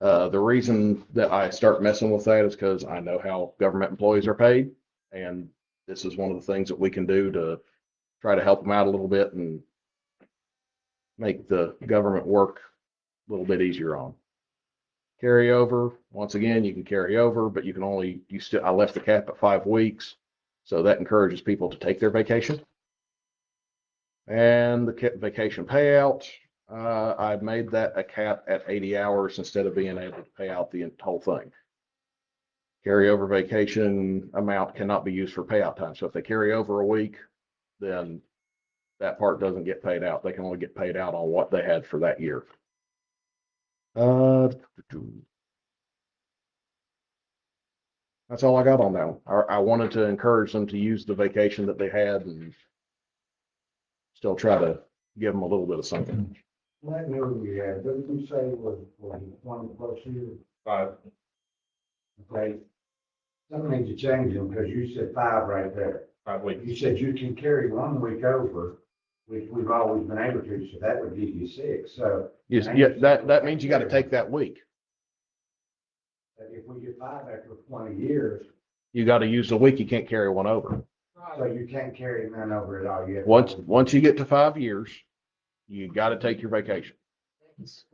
The reason that I start messing with that is because I know how government employees are paid, and this is one of the things that we can do to try to help them out a little bit and make the government work a little bit easier on. Carryover, once again, you can carry over, but you can only, I left the cap at 5 weeks, so that encourages people to take their vacation. And the vacation payout, I made that a cap at 80 hours instead of being able to pay out the whole thing. Carryover vacation amount cannot be used for payout time. So if they carry over a week, then that part doesn't get paid out. They can only get paid out on what they had for that year. That's all I got on that one. I wanted to encourage them to use the vacation that they had and still try to give them a little bit of something. That number you had, didn't you say was 20 plus years? 5. Okay. Something needs to change them because you said 5 right there. 5 weeks. You said you can carry 1 week over, which we've always been able to, so that would give you 6. So Yeah, that means you got to take that week. if we get 5 after 20 years, You got to use the week. You can't carry one over. so you can't carry none over at all. You have Once you get to 5 years, you got to take your vacation. At least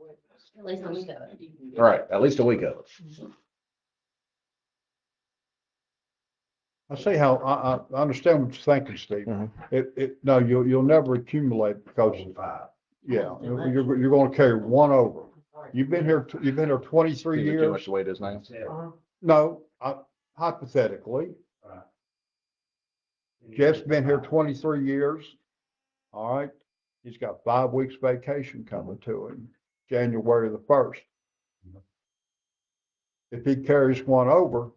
a week of it. All right, at least a week of it. I see how, I understand what you're thinking, Steve. Mhm. No, you'll never accumulate because, 5. yeah, you're gonna carry one over. You've been here 23 Is it too much years. the way it is now? No, hypothetically, Jeff's been here 23 years. All right, he's got 5 weeks vacation coming to him, January the 1st. If he carries one over,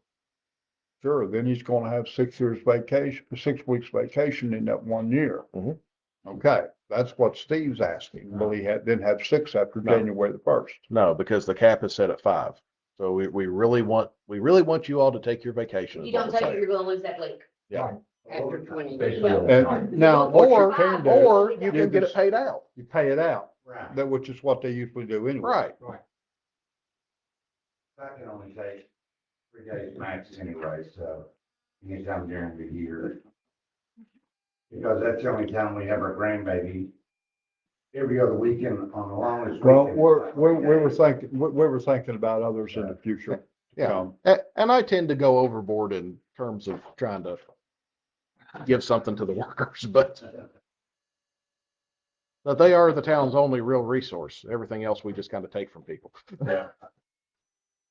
sure, then he's gonna have 6 years vacation, 6 weeks vacation in that 1 year. Mhm. Okay, that's what Steve's asking. Will he didn't have 6 after No. January the 1st? No, because the cap is set at 5. So we really want you all to take your vacation. If is you what don't we're take it, saying. you're gonna lose that week. Yeah. After 20 Especially years. on- And now, what you can do, Or you can get it paid out. you pay it out, Right. that which is what they usually do anyway. Right. I can only take 3 days max anyway, so anytime during the year. Because that's the only time we have our grandbaby. Every other weekend on the longest Well, weekend. we were thinking about others in the future. Yeah. And I tend to go overboard in terms of trying to give something to the workers, but they are the town's only real resource. Everything else we just kind of take from people. Yeah.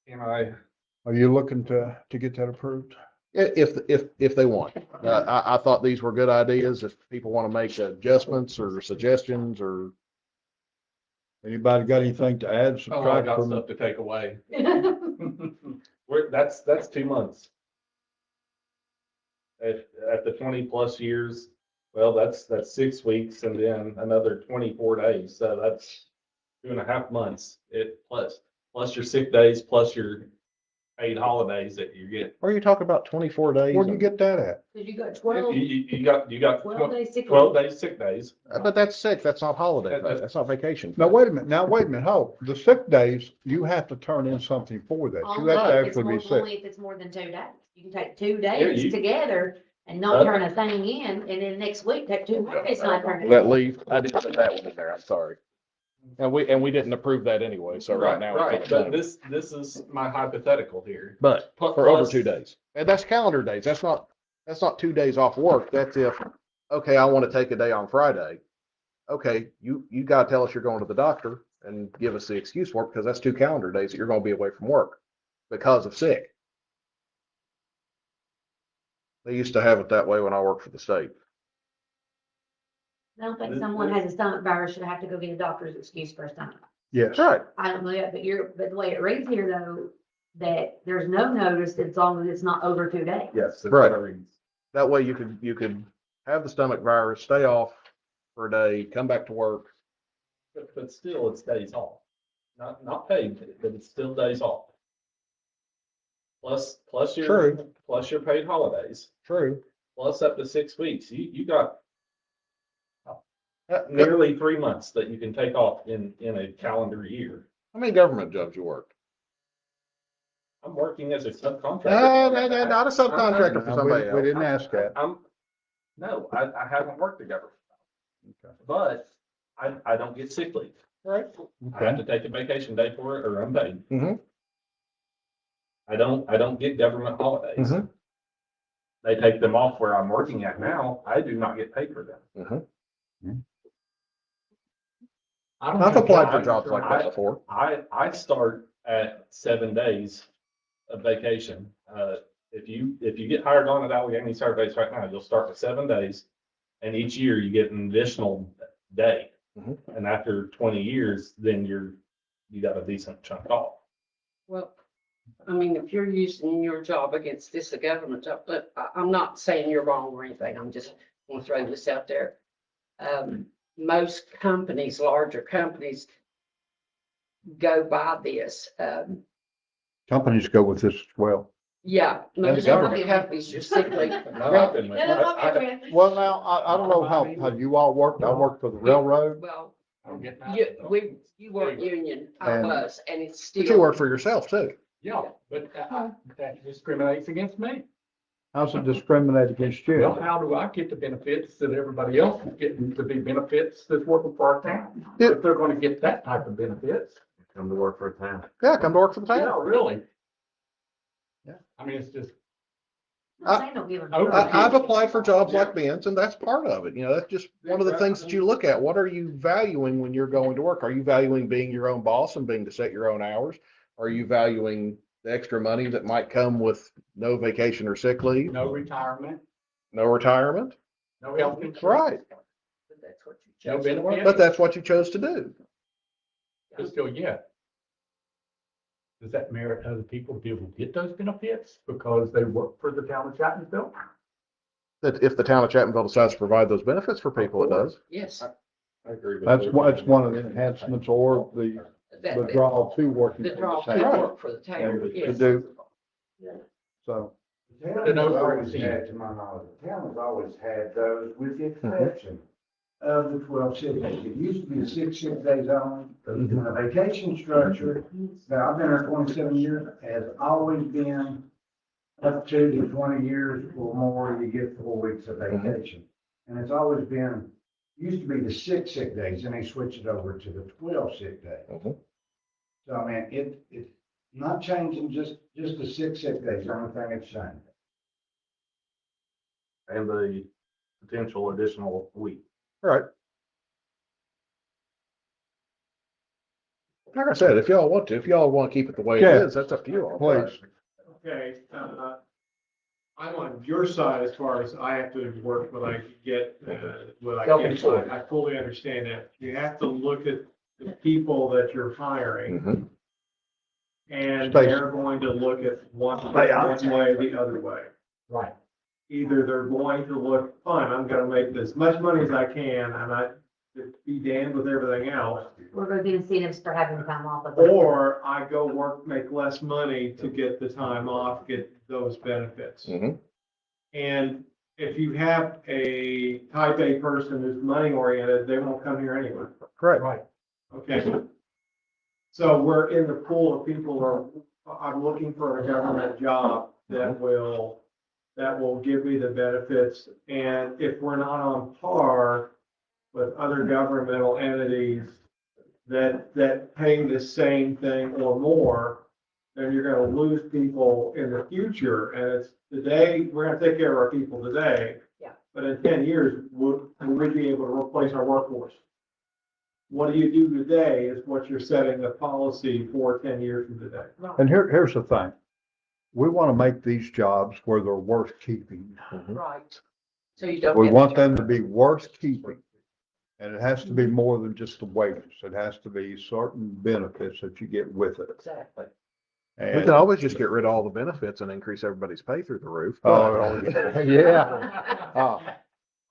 And Are you looking to get that approved? If they want. I thought these were good ideas. If people want to make adjustments or suggestions or Anybody got anything to add, I subtract got from? stuff to take away. That's 2 months. At the 20 plus years, well, that's 6 weeks and then another 24 days. So that's 2.5 months. plus your sick days, plus your paid holidays that you get. Or you talk about 24 days. Where'd you get that at? Cause you got You, 12, you got 12 days sick. 12 days sick days. But that's sick. That's not holiday That- pay. that- That's not vacation. Now, pay. wait a minute, hold. The sick days, you have to turn in something for that. You Only have to if it's actually more, be sick. only if it's more than 2 days. You can take 2 days you- together and not turn a thing in, and then next week take 2 days not turn it in. That leave, I didn't put that one in there. I'm sorry. And we didn't approve that anyway. So right now. Right, it's but done. this is my hypothetical here. But Pl- for over plus- 2 days. And that's calendar days. That's not 2 days off work. That's if, okay, I want to take a day on Friday. Okay, you gotta tell us you're going to the doctor and give us the excuse for it, because that's 2 calendar days that you're gonna be away from work because of sick. They used to have it that way when I worked for the state. I don't think someone has a stomach virus should have to go get a doctor's excuse for a stomach. Yes. That's right. I don't know that, but the way it reads here though, that there's no notice as long as it's not over 2 days. Yes. that's Right. what I read. That way you could have the stomach virus, stay off for a day, come back to work. But still, it's days off. Not paid, but it's still days off. Plus True. your paid holidays, True. plus up to 6 weeks. You got nearly 3 months that you can take off in a calendar year. How many government jobs you worked? I'm working as a subcontractor. No, not a subcontractor for No, somebody we else. didn't ask that. No, I haven't worked the government. But I don't get sick leave. Right. I have to take a vacation day for it or unpaid. Mhm. I don't get government holidays. Mhm. They take them off where I'm working at now. I do not get paid for them. I don't I've have applied for that. jobs like that before. I start at 7 days of vacation. If you get hired on at Allegheny Surveys right now, you'll start with 7 days. And each year you get an additional day. Mhm. And after 20 years, then you got a decent chunk off. Well, I mean, if you're using your job against this, a government job, but I'm not saying you're wrong or anything. I'm just gonna throw this out there. Most companies, larger companies go by this. Companies go with this as well. Yeah, the most government. companies are sickly. Well, now, I don't know how you all worked. I worked for the railroad. Well, I'm getting out. you weren't union, I And- was, and it's But still. you work for yourself too. Yeah, but that discriminates against me. How's it discriminate against you? Well, how do I get the benefits that everybody else is getting to be benefits that's working for our town? Yeah. If they're gonna get that type of benefits. Come to work for a town. Yeah, come to work for the town. Yeah, really. Yeah. I mean, it's just, I'm not saying don't give them. I've applied for jobs like Ben's, and that's part of it. You know, that's just one of the things that you look at. What are you valuing when you're going to work? Are you valuing being your own boss and being to set your own hours? Are you valuing the extra money that might come with no vacation or sick leave, no retirement, no retirement? no health insurance. Right. But that's what you No chose to work. benefits. But that's what you chose to do. But still, yeah. Does that merit other people to be able to get those benefits because they work for the town of Chapmanville? That if the town of Chapmanville decides to provide those benefits for people, it does. Yes. I agree with That's one of the enhancements or the that- draw to working The for draw the to town. work for the town, To yes. do. So, The town has always had, to my knowledge, the town has always had those with the exception of the 12 sick days. It used to be the 6 sick days only. The vacation structure, that I've been here 27 years, has always been up to 20 years or more, you get 4 weeks of vacation. And it's always been, used to be the 6 sick days, and they switched it over to the 12 sick days. Mhm. So I mean, it's not changing just the 6 sick days, the only thing it's changed. And the potential additional week. Right. Like I said, if y'all want to keep it the way it Yeah. is, that's up to you all. please. Okay, I'm on your side as far as I have to work what I get, what I can. Self-employed. I fully understand that. You have to look at the people that you're hiring, Mhm. and Space. they're going to look at one Hey, I- way or the other way. Right. Either they're going to look, fine, I'm gonna make as much money as I can, and I be damned with everything else, What are the incentives for having time off of it? Or I go work, make less money to get the time off, get those benefits. Mhm. And if you have a type A person who's money oriented, they won't come here anyway. Correct. Right. Okay. So we're in the pool of people who are, I'm looking for a government job that will give me the benefits. And if we're not on par with other governmental entities that pay the same thing or more, then you're gonna lose people in the future. And it's today, we're gonna take care of our people today. Yeah. But in 10 years, would we be able to replace our workforce? What do you do today is what you're setting the policy for 10 years from today. And here's the thing. We want to make these jobs where they're worth keeping. Right. So you don't. We have want turn them to be worth keeping. And it has to be more than just the wages. It has to be certain benefits that you get with it. Exactly. We And, can always just get rid of all the benefits and increase everybody's pay through the roof. oh, yeah.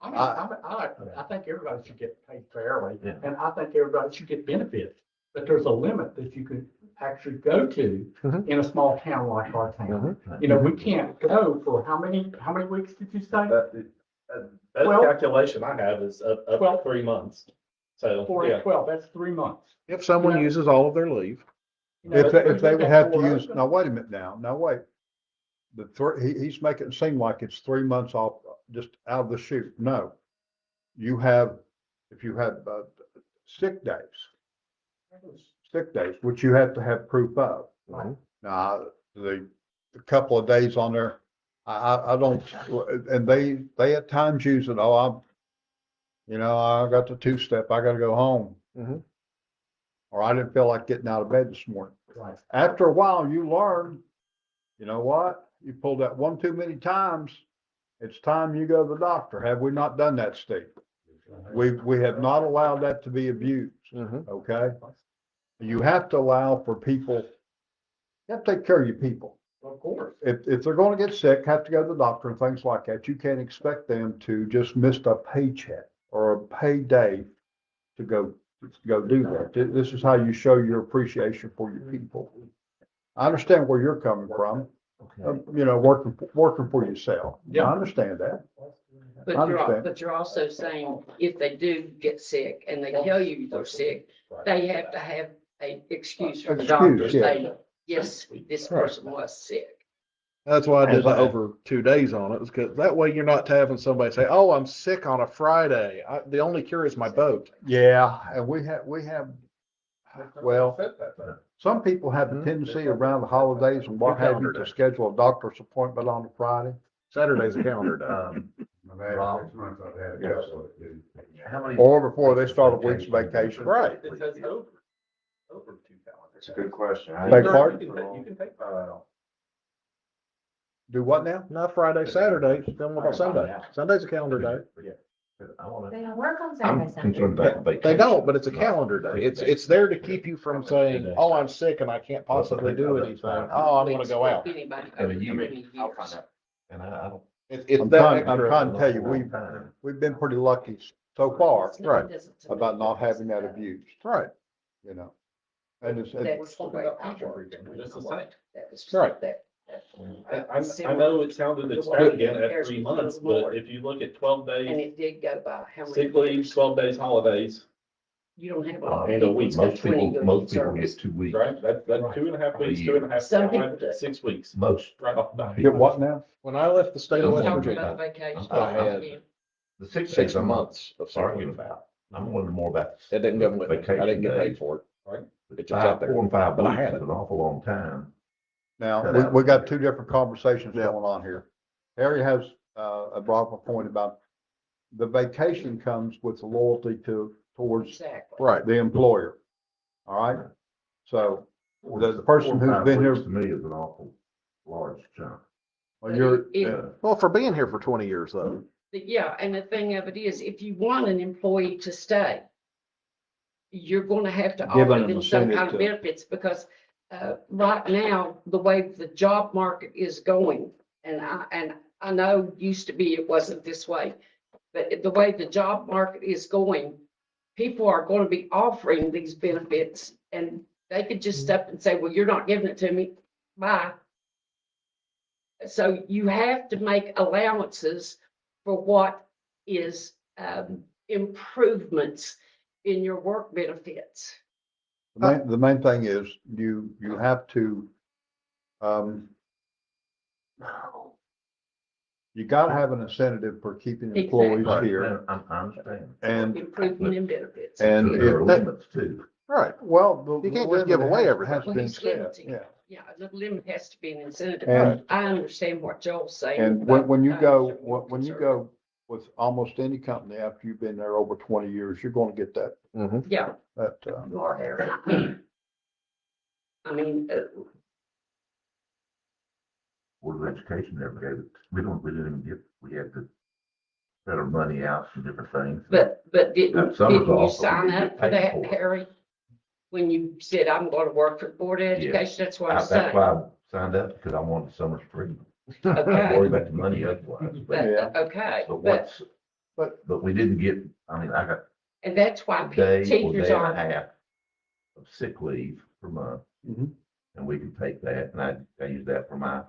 I think everybody should get paid fairly, and I think everybody should get benefits. But there's a limit that you can actually go to Mhm. in a small town like our town. Mhm. You know, we can't go for how many weeks did you say? That Well- calculation I have is up Well- to 3 months. So, 4 yeah. and 12, that's 3 months. If someone You know- uses all of their leave, You know, If they would have to that's use, four- now, wait a minute now wait. He's making it seem like it's 3 months off, just out of the chute. No. You have, if you have sick days, which you have to have proof of. Mhm. Now, the couple of days on there, I don't, and they at times use it, I got the 2-step, I gotta go home. Mhm. Or I didn't feel like getting out of bed this morning. Right. After a while, you learn, you know what? You pulled that one too many times. It's time you go to the doctor. Have we not done that, Steve? We have not allowed that to be abused, Mhm. okay? You have to allow for people, you have to take care of your people. Of course. If they're gonna get sick, have to go to the doctor and things like that, you can't expect them to just miss a paycheck or a payday to go do that. This is how you show your appreciation for your people. I understand where you're coming from, working for yourself. Yeah. I understand that. But I you're, understand. but you're also saying if they do get sick and they tell you they're sick, they have to have a excuse from the Excuse, doctor yeah. saying, yes, this Right. person was sick. That's why I did As the I- over 2 days on it, because that way you're not having somebody say, oh, I'm sick on a Friday. The only cure is my boat. Yeah, and we have, well, some people have a tendency around the holidays and what have you to schedule a doctor's appointment on a Friday. Saturday's a calendar day. Or before they start a week's vacation. Right. It says over 2 calendars. That's a good question. Beg pardon? You can take 5 out. Do what now? Not Friday, Saturday, then what about Sunday? Sunday's a calendar day. They don't work on I'm Saturday, concerned Sunday. about vacation. They don't, but it's a calendar day. It's there to keep you from saying, oh, I'm sick and I can't possibly do anything. Oh, I'm gonna go out. Anybody And over you- 20 I'll years. find out. And I don't. It's I'm that trying extra. to tell you, we've been pretty lucky so far Right. about not having that abused, Right. you know. And it's, That's the way I Future work. proof. Just the same. That was Right. that. I know it sounded extravagant at 3 months, but if you look at 12 And days, it did go by how many? sick leave, years? 12 days holidays, You don't have a lot of And a people week. that's got Most 20 people, years most of people service. get 2 weeks. right? That's 2.5 weeks, 2.5, Some people do. 6 weeks, Most. right off the bat. get what now? When I left the state of West Talking Virginia, about vacation. I had The 6 6 days I'm months of sick arguing leave. about. I'm wondering more about. It didn't come with me. I didn't get paid for it. It just sat there. 4 and 5 But I weeks had is it. an awful long time. Now, we got two different conversations Yeah. going on here. Harry has, brought up a point about the vacation comes with the loyalty towards Exactly. Right. the employer. All right? So, the 4 person and who's 5 been weeks here, To me is an awful large chunk. well, you're, If- Well, for being here for 20 years though. Yeah, and the thing of it is, if you want an employee to stay, you're gonna have to Give offer them them some incentive kind of to- benefits, because right now, the way the job market is going, and I know used to be it wasn't this way, but the way the job market is going, people are going to be offering these benefits and they could just step and say, well, you're not giving it to me. Bye. So you have to make allowances for what is improvements in your work benefits. The main thing is you have to, you gotta have an incentive for keeping employees Exactly. here. I understand. And, Improvement in benefits. and There are if that, limits too. Right. well. You can't just give away everything. Has Well, been he's said, limiting. yeah. Yeah, the limit has to be an incentive. And- I understand what Joel's saying. And but when you I go, understand what when you concern- go with almost any company after you've been there over 20 years, you're gonna get that, Mhm. Yeah, that, you are there. I mean, Board of Education never gave it. We didn't even get, we had to set our money out and different things. but didn't That summer's you off, but we sign didn't up get for paid that, for it. Harry? When you said, I'm going to work for the Board of Yeah. Education, that's what I'm That's saying. why I signed up, because I wanted summer's free. I Okay. worry about the money otherwise. But, Yeah. okay, But but, but we didn't get, I mean, I got and that's why a day or teachers day and a are, half of sick leave per month. Mhm. And we could take that, and I use that for my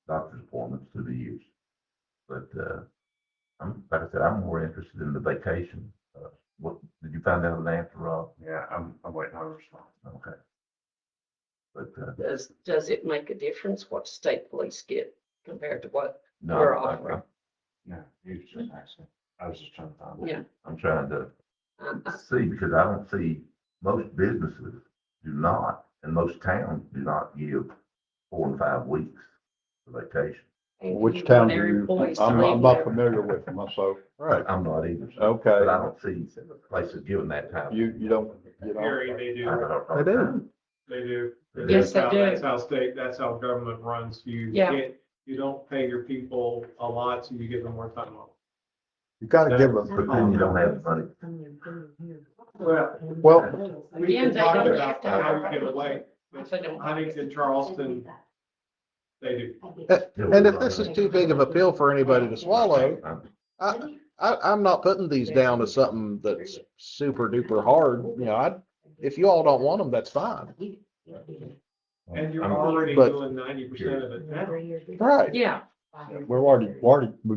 doctor's appointments through the years. But, like I said, I'm more interested in the vacation. What, did you find out an answer, Rob? Yeah, I'm waiting on a response. Okay. But, does it make a difference what state police get compared to what no, we're I- offering? No, you just asking. I was just trying to find. Yeah. I'm trying to I- see, because I don't see, most businesses do not, and most towns do not give 4 and 5 weeks for vacation. and which you town want do their you, employees to I'm leave not there. familiar with them, so, Right. I'm not either. okay. But I don't see places giving that type. You don't, Harry, they do. They do. They do. Yes, they do. That's how government runs. Yeah. You don't pay your people a lot, so you give them more time off. you gotta give them. But then you don't have the money. Well, we Again, can they talk don't about have to how have- you get away. They don't. Huntington, Charleston, they do. And if this is too big of a pill for anybody to swallow, I'm not putting these down as something that's super duper hard. You know, if you all don't want them, that's fine. And you're I'm- already but- doing 90% of it now. Right. Yeah. We've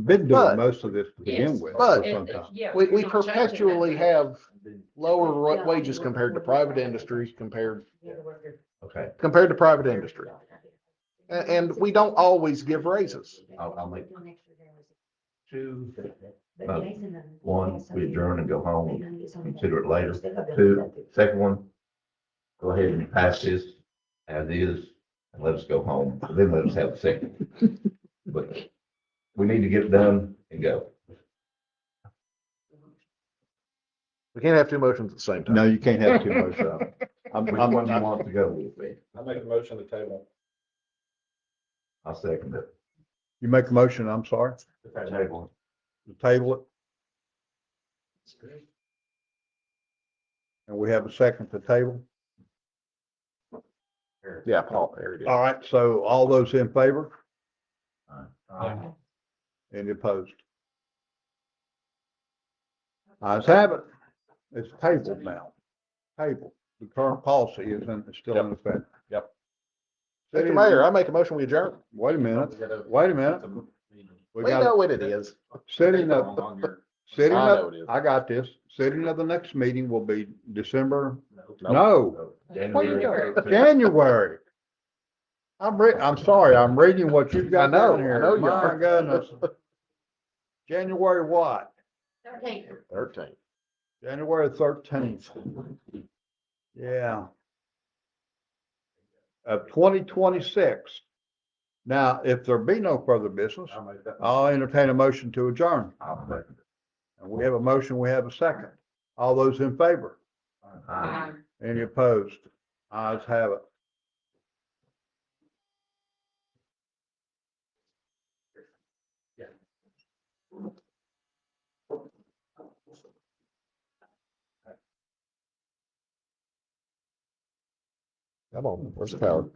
been But- doing most of this to begin Yes. with But- for some time. Yeah. We you're not changing perpetually that. have lower wages compared to private industries compared Okay, to private industry. And we don't always give raises. I'll make two, one, we adjourn and go home, consider it later. Two, second one, go ahead and pass this as is and let us go home. Then let us have a second. But we need to get it done and go. We can't have two motions at the same time. No, you can't have too much of it. Which one do you want to go with? I make a motion to table. I'll second it. You make a motion, I'm sorry, Table. to table it. And we have a second to table. Yeah, Paul, there it is. All right, so all those in favor? Aye. Any opposed? Ayes have it. It's tabled now. Tabled. The current policy is still in effect. Yep. City Mr. Mayor, I make a motion, we adjourn. Wait a minute, wait a minute. We We got, know what it is. sitting of, I know it is. I got this. Sitting of the next meeting will be December, no, January. I'm sorry, I'm reading what you've got I know, down here. I know you My are. goodness. January what? 13. January 13th. Yeah. Of 2026. Now, if there be no further business, I'll entertain a motion to adjourn. I'll second it. And we have a motion, we have a second. All those in favor? Aye. Any opposed? Ayes have it. Come on, where's the power?